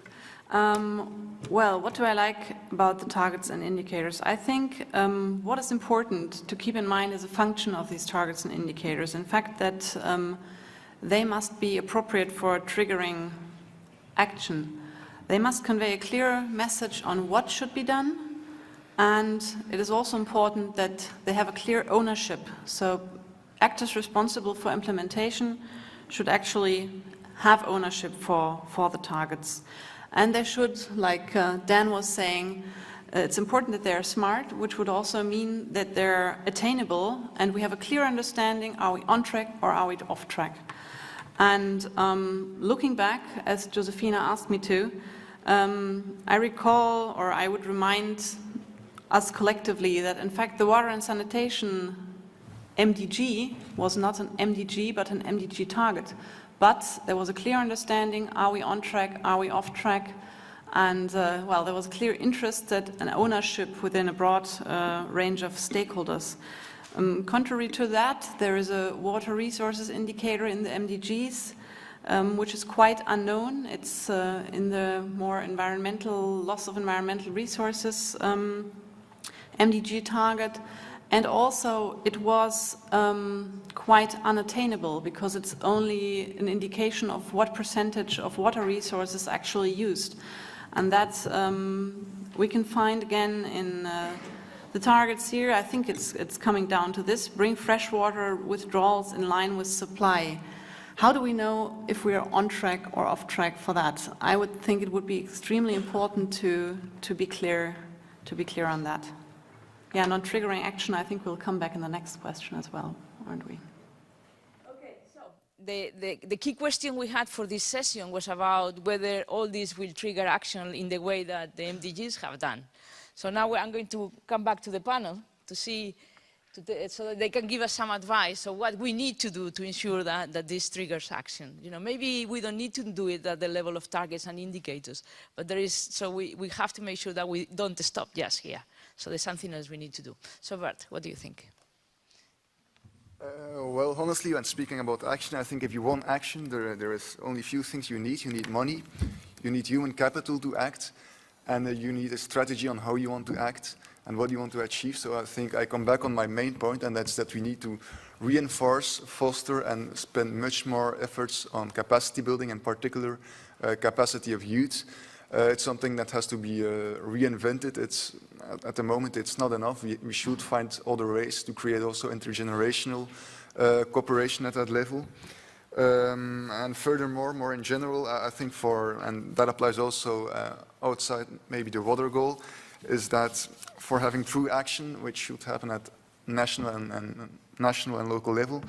Well, what do I like about the targets and indicators? I think what is important to keep in mind is a function of these targets and indicators. In fact, that they must be appropriate for triggering action. They must convey a clear message on what should be done, and it is also important that they have a clear ownership. So actors responsible for implementation should actually have ownership for the targets. And they should, like Dan was saying, It's important that they're smart, which would also mean that they're attainable and we have a clear understanding, are we on track or are we off track? And looking back, as Josefina asked me to, I recall, or I would remind us collectively that in fact the water and sanitation MDG was not an MDG but an MDG target. But there was a clear understanding, are we on track, are we off track? And well, there was a clear interest and ownership within a broad range of stakeholders. Contrary to that, there is a water resources indicator in the MDGs, which is quite unknown. It's in the more environmental, loss of environmental resources MDG target. And also it was quite unattainable because it's only an indication of what percentage of water resources actually used. And that we can find again in the targets here. I think it's coming down to this: bring freshwater withdrawals in line with supply. How do we know if we are on track or off track for that? I would think it would be extremely important to be clear on that. Yeah, non-triggering action, I think we'll come back in the next question as well, aren't we? Okay, so the key question we had for this session was about whether all this will trigger action in the way that the MDGs have done. So now I'm going to come back to the panel to see, so that they can give us some advice on what we need to do to ensure that this triggers action. You know, maybe we don't need to do it at the level of targets and indicators, but there is, so we have to make sure that we don't stop just here. So there's something else we need to do. So Bart, what do you think? Well, honestly, when speaking about action, I think if you want action, there is only a few things you need. You need money, you need human capital to act, and you need a strategy on how you want to act and what you want to achieve. So I think I come back on my main point, and that's that we need to reinforce, foster, and spend much more efforts on capacity building, in particular capacity of youth. It's something that has to be reinvented. At the moment, it's not enough. We should find other ways to create also intergenerational cooperation at that level. And furthermore, more in general, I think and that applies also outside maybe the water goal, is that for having true action, which should happen at national and local level,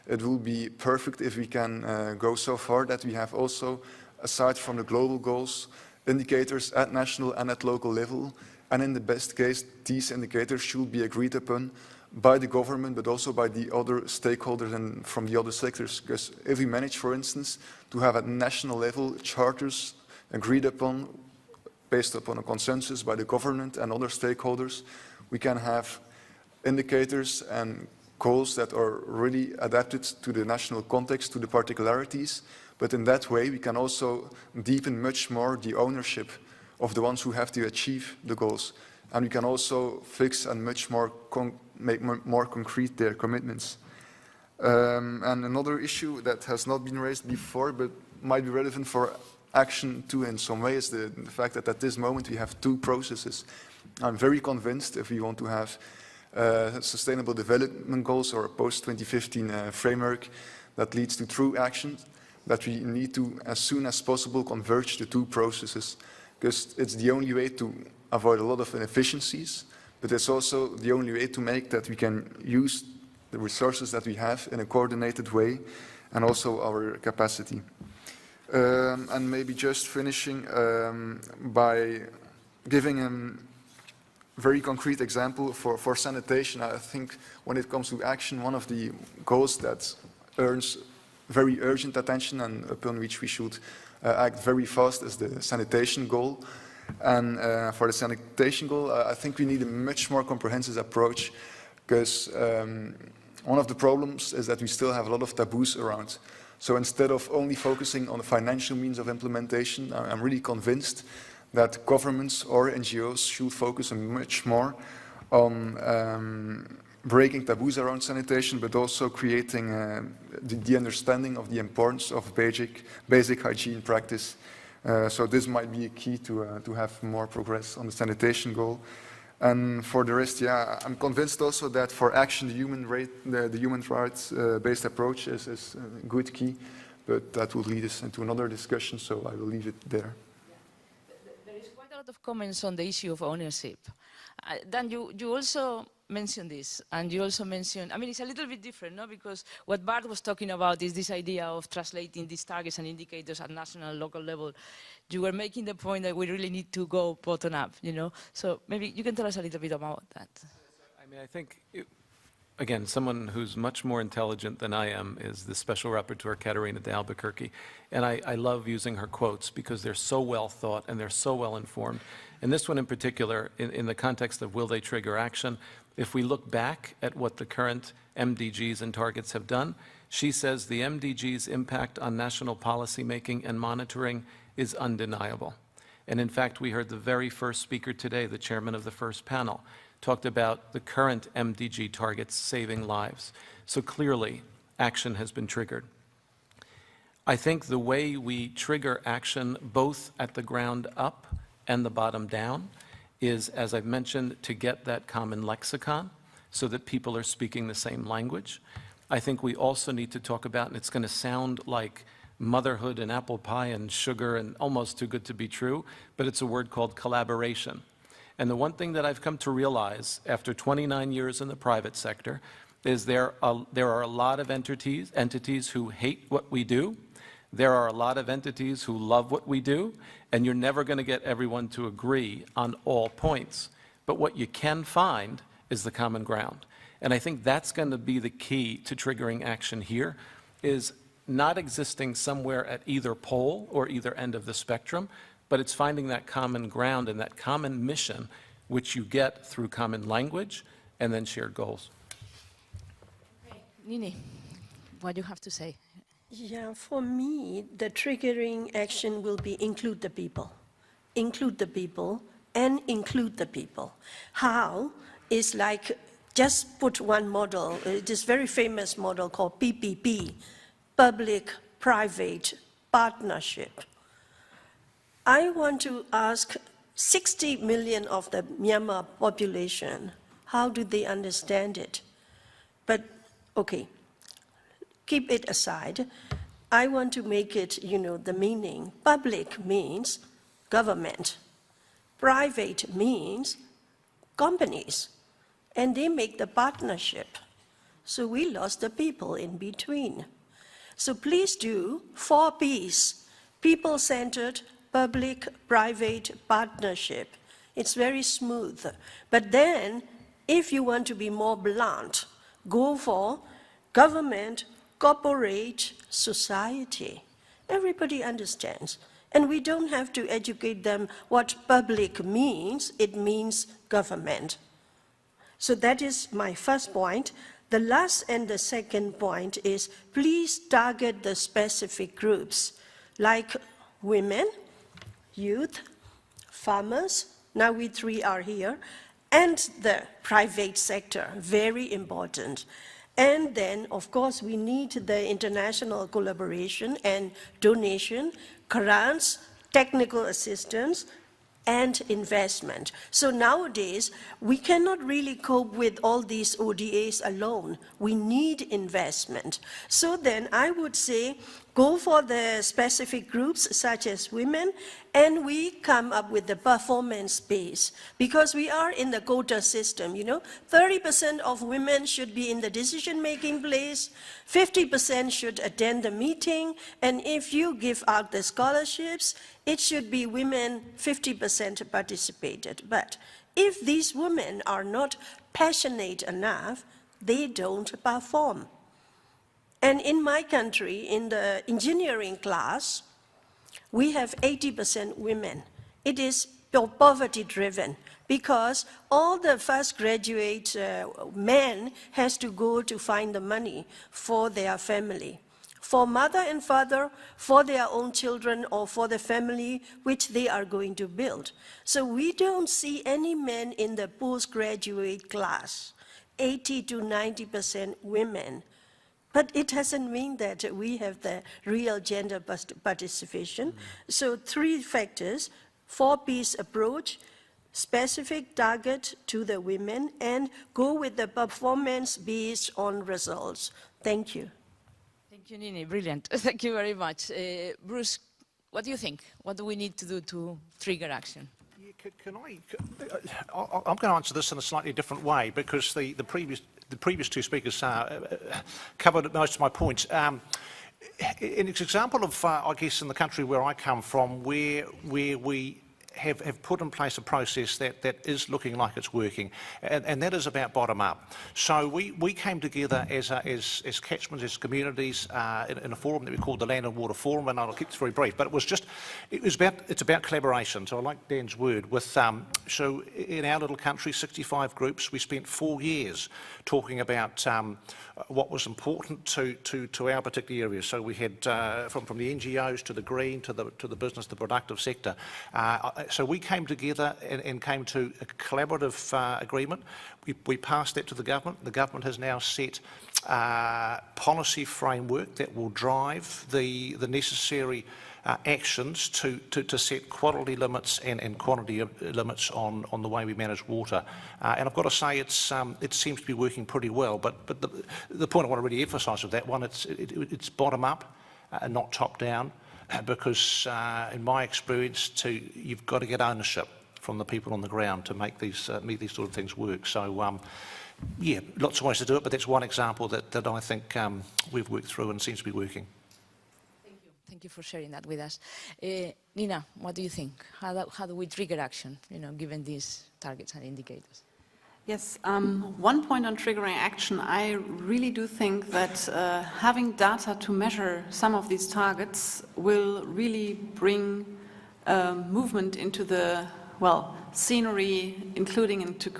it will be perfect if we can go so far that we have also, aside from the global goals, indicators at national and at local level, and in the best case, these indicators should be agreed upon by the government, but also by the other stakeholders and from the other sectors. Because if we manage, for instance, to have at national level charters agreed upon, based upon a consensus by the government and other stakeholders, we can have indicators and goals that are really adapted to the national context, to the particularities. But in that way, we can also deepen much more the ownership of the ones who have to achieve the goals. And we can also fix and much more make more concrete their commitments. And another issue that has not been raised before, but might be relevant for action too in some way, is the fact that at this moment we have two processes. I'm very convinced if we want to have sustainable development goals or a post-2015 framework that leads to true action, that we need to, as soon as possible, converge the two processes, because it's the only way to avoid a lot of inefficiencies, but it's also the only way to make that we can use the resources that we have in a coordinated way, and also our capacity. And maybe just finishing by giving a very concrete example for sanitation. I think when it comes to action, one of the goals that earns very urgent attention and upon which we should act very fast is the sanitation goal. And for the sanitation goal, I think we need a much more comprehensive approach, because one of the problems is that we still have a lot of taboos around. So instead of only focusing on the financial means of implementation, I'm really convinced that governments or NGOs should focus much more on breaking taboos around sanitation, but also creating the understanding of the importance of basic hygiene practice. So this might be a key to have more progress on the sanitation goal. And for the rest, yeah, I'm convinced also that for action, the human rights-based approach is a good key, but that will lead us into another discussion, so I will leave it there. There is quite a lot of comments on the issue of ownership. Dan, you also mentioned this, and you also mentioned, I mean, it's a little bit different, no? Because what Bart was talking about is this idea of translating these targets and indicators at national, local level. You were making the point that we really need to go bottom up, you know? So maybe you can tell us a little bit about that. I mean, I think, again, someone who's much more intelligent than I am is the Special Rapporteur, Caterina de Albuquerque. And I love using her quotes because they're so well thought and they're so well informed. And this one in particular, in the context of will they trigger action, if we look back at what the current MDGs and targets have done, she says the MDGs' impact on national policy making and monitoring is undeniable. And in fact, we heard the very first speaker today, the chairman of the first panel, talked about the current MDG targets saving lives. So clearly, action has been triggered. I think the way we trigger action both at the ground up and the bottom down is, as I've mentioned, to get that common lexicon so that people are speaking the same language. I think we also need to talk about, and it's going to sound like motherhood and apple pie and sugar and almost too good to be true, but it's a word called collaboration. And the one thing that I've come to realize after 29 years in the private sector is there are a lot of entities who hate what we do. There are a lot of entities who love what we do, and you're never going to get everyone to agree on all points. But what you can find is the common ground. And I think that's going to be the key to triggering action here, is not existing somewhere at either pole or either end of the spectrum, but it's finding that common ground and that common mission, which you get through common language and then shared goals. Okay. Nini, what do you have to say? Yeah, for me, the triggering action will be include the people and include the people. How is like, just put one model, this very famous model called PPP, public-private partnership. I want to ask 60 million of the Myanmar population, how do they understand it? But, okay. Keep it aside. I want to make it, you know, the meaning. Public means government. Private means companies. And they make the partnership. So we lost the people in between. So please do 4 Ps. People-centered, public-private partnership. It's very smooth. But then, if you want to be more blunt, go for government, corporate, society. Everybody understands. And we don't have to educate them what public means. It means government. So that is my first point. The last and the second point is please target the specific groups like women, youth, farmers, now we 3 are here, and the private sector, very important. And then, of course, we need the international collaboration and donation, grants, technical assistance, and investment. So nowadays, we cannot really cope with all these ODAs alone. We need investment. So then I would say, go for the specific groups such as women, and we come up with the performance base. Because we are in the quota system, you know, 30% of women should be in the decision-making place, 50% should attend the meeting, and if you give out the scholarships, it should be women 50% participated. But if these women are not passionate enough, they don't perform. And in my country, in the engineering class, we have 80% women. It is poverty-driven because all the first graduate men has to go to find the money for their family, for mother and father, for their own children, or for the family which they are going to build. So we don't see any men in the postgraduate class, 80 to 90% women. But it doesn't mean that we have the real gender participation. So 3 factors, 4 Ps approach, specific target to the women, and go with the performance based on results. Thank you. Thank you, Nini. Brilliant. Thank you very much. Bruce, what do you think? What do we need to do to trigger action? I'm going to answer this in a slightly different way because the previous two speakers covered most of my points. In an example of, I guess, in the country where I come from, where we have put in place a process that is looking like it's working, and that is about bottom up. So we came together as catchments, as communities, in a forum that we called the Land and Water Forum, and I'll keep this very brief. But it's about collaboration. So I like Dan's word. With so in our little country, 65 groups, we spent 4 years talking about what was important to our particular area. So we had from the NGOs to the green to the business, the productive sector. So we came together and came to a collaborative agreement. We passed that to the government. The government has now set policy framework that will drive the necessary actions to set quality limits and quantity limits on the way we manage water. And I've got to say it seems to be working pretty well. But the point I want to really emphasise with that one, it's bottom up and not top down. Because in my experience, you've got to get ownership from the people on the ground to make these sort of things work. So, yeah, lots of ways to do it, but that's one example that I think we've worked through and seems to be working. Thank you. Thank you for sharing that with us. Nina, what do you think? How do we trigger action, given these targets and indicators? Yes, one point on triggering action, I really do think that having data to measure some of these targets will really bring movement into the, scenery, including into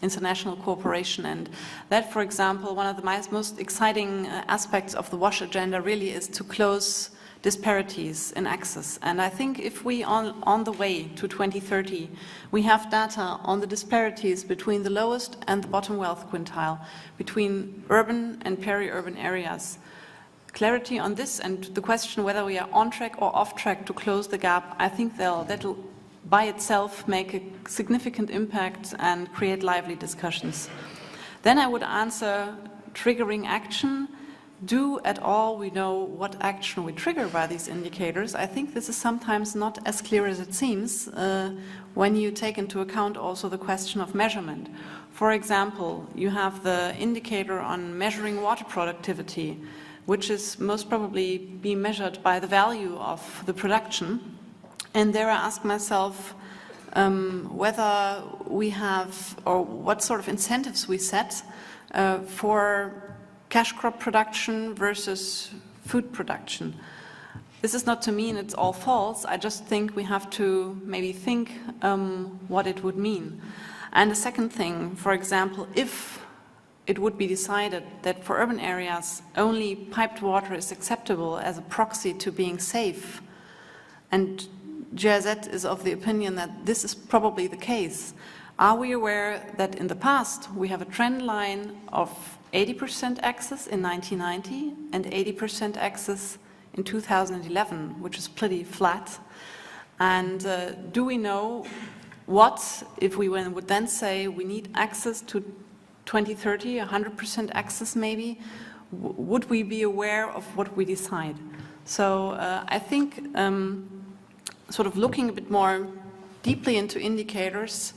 international cooperation. And that, for example, one of the most exciting aspects of the WASH agenda really is to close disparities in access. And I think if we, on the way to 2030, we have data on the disparities between the lowest and the bottom wealth quintile, between urban and peri-urban areas, clarity on this and the question whether we are on track or off track to close the gap, I think that'll by itself make a significant impact and create lively discussions. Then I would answer triggering action. Do at all we know what action we trigger by these indicators? I think this is sometimes not as clear as it seems when you take into account also the question of measurement. For example, you have the indicator on measuring water productivity, which is most probably being measured by the value of the production. And there I ask myself whether we have, or what sort of incentives we set for cash crop production versus food production. This is not to mean it's all false. I just think we have to maybe think what it would mean. And the second thing, for example, if it would be decided that for urban areas only piped water is acceptable as a proxy to being safe, and GIZ is of the opinion that this is probably the case, are we aware that in the past we have a trend line of 80% access in 1990 and 80% access in 2011, which is pretty flat? And do we know what, if we would then say we need access to 2030, 100% access maybe, would we be aware of what we decide? So I think sort of looking a bit more deeply into indicators,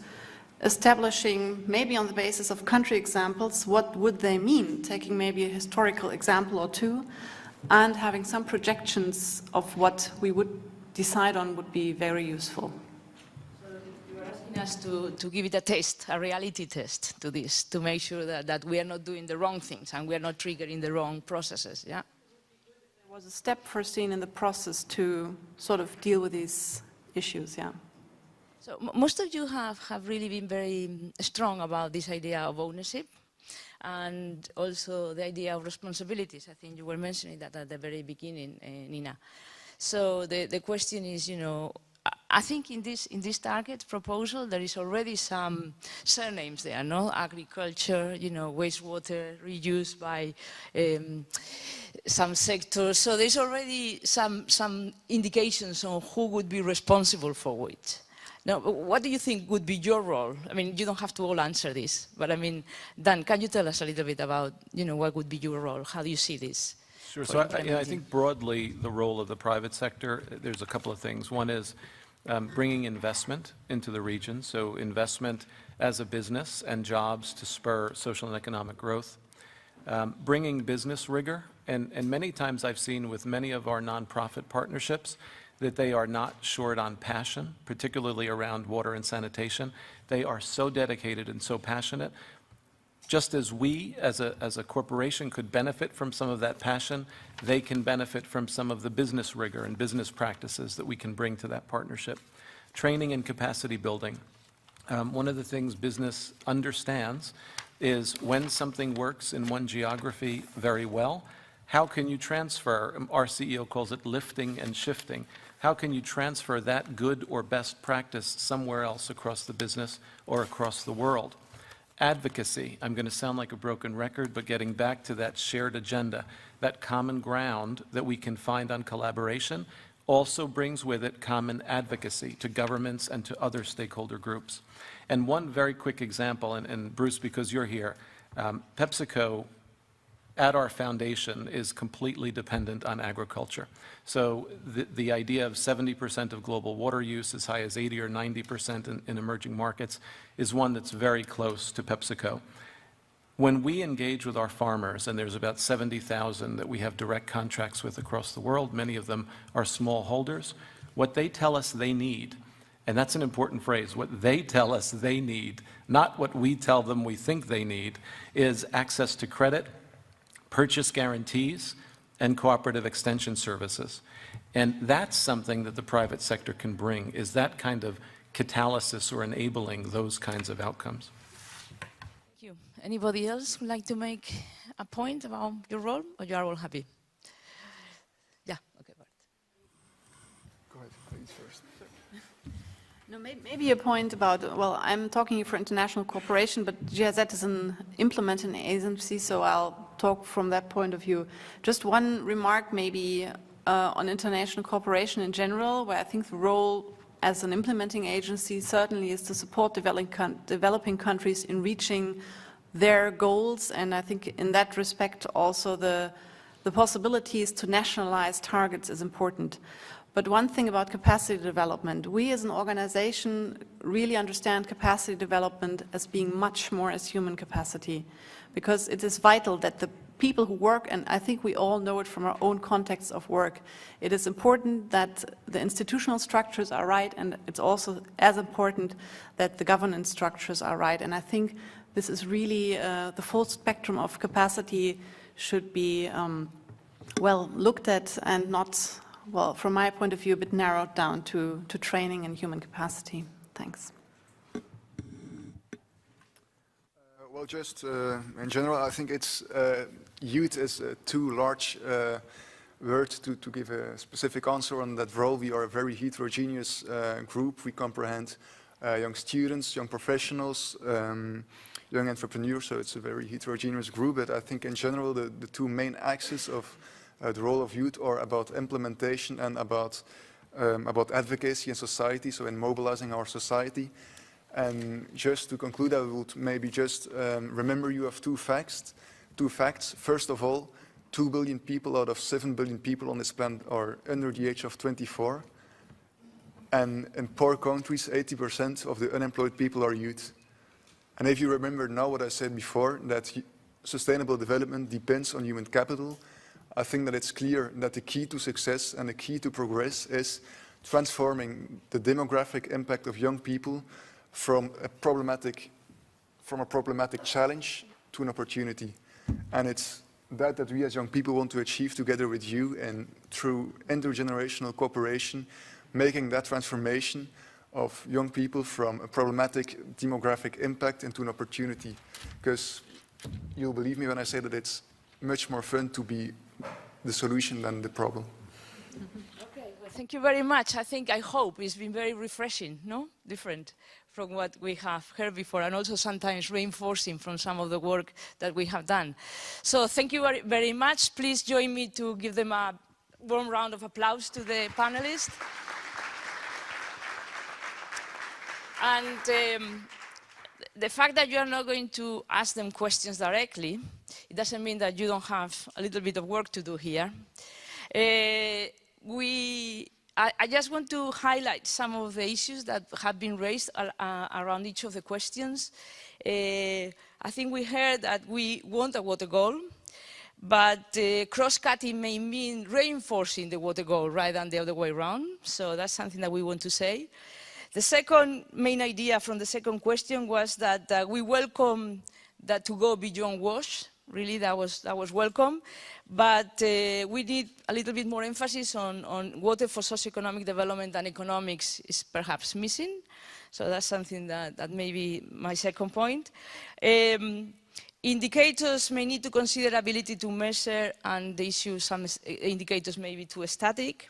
establishing maybe on the basis of country examples, what would they mean, taking maybe a historical example or two, and having some projections of what we would decide on would be very useful. So you are asking us to give it a test, a reality test to this, to make sure that we are not doing the wrong things and we are not triggering the wrong processes, yeah? There was a step foreseen in the process to sort of deal with these issues, yeah. So most of you have really been very strong about this idea of ownership and also the idea of responsibilities. I think you were mentioning that at the very beginning, Nina. So the question is, I think in this target proposal there is already some surnames there, no? Agriculture, wastewater reuse by some sectors. So there's already some indications on who would be responsible for which. Now, what do you think would be your role? I mean, you don't have to all answer this, but I mean, Dan, can you tell us a little bit about, what would be your role? How do you see this? Sure. So I think broadly the role of the private sector, there's a couple of things. One is bringing investment into the region, so investment as a business and jobs to spur social and economic growth, bringing business rigor, and many times I've seen with many of our nonprofit partnerships that they are not short on passion, particularly around water and sanitation. They are so dedicated and so passionate. Just as we, as a corporation, could benefit from some of that passion, they can benefit from some of the business rigor and business practices that we can bring to that partnership. Training and capacity building. One of the things business understands is when something works in one geography very well, how can you transfer, our CEO calls it lifting and shifting, how can you transfer that good or best practice somewhere else across the business or across the world? Advocacy, I'm going to sound like a broken record, but getting back to that shared agenda, that common ground that we can find on collaboration, also brings with it common advocacy to governments and to other stakeholder groups. And one very quick example, and Bruce, because you're here, Pepsico at our foundation is completely dependent on agriculture. So the idea of 70% of global water use, as high as 80 or 90% in emerging markets, is one that's very close to Pepsico. When we engage with our farmers, and there's about 70,000 that we have direct contracts with across the world, many of them are smallholders, what they tell us they need, and that's an important phrase, what they tell us they need, not what we tell them we think they need, is access to credit, purchase guarantees, and cooperative extension services. And that's something that the private sector can bring, is that kind of catalysis or enabling those kinds of outcomes. Thank you. Anybody else would like to make a point about your role, or you are all happy? Yeah, okay, Bart. Go ahead, please first. No, maybe a point about, well, I'm talking for international cooperation, but GIZ is an implementing agency, so I'll talk from that point of view. Just one remark maybe on international cooperation in general, where I think the role as an implementing agency certainly is to support developing countries in reaching their goals, and I think in that respect also the possibilities to nationalize targets is important. But one thing about capacity development, we as an organization really understand capacity development as being much more as human capacity, because it is vital that the people who work, and I think we all know it from our own context of work, it is important that the institutional structures are right, and it's also as important that the governance structures are right. And I think this is really the full spectrum of capacity should be well looked at and not, well, from my point of view, a bit narrowed down to training and human capacity. Thanks. Well, just in general, I think it's youth is too large word to give a specific answer on that role. We are a very heterogeneous group. We comprehend young students, young professionals, young entrepreneurs, so it's a very heterogeneous group. But I think in general, the two main axes of the role of youth are about implementation and about advocacy in society, so in mobilizing our society. And just to conclude, I would maybe just remember you of two facts. First of all, 2 billion people out of 7 billion people on this planet are under the age of 24. And in poor countries, 80% of the unemployed people are youth. And if you remember now what I said before, that sustainable development depends on human capital, I think that it's clear that the key to success and the key to progress is transforming the demographic impact of young people from a problematic challenge to an opportunity. And it's that we as young people want to achieve together with you, and through intergenerational cooperation, making that transformation of young people from a problematic demographic impact into an opportunity. Because you'll believe me when I say that it's much more fun to be the solution than the problem. Okay, well, thank you very much. I hope it's been very refreshing, no? Different from what we have heard before, and also sometimes reinforcing from some of the work that we have done. So thank you very, very much. Please join me to give them a warm round of applause to the panelists. And the fact that you are not going to ask them questions directly, it doesn't mean that you don't have a little bit of work to do here. We I just want to highlight some of the issues that have been raised around each of the questions. I think we heard that we want a water goal, but cross-cutting may mean reinforcing the water goal rather than the other way around. So that's something that we want to say. The second main idea from the second question was that we welcome that to go beyond WASH. Really, that was welcome. But we need a little bit more emphasis on water for socioeconomic development and economics is perhaps missing. So that's something that may be my second point. Indicators may need to consider ability to measure, and the issue some indicators may be too static.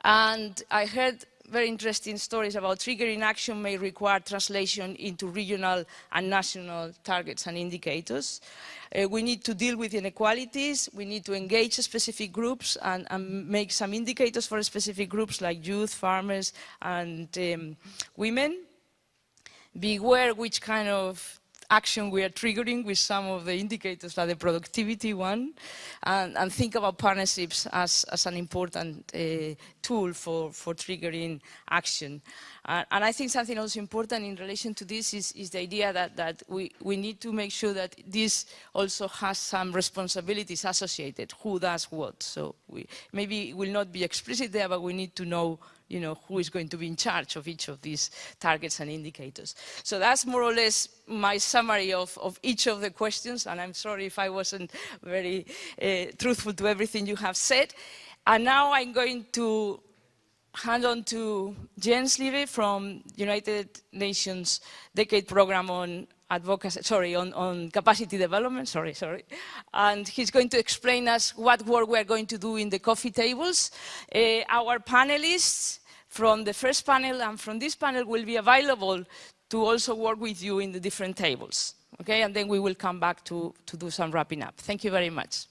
And I heard very interesting stories about triggering action may require translation into regional and national targets and indicators. We need to deal with inequalities. We need to engage specific groups and make some indicators for specific groups like youth, farmers, and women. Beware which kind of action we are triggering with some of the indicators, like the productivity one, and think about partnerships as an important tool for triggering action. And I think something also important in relation to this is the idea that we need to make sure that this also has some responsibilities associated, who does what. So maybe it will not be explicit there, but we need to know who is going to be in charge of each of these targets and indicators. So that's more or less my summary of each of the questions, and I'm sorry if I wasn't very truthful to everything you have said. And now I'm going to hand on to Jens Liebe from United Nations Decade Program on advocacy, on capacity development, and he's going to explain us what work we're going to do in the coffee tables. Our panelists from the first panel and from this panel will be available to also work with you in the different tables, okay? And then we will come back to do some wrapping up. Thank you very much.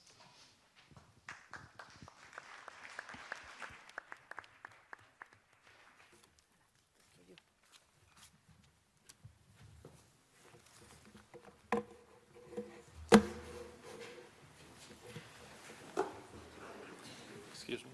Excuse me.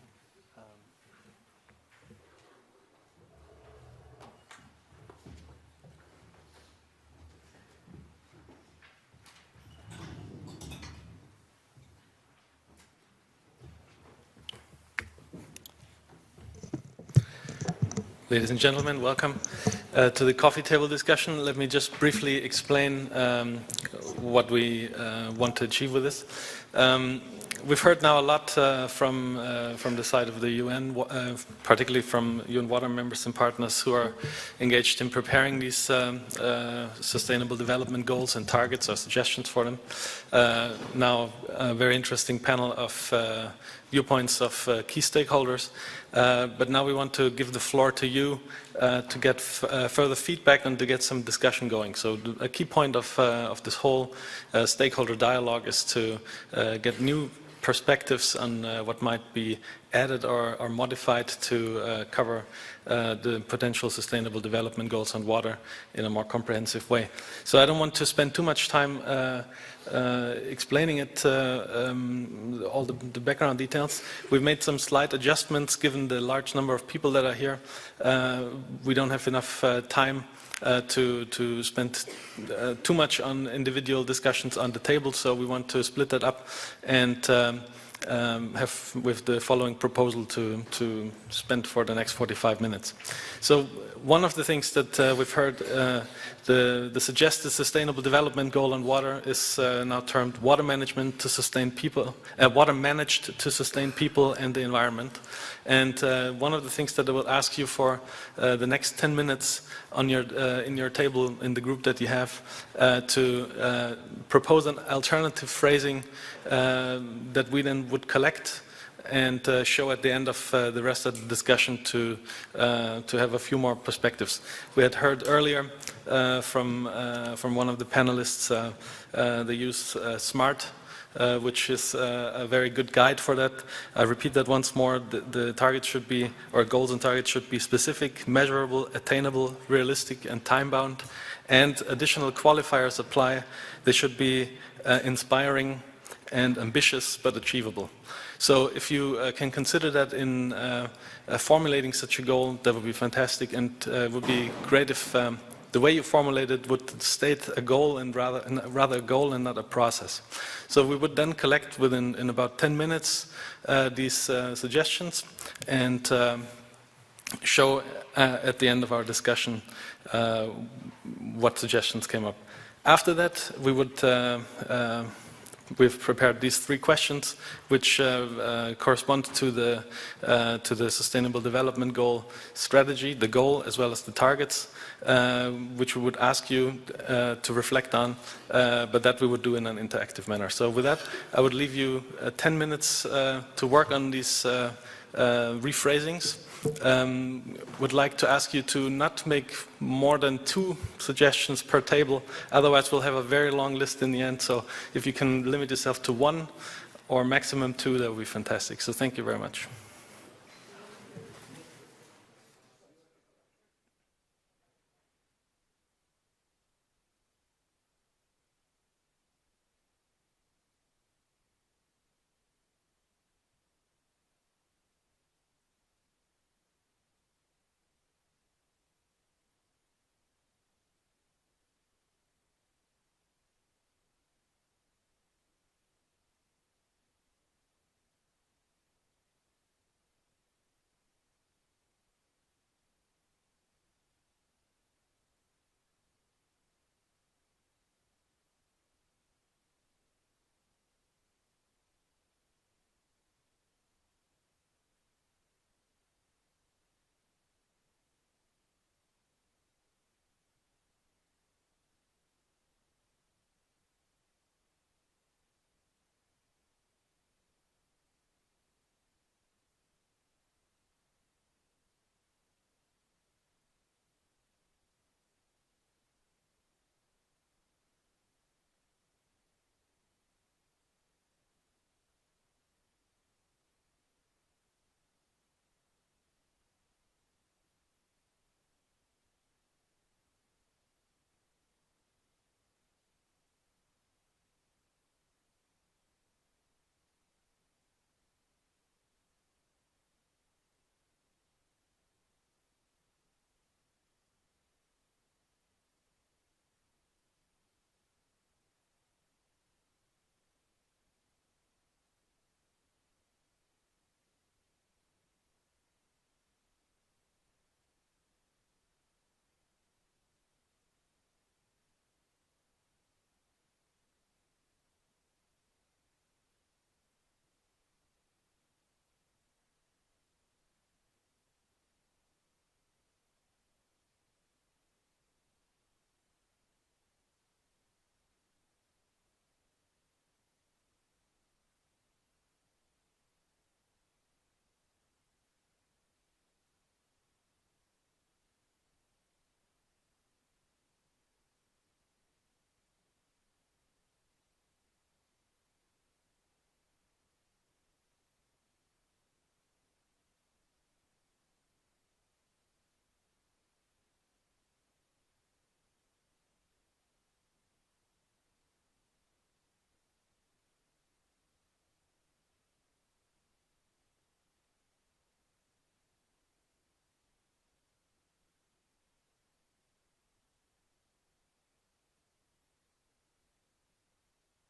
Ladies and gentlemen, welcome to the coffee table discussion. Let me just briefly explain what we want to achieve with this. We've heard now a lot from the side of the UN, particularly from UN Water members and partners who are engaged in preparing these sustainable development goals and targets or suggestions for them. Now, a very interesting panel of viewpoints of key stakeholders. But now we want to give the floor to you to get further feedback and to get some discussion going. So a key point of this whole stakeholder dialogue is to get new perspectives on what might be added or modified to cover the potential sustainable development goals on water in a more comprehensive way. So I don't want to spend too much time explaining it, all the background details. We've made some slight adjustments given the large number of people that are here. We don't have enough time to spend too much on individual discussions on the table, so we want to split that up and have with the following proposal to spend for the next 45 minutes. So one of the things that we've heard, the suggested sustainable development goal on water is now termed water management to sustain people, water managed to sustain people and the environment. And one of the things that I will ask you for the next 10 minutes on your, in your table in the group that you have to propose an alternative phrasing that we then would collect and show at the end of the rest of the discussion to have a few more perspectives. We had heard earlier from one of the panelists the use SMART, which is a very good guide for that. I repeat that once more, the targets should be, or goals and targets should be specific, measurable, attainable, realistic and time-bound, and additional qualifiers apply. They should be inspiring and ambitious but achievable. So if you can consider that in formulating such a goal, that would be fantastic, and it would be great if the way you formulate it would state a goal and rather a goal and not a process. So we would then collect in about 10 minutes these suggestions and show at the end of our discussion what suggestions came up. After that, we would we've prepared these 3 questions, which correspond to the Sustainable Development Goal strategy, the goal as well as the targets, which we would ask you to reflect on, but that we would do in an interactive manner. So with that, I would leave you 10 minutes to work on these rephrasings. Would like to ask you to not make more than 2 suggestions per table, otherwise we'll have a very long list in the end. So if you can limit yourself to 1 or maximum 2, that would be fantastic. So thank you very much.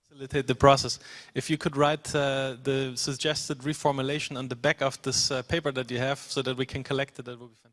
Facilitate the process. If you could write the suggested reformulation on the back of this paper that you have so that we can collect it, that would be fantastic.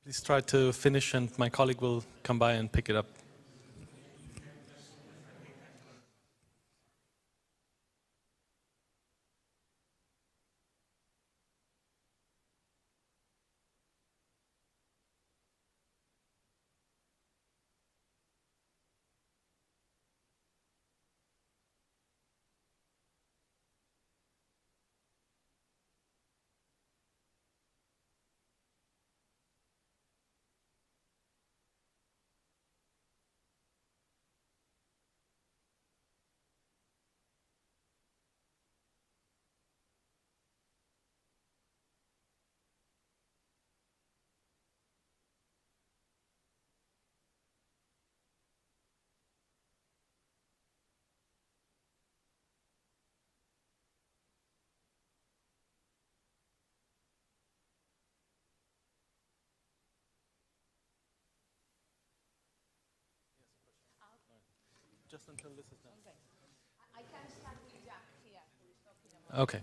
Please try to finish and my colleague will come by and pick it up. Just until this is done. I can start with Jack here, who is talking about. Okay.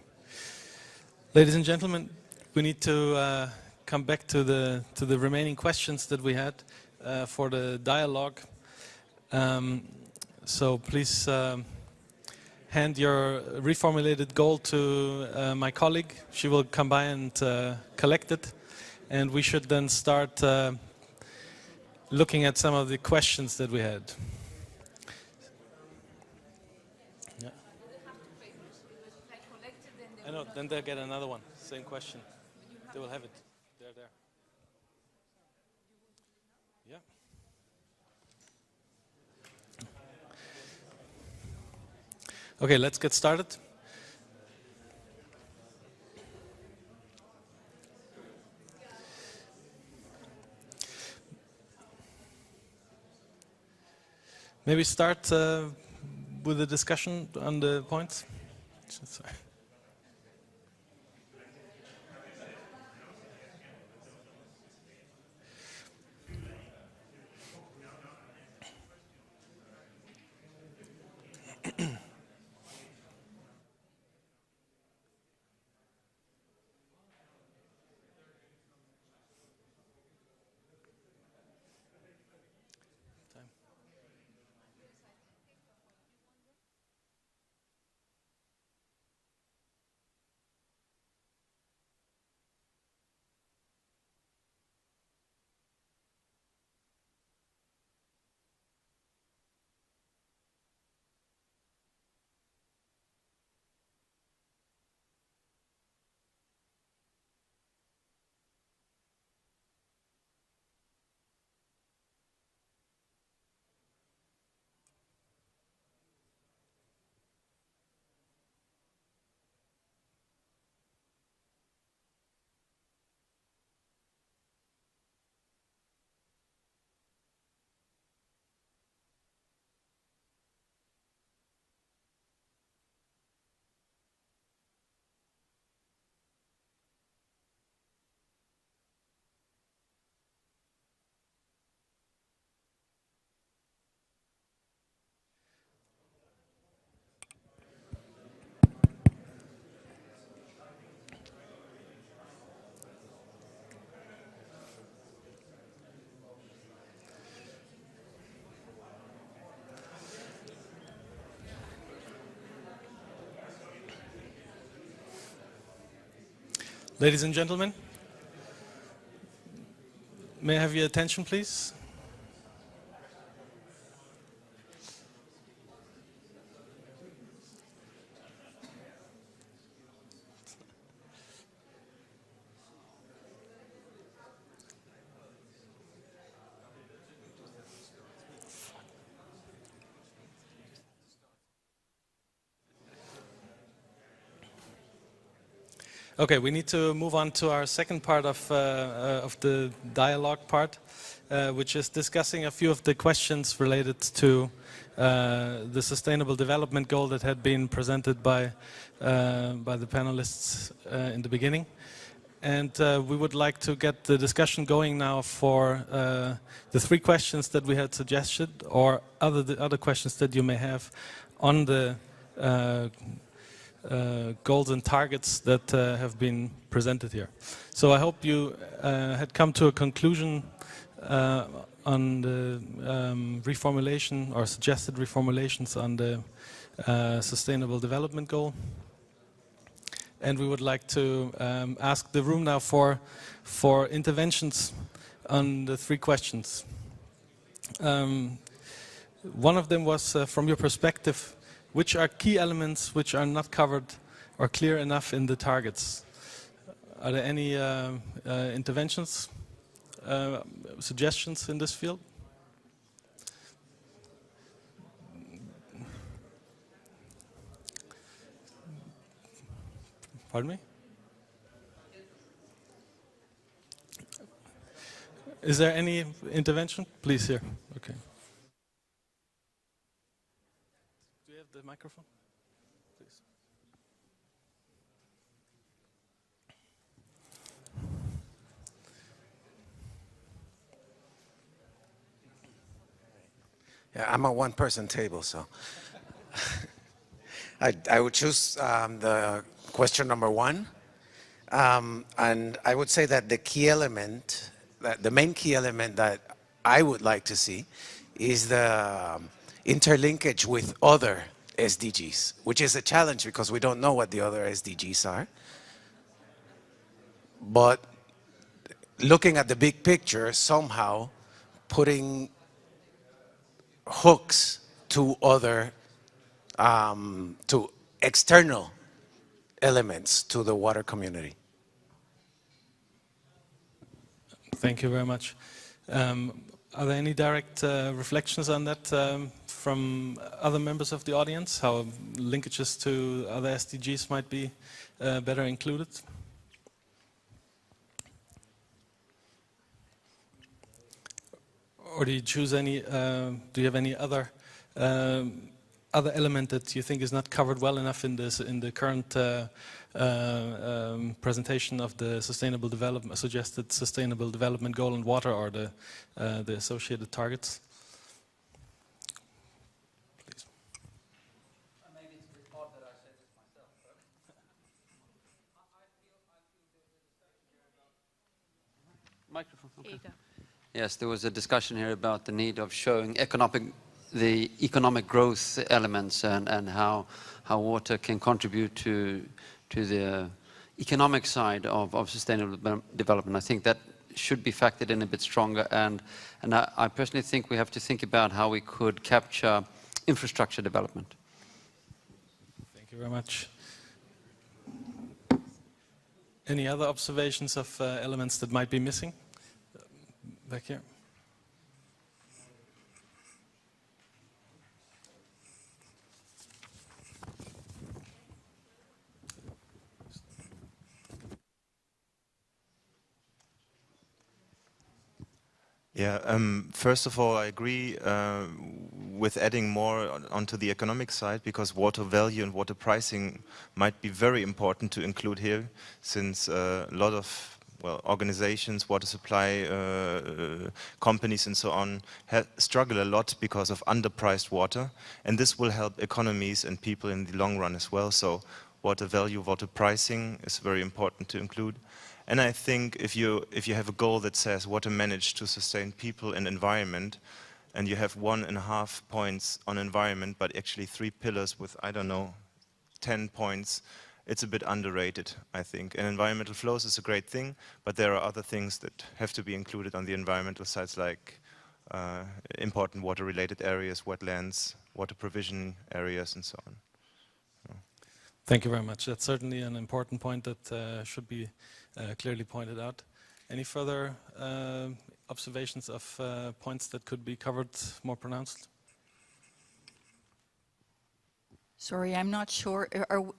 Ladies and gentlemen, we need to come back to the remaining questions that we had for the dialogue. So please hand your reformulated goal to my colleague. She will come by and collect it, and we should then start looking at some of the questions that we had. I know, then they'll get another one. Same question. They will have it. They're there. Yeah. Okay, let's get started. Maybe start with a discussion on the points. Sorry. Ladies and gentlemen, may I have your attention, please? Okay, we need to move on to our second part of the dialogue part, which is discussing a few of the questions related to the Sustainable Development Goal that had been presented by the panelists in the beginning. And we would like to get the discussion going now for the three questions that we had suggested, or other questions that you may have on the goals and targets that have been presented here. So I hope you had come to a conclusion on the reformulation or suggested reformulations on the Sustainable Development Goal. And we would like to ask the room now for interventions on the 3 questions. One of them was, from your perspective, which are key elements which are not covered or clear enough in the targets? Are there any interventions, suggestions in this field? Pardon me? Is there any intervention? Please, here. Okay. Do you have the microphone? Please. Yeah, I'm a one-person table, so I would choose the question number 1, and I would say that the key element, the main key element that I would like to see is the interlinkage with other SDGs, which is a challenge because we don't know what the other SDGs are. But looking at the big picture, somehow putting hooks to other, to external elements to the water community. Thank you very much. Are there any direct reflections on that from other members of the audience? How linkages to other SDGs might be better included? Or do you choose any? Do you have any other element that you think is not covered well enough in this in the current presentation of the sustainable development, suggested sustainable development goal in water, or the associated targets? Please. Maybe it's a bit odd that I said this myself, but microphone. Okay. Yes, there was a discussion here about the need of showing the economic growth elements and how water can contribute to the economic side of sustainable development. I think that should be factored in a bit stronger, and I personally think we have to think about how we could capture infrastructure development. Thank you very much. Any other observations of elements that might be missing? Back here. Yeah, first of all, I agree with adding more onto the economic side, because water value and water pricing might be very important to include here, since a lot of organizations, water supply companies and so on struggle a lot because of underpriced water, and this will help economies and people in the long run as well. So water value, water pricing is very important to include. And I think if you have a goal that says water managed to sustain people and environment, and you have 1.5 points on environment, but actually 3 pillars with, I don't know, 10 points, it's a bit underrated, I think. And environmental flows is a great thing, but there are other things that have to be included on the environmental sides, like important water-related areas, wetlands, water provision areas, and so on. Thank you very much. That's certainly an important point that should be clearly pointed out. Any further observations of points that could be covered more pronounced? Sorry, I'm not sure.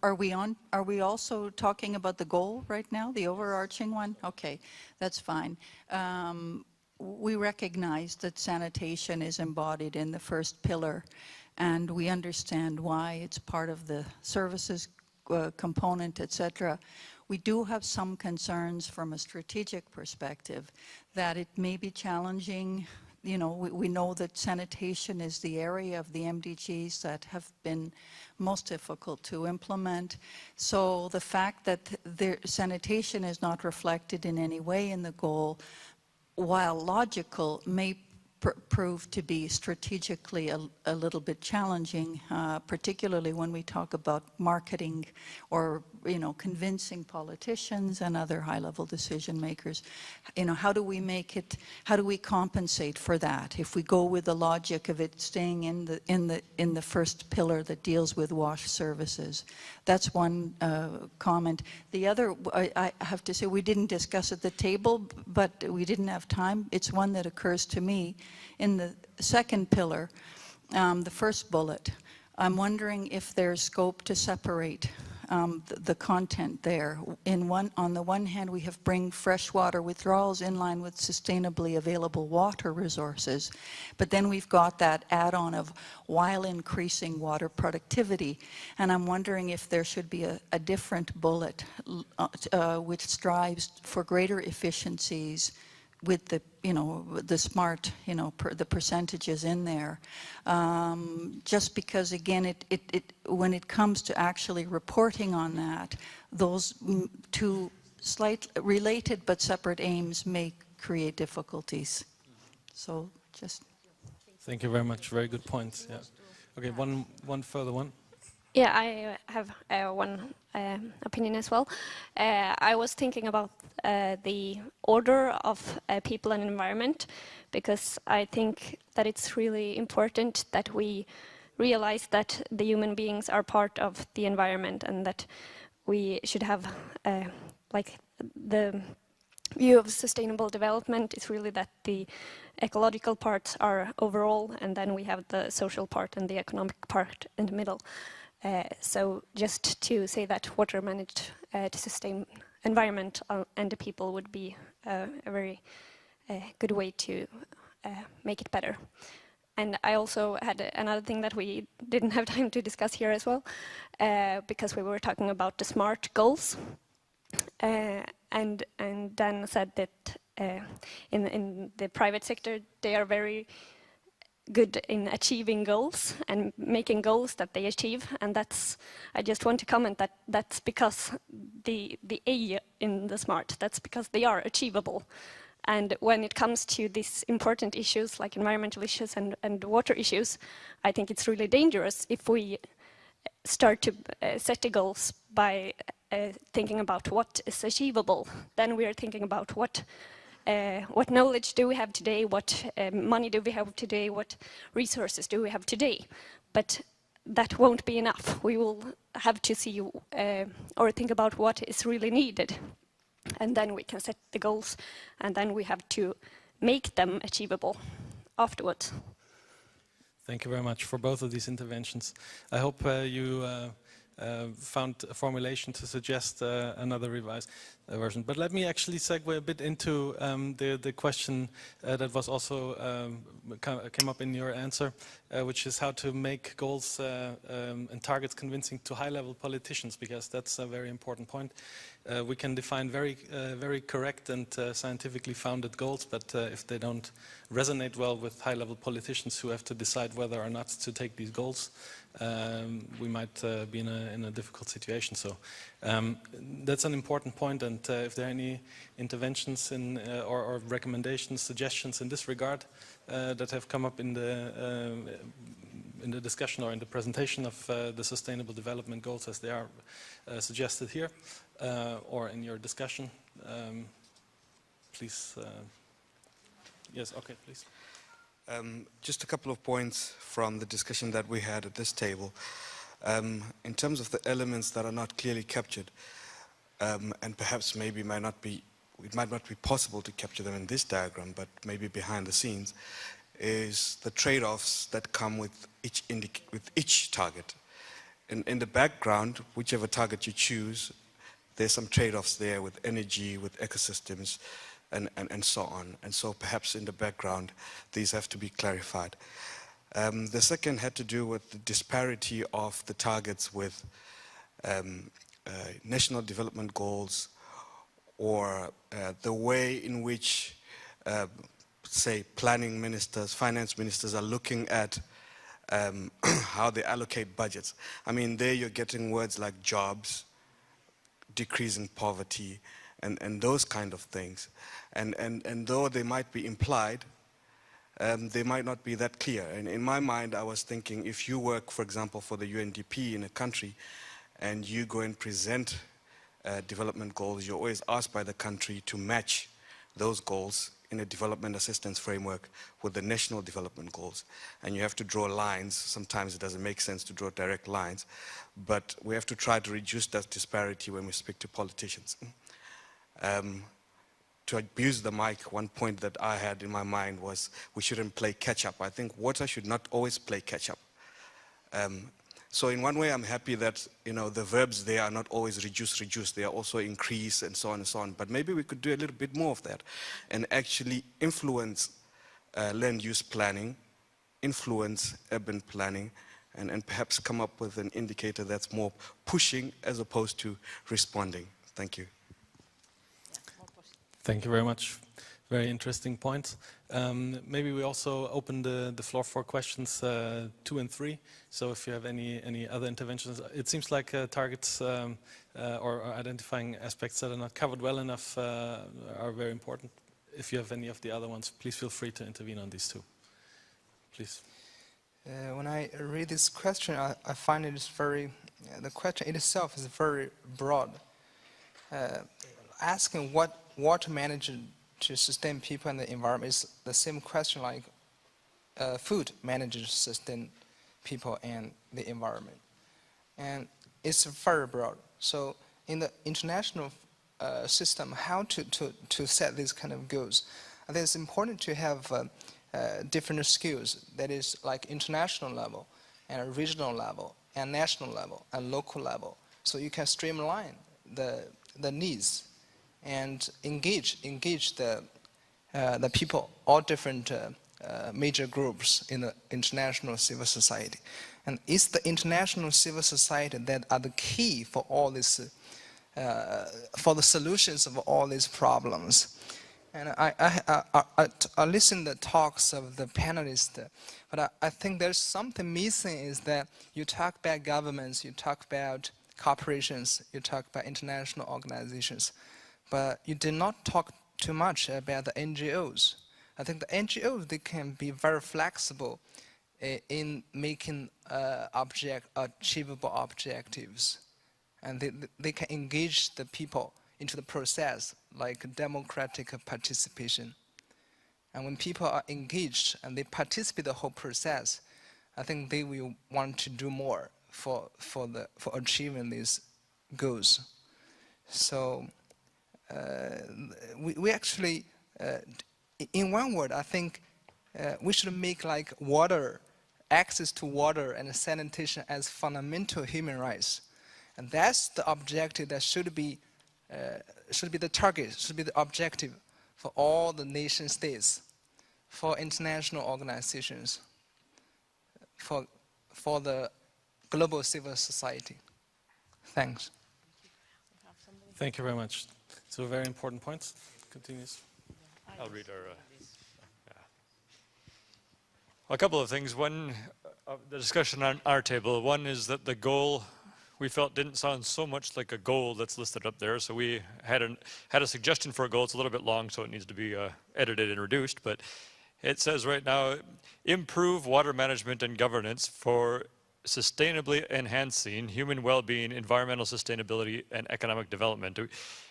Are we on? Are we also talking about the goal right now, the overarching one? Okay, that's fine. We recognize that sanitation is embodied in the first pillar, and we understand why it's part of the services component, etc. We do have some concerns from a strategic perspective that it may be challenging you know, we know that sanitation is the area of the MDGs that have been most difficult to implement. So the fact that sanitation is not reflected in any way in the goal, while logical, may prove to be strategically a little bit challenging, particularly when we talk about marketing or, you know, convincing politicians and other high-level decision makers. You know, how do we make it, how do we compensate for that? If we go with the logic of it staying in the first pillar that deals with wash services. That's one comment. The other, I have to say, we didn't discuss at the table, but we didn't have time. It's one that occurs to me in the second pillar, the first bullet. I'm wondering if there's scope to separate the content there. On the one hand, we have bring freshwater withdrawals in line with sustainably available water resources, but then we've got that add-on of while increasing water productivity. And I'm wondering if there should be a different bullet which strives for greater efficiencies with the, you know, the smart, you know, the percentages in there. Just because, again, when it comes to actually reporting on that, those two slightly related but separate aims may create difficulties. So just... Thank you very much. Very good points. Yeah. Okay, one further one. Yeah, I have one opinion as well. I was thinking about the order of people and environment, because I think that it's really important that we realize that the human beings are part of the environment, and that we should have like the view of sustainable development is really that the ecological parts are overall, and then we have the social part and the economic part in the middle. So just to say that water managed to sustain environment and the people would be a very good way to make it better. And I also had another thing that we didn't have time to discuss here as well, because we were talking about the SMART goals. And Dan said that in the private sector they are very good in achieving goals and making goals that they achieve, and that's, I just want to comment that that's because the A in the SMART, that's because they are achievable. And when it comes to these important issues like environmental issues and water issues, I think it's really dangerous if we start to set the goals by thinking about what is achievable. Then we are thinking about what knowledge do we have today, what money do we have today, what resources do we have today. But that won't be enough. We will have to see or think about what is really needed. And then we can set the goals, and then we have to make them achievable afterwards. Thank you very much for both of these interventions. I hope you found a formulation to suggest another revised version. But let me actually segue a bit into the question that was also came up in your answer, which is how to make goals and targets convincing to high-level politicians, because that's a very important point. We can define very correct and scientifically founded goals, but if they don't resonate well with high-level politicians who have to decide whether or not to take these goals, we might be in a difficult situation. So that's an important point, and if there are any interventions in, or recommendations, suggestions in this regard that have come up in the discussion or in the presentation of the Sustainable Development Goals as they are suggested here, or in your discussion, please. Yes, okay, please. Just a couple of points from the discussion that we had at this table. In terms of the elements that are not clearly captured, and perhaps maybe it might not be possible to capture them in this diagram, but maybe behind the scenes, is the trade-offs that come with each target. In the background, whichever target you choose, there's some trade-offs there with energy, with ecosystems, and so on. And so perhaps in the background, these have to be clarified. The second had to do with the disparity of the targets with national development goals, or the way in which say, planning ministers, finance ministers are looking at how they allocate budgets. I mean, there you're getting words like jobs, decreasing poverty, and those kind of things. And though they might be implied, they might not be that clear. And in my mind, I was thinking, if you work, for example, for the UNDP in a country, and you go and present development goals, you're always asked by the country to match those goals in a development assistance framework with the national development goals. And you have to draw lines. Sometimes it doesn't make sense to draw direct lines, but we have to try to reduce that disparity when we speak to politicians. To abuse the mic, one point that I had in my mind was we shouldn't play catch-up. I think water should not always play catch-up. So in one way, I'm happy that, you know, the verbs there are not always reduce, reduce. They are also increase and so on and so on. But maybe we could do a little bit more of that and actually influence land use planning, influence urban planning, and perhaps come up with an indicator that's more pushing as opposed to responding. Thank you. Thank you very much. Very interesting point. Maybe we also open the floor for questions 2 and 3. So if you have any other interventions, it seems like targets or identifying aspects that are not covered well enough are very important. If you have any of the other ones, please feel free to intervene on these two. Please. When I read this question, I find it is very, the question itself is very broad. Asking what water management to sustain people and the environment is the same question like food manages to sustain people and the environment. And it's very broad. So in the international system, how to set these kind of goals, I think it's important to have different skills, that is like international level and regional level and national level and local level. So you can streamline the needs and engage the people, all different major groups in the international civil society. And it's the international civil society that are the key for all this, for the solutions of all these problems. And I listened to the talks of the panelists, but I think there's something missing is that you talk about governments, you talk about corporations, you talk about international organizations, but you did not talk too much about the NGOs. I think the NGOs, they can be very flexible in making achievable objectives. And they can engage the people into the process, like democratic participation. And when people are engaged and they participate in the whole process, I think they will want to do more for achieving these goals. So we actually, in one word, I think we should make like water, access to water and sanitation as fundamental human rights. And that's the objective that should be the target, should be the objective for all the nation states, for international organizations, for the global civil society. Thanks. Thank you very much. So very important points. Continues. I'll read our... A couple of things. One, the discussion on our table. One is that the goal we felt didn't sound so much like a goal that's listed up there. So we had a suggestion for a goal. It's a little bit long, so it needs to be edited and reduced. But it says right now, improve water management and governance for sustainably enhancing human well-being, environmental sustainability, and economic development.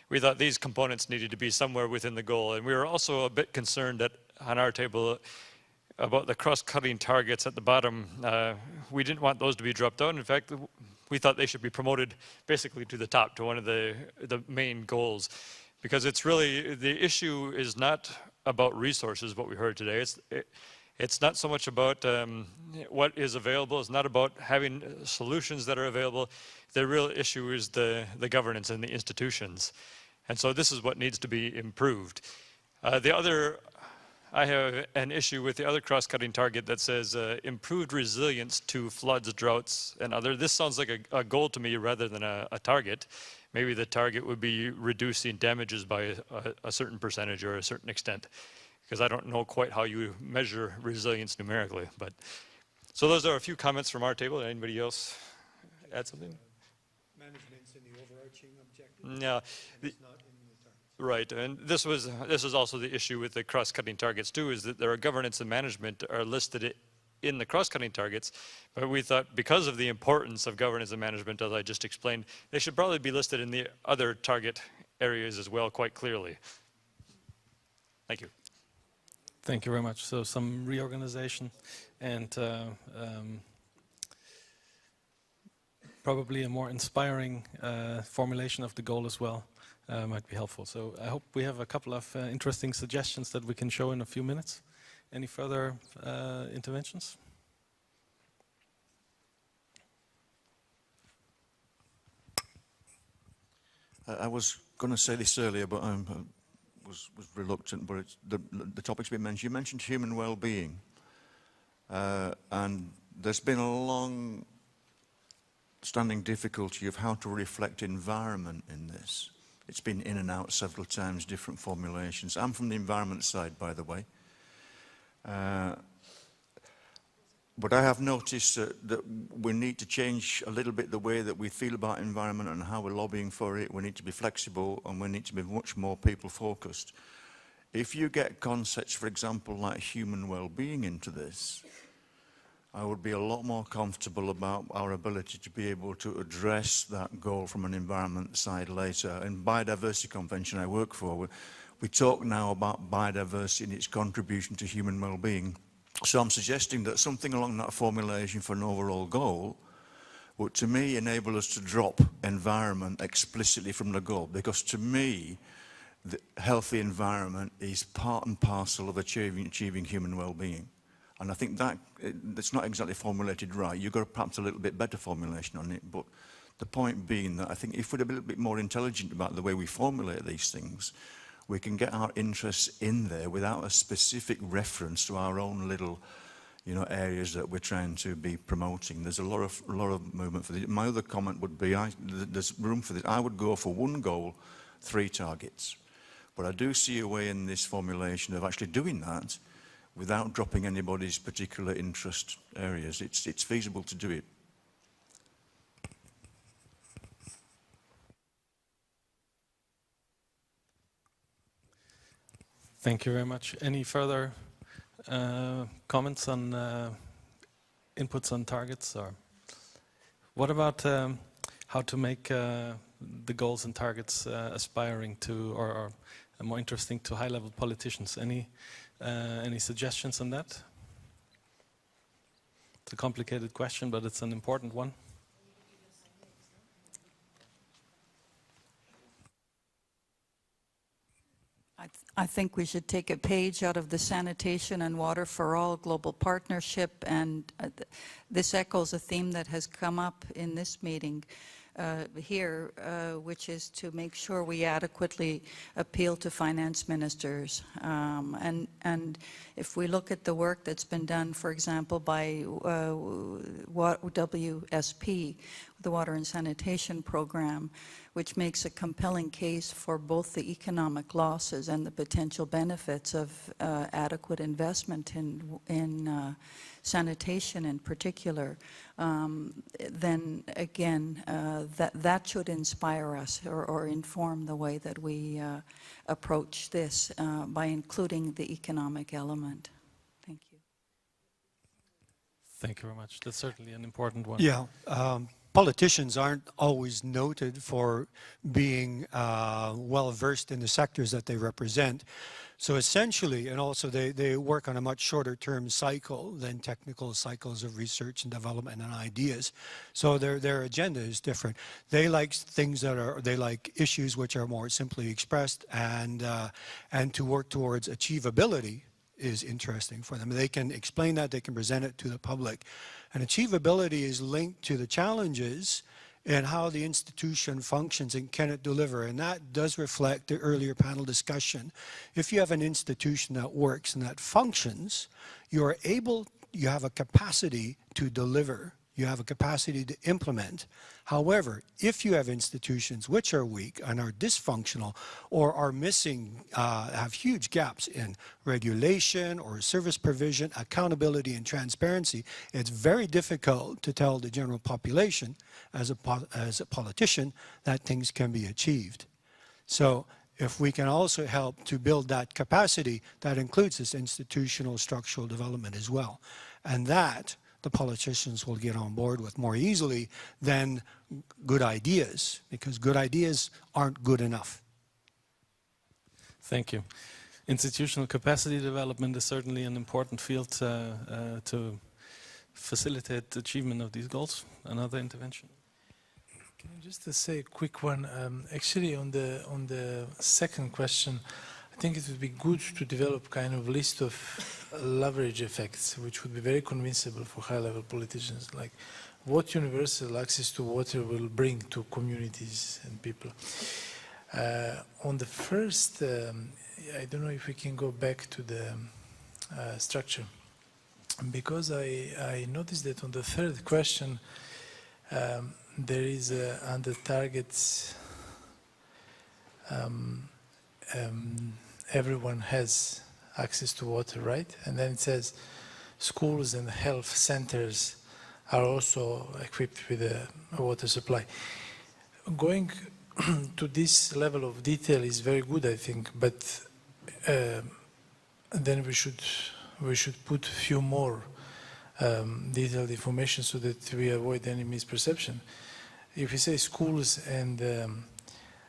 We thought these components needed to be somewhere within the goal. And we were also a bit concerned that on our table about the cross-cutting targets at the bottom. We didn't want those to be dropped out. In fact, we thought they should be promoted basically to the top, to one of the main goals. Because it's really, the issue is not about resources, what we heard today. It's not so much about what is available. It's not about having solutions that are available. The real issue is the governance and the institutions. And so this is what needs to be improved. I have an issue with the other cross-cutting target that says improved resilience to floods, droughts, and other. This sounds like a goal to me rather than a target. Maybe the target would be reducing damages by a certain percentage or a certain extent. because I don't know quite how you measure resilience numerically. But so those are a few comments from our table. Anybody else add something? Management's in the overarching objective. Yeah. It's not in the targets. Right, and this is also the issue with the cross-cutting targets too, is that there are governance and management are listed in the cross-cutting targets, but we thought because of the importance of governance and management, as I just explained, they should probably be listed in the other target areas as well, quite clearly. Thank you. Thank you very much. So some reorganization and probably a more inspiring formulation of the goal as well might be helpful. So I hope we have a couple of interesting suggestions that we can show in a few minutes. Any further interventions? I was going to say this earlier, but I was reluctant, but the topic's been mentioned. You mentioned human well-being, and there's been a long-standing difficulty of how to reflect environment in this. It's been in and out several times, different formulations. I'm from the environment side, by the way. But I have noticed that we need to change a little bit the way that we feel about environment and how we're lobbying for it. We need to be flexible and we need to be much more people-focused. If you get concepts, for example, like human well-being into this, I would be a lot more comfortable about our ability to be able to address that goal from an environment side later. In Biodiversity Convention I work for, we talk now about biodiversity and its contribution to human well-being. So I'm suggesting that something along that formulation for an overall goal would, to me, enable us to drop environment explicitly from the goal. Because to me, the healthy environment is part and parcel of achieving human well-being. And I think that's not exactly formulated right. You've got perhaps a little bit better formulation on it. But the point being that I think if we're a little bit more intelligent about the way we formulate these things, we can get our interests in there without a specific reference to our own little, areas that we're trying to be promoting. There's a lot of movement for this. My other comment would be, there's room for this. I would go for one goal, 3 targets. But I do see a way in this formulation of actually doing that without dropping anybody's particular interest areas. It's feasible to do it. Thank you very much. Any further comments on inputs on targets? Or what about how to make the goals and targets aspiring to or more interesting to high-level politicians? Any suggestions on that? It's a complicated question, but it's an important one. I think we should take a page out of the Sanitation and Water for All Global Partnership, and this echoes a theme that has come up in this meeting here, which is to make sure we adequately appeal to finance ministers. And if we look at the work that's been done, for example, by WSP, the Water and Sanitation Program, which makes a compelling case for both the economic losses and the potential benefits of adequate investment in sanitation in particular, then again, that should inspire us or inform the way that we approach this by including the economic element. Thank you. Thank you very much. That's certainly an important one. Yeah. Politicians aren't always noted for being well-versed in the sectors that they represent. So essentially, and also they work on a much shorter term cycle than technical cycles of research and development and ideas. So their agenda is different. They like they like issues which are more simply expressed, and to work towards achievability is interesting for them. They can explain that, they can present it to the public. And achievability is linked to the challenges and how the institution functions and can it deliver. And that does reflect the earlier panel discussion. If you have an institution that works and that functions, you have a capacity to deliver you have a capacity to implement. However, if you have institutions which are weak and are dysfunctional or are missing, have huge gaps in regulation or service provision, accountability and transparency, it's very difficult to tell the general population as a politician that things can be achieved. So if we can also help to build that capacity, that includes this institutional structural development as well. And that the politicians will get on board with more easily than good ideas, because good ideas aren't good enough. Thank you. Institutional capacity development is certainly an important field to facilitate the achievement of these goals. Another intervention? Can I just say a quick one? Actually, on the second question, I think it would be good to develop kind of list of leverage effects, which would be very convincible for high-level politicians, like what universal access to water will bring to communities and people. On the first, I don't know if we can go back to the structure, because I noticed that on the third question, there is under targets, everyone has access to water, right? And then it says schools and health centers are also equipped with a water supply. Going to this level of detail is very good, I think, but then we should put a few more detailed information so that we avoid any misperception. If we say schools and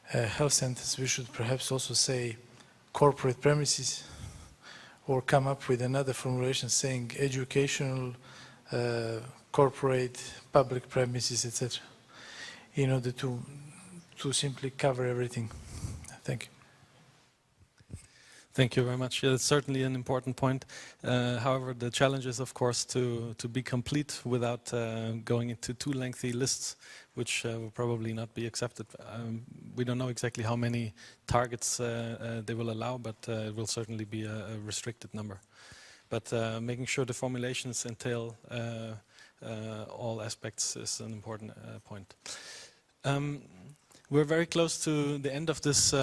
health centers, we should perhaps also say corporate premises, or come up with another formulation saying educational, corporate, public premises, etc., in order to simply cover everything. Thank you. Thank you very much. Yeah, that's certainly an important point. However, the challenge is, of course, to be complete without going into too lengthy lists, which will probably not be accepted. We don't know exactly how many targets they will allow, but it will certainly be a restricted number. But making sure the formulations entail all aspects is an important point. We're very close to the end of this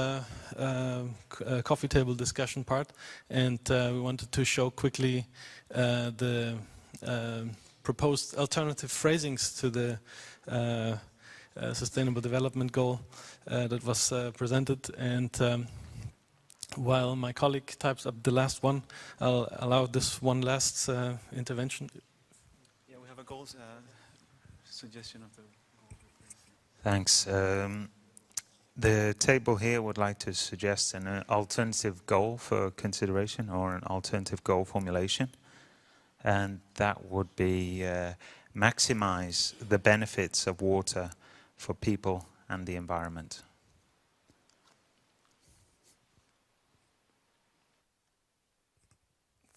coffee table discussion part, and we wanted to show quickly the proposed alternative phrasings to the Sustainable Development Goal that was presented. And while my colleague types up the last one, I'll allow this one last intervention. Yeah, we have a goals suggestion of the. Thanks. The table here would like to suggest an alternative goal for consideration, or an alternative goal formulation, and that would be maximize the benefits of water for people and the environment.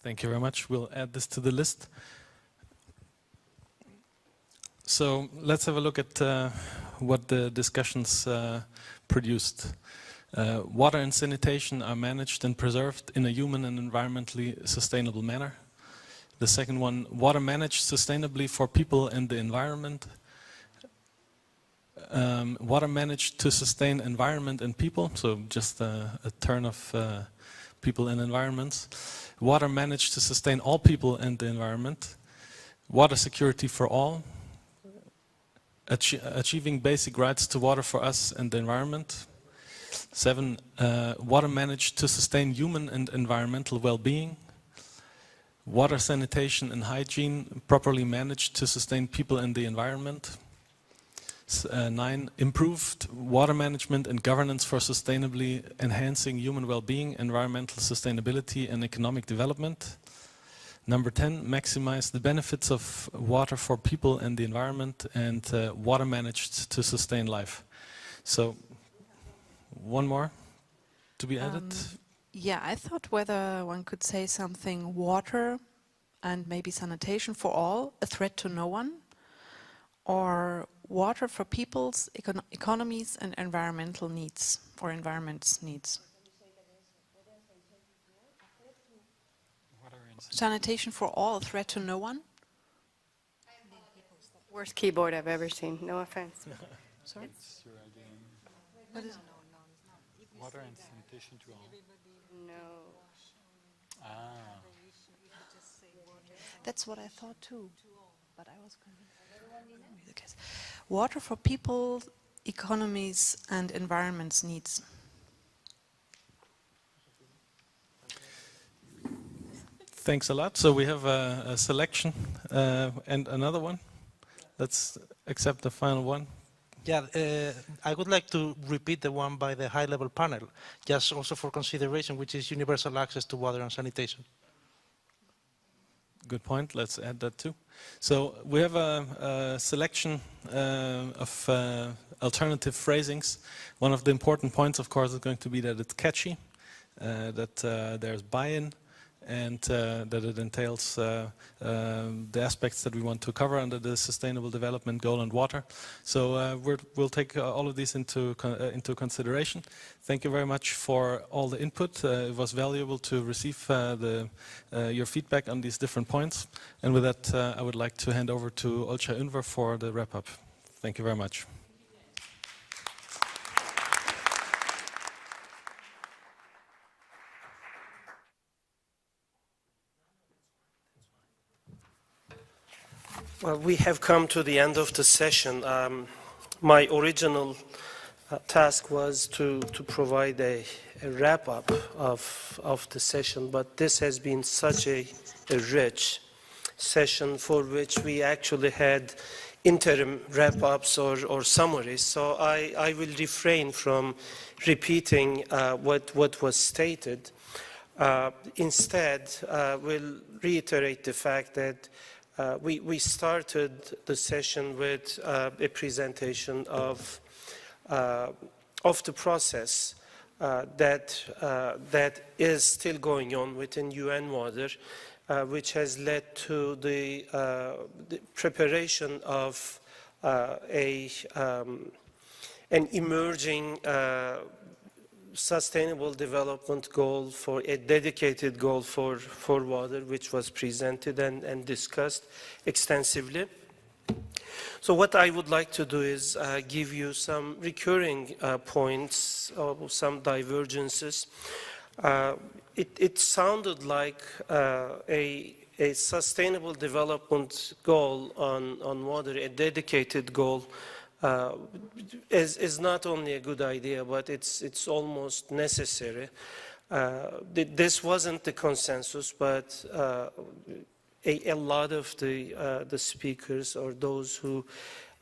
Thank you very much. We'll add this to the list. So let's have a look at what the discussions produced. Water and sanitation are managed and preserved in a human and environmentally sustainable manner. The second one, water managed sustainably for people and the environment. Water managed to sustain environment and people, so just a turn of people and environments. Water managed to sustain all people and the environment. Water security for all. Achieving basic rights to water for us and the environment. 7, water managed to sustain human and environmental well-being. Water sanitation and hygiene properly managed to sustain people and the environment. 9, improved water management and governance for sustainably enhancing human well-being, environmental sustainability and economic development. Number 10, maximize the benefits of water for people and the environment, and water managed to sustain life. So, one more to be added? Yeah, I thought whether one could say something water and maybe sanitation for all, a threat to no one, or water for people's economies and environmental needs, or environment's needs. Sanitation for all, a threat to no one? Worst keyboard I've ever seen, no offense. Sorry? What is Water and sanitation to all. No. Ah. That's what I thought too, but I was going to the case. Water for people, economies, and environment's needs. Thanks a lot. So we have a selection and another one. Let's accept the final one. Yeah, I would like to repeat the one by the high-level panel, just also for consideration, which is universal access to water and sanitation. Good point. Let's add that too. So we have a selection of alternative phrasings. One of the important points, of course, is going to be that it's catchy, that there's buy-in, and that it entails the aspects that we want to cover under the Sustainable Development Goal and water. So we'll take all of these into consideration. Thank you very much for all the input. It was valuable to receive your feedback on these different points. And with that, I would like to hand over to Odenwael-der for the wrap-up. Thank you very much. Well, we have come to the end of the session. My original task was to provide a wrap-up of the session, but this has been such a rich session for which we actually had interim wrap-ups or summaries. So I will refrain from repeating what was stated. Instead, we'll reiterate the fact that we started the session with a presentation of the process that is still going on within UN Water, which has led to the preparation of an emerging Sustainable Development Goal, for a dedicated goal for water, which was presented and discussed extensively. So what I would like to do is give you some recurring points, or some divergences. It sounded like a Sustainable Development Goal on water, a dedicated goal, is not only a good idea, but it's almost necessary. This wasn't the consensus, but a lot of the speakers, or those who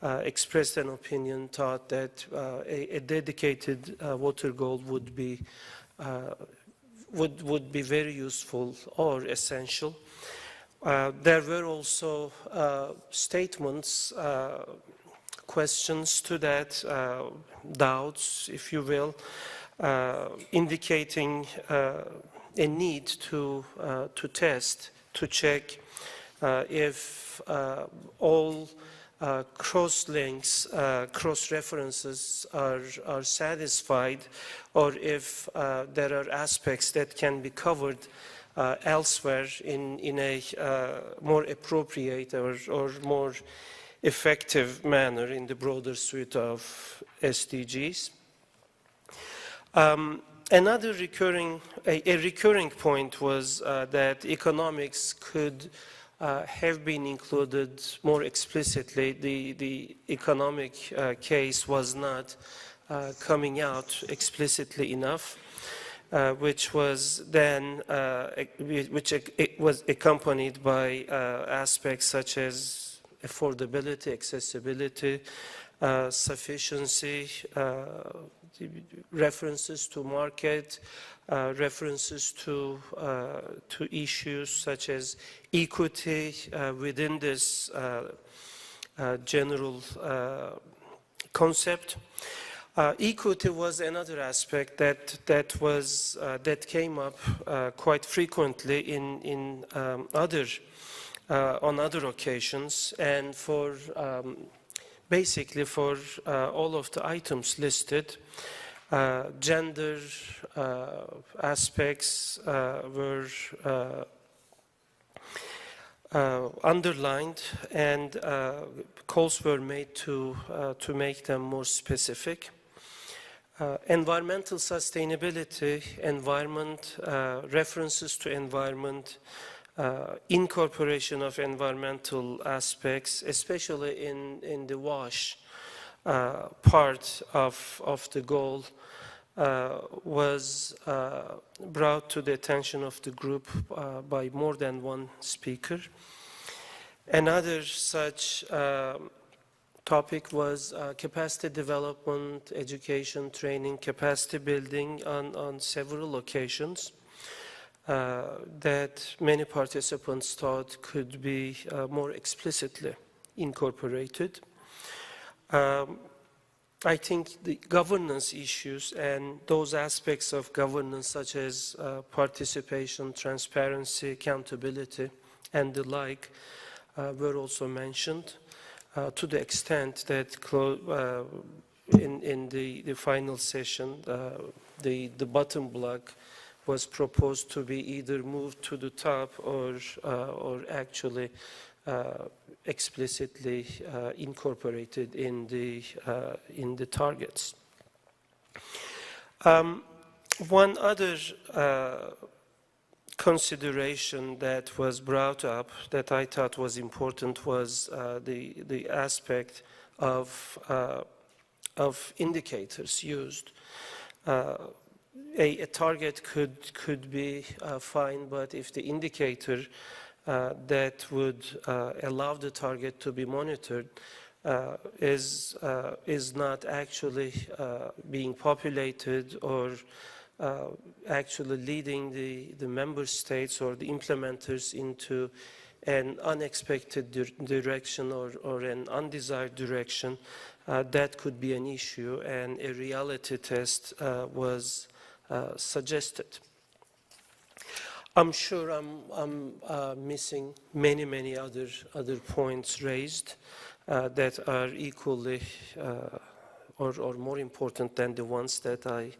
expressed an opinion, thought that a dedicated water goal would be very useful or essential. There were also statements, questions to that, doubts, if you will, indicating a need to test, to check if all cross-links, cross-references are satisfied, or if there are aspects that can be covered elsewhere in a more appropriate or more effective manner in the broader suite of SDGs. Another recurring point was that economics could have been included more explicitly. The economic case was not coming out explicitly enough, which was then it was accompanied by aspects such as affordability, accessibility, sufficiency, references to market, references to issues such as equity within this general concept. Equity was another aspect that came up quite frequently in on other occasions, and for basically for all of the items listed, gender aspects were underlined, and calls were made to make them more specific. Environmental sustainability, environment, references to environment, incorporation of environmental aspects, especially in the WASH part of the goal, was brought to the attention of the group by more than one speaker. Another such topic was capacity development, education, training, capacity building on several occasions that many participants thought could be more explicitly incorporated. I think the governance issues and those aspects of governance such as participation, transparency, accountability, and the like were also mentioned to the extent that in the final session, the bottom block was proposed to be either moved to the top or actually explicitly incorporated in the targets. One other consideration that was brought up that I thought was important was the aspect of indicators used. A target could be fine, but if the indicator that would allow the target to be monitored is not actually being populated or actually leading the member states or the implementers into an unexpected direction or an undesired direction, that could be an issue, and a reality test was suggested. I'm sure I'm missing many other points raised that are equally or more important than the ones that I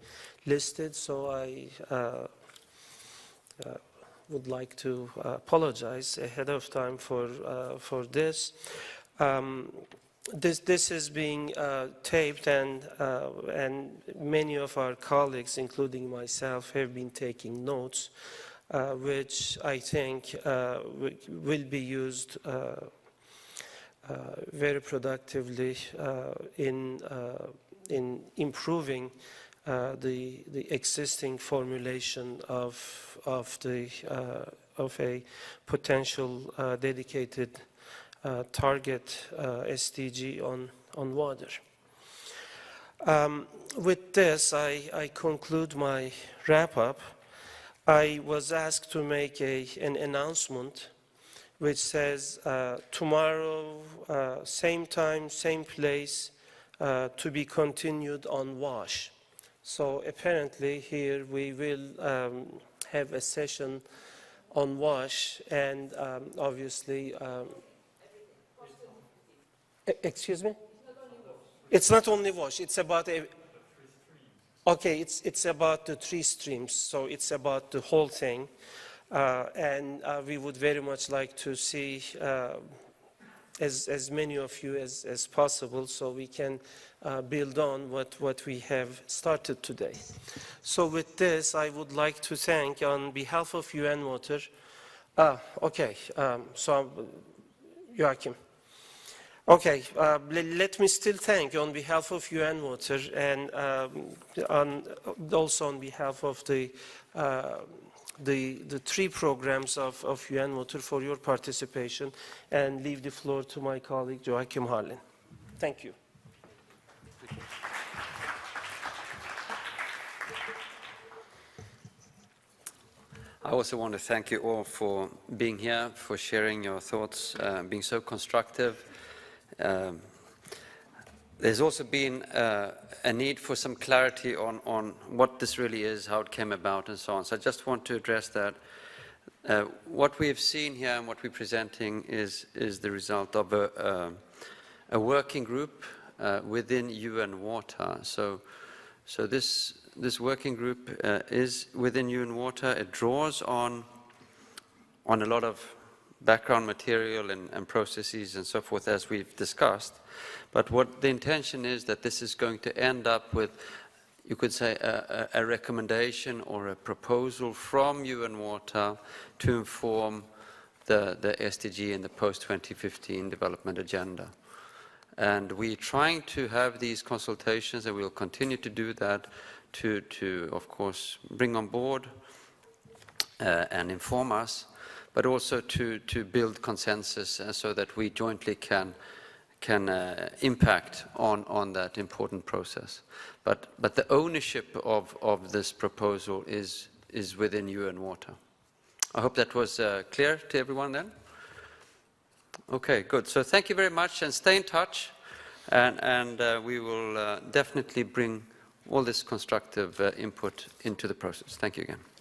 listed, so I would like to apologize ahead of time for this. This is being taped, and many of our colleagues, including myself, have been taking notes, which I think will be used very productively in improving the existing formulation of a potential dedicated target SDG on water. With this, I conclude my wrap-up. I was asked to make an announcement which says tomorrow, same time, same place, to be continued on WASH. So apparently here we will have a session on WASH, and obviously, excuse me? It's not only WASH, it's about okay, it's about the 3 streams, so it's about the whole thing. And we would very much like to see as many of you as possible, so we can build on what we have started today. So with this, I would like to thank, on behalf of UN Water, okay, so Joachim. Okay, let me still thank on behalf of UN Water and also on behalf of the 3 programs of UN Water for your participation, and leave the floor to my colleague Joachim Harlin. Thank you. I also want to thank you all for being here, for sharing your thoughts, being so constructive. There's also been a need for some clarity on what this really is, how it came about, and so on. So I just want to address that. What we have seen here and what we're presenting is the result of a working group within UN Water. So this working group is within UN Water. It draws on a lot of background material and processes and so forth as we've discussed. But what the intention is that this is going to end up with, you could say, a recommendation or a proposal from UN Water to inform the SDG and the post-2015 development agenda. And we're trying to have these consultations, and we'll continue to do that to of course, bring on board and inform us, but also to build consensus so that we jointly can impact on that important process. But the ownership of this proposal is within UN Water. I hope that was clear to everyone then. Okay, good. So thank you very much, and stay in touch, and we will definitely bring all this constructive input into the process. Thank you again.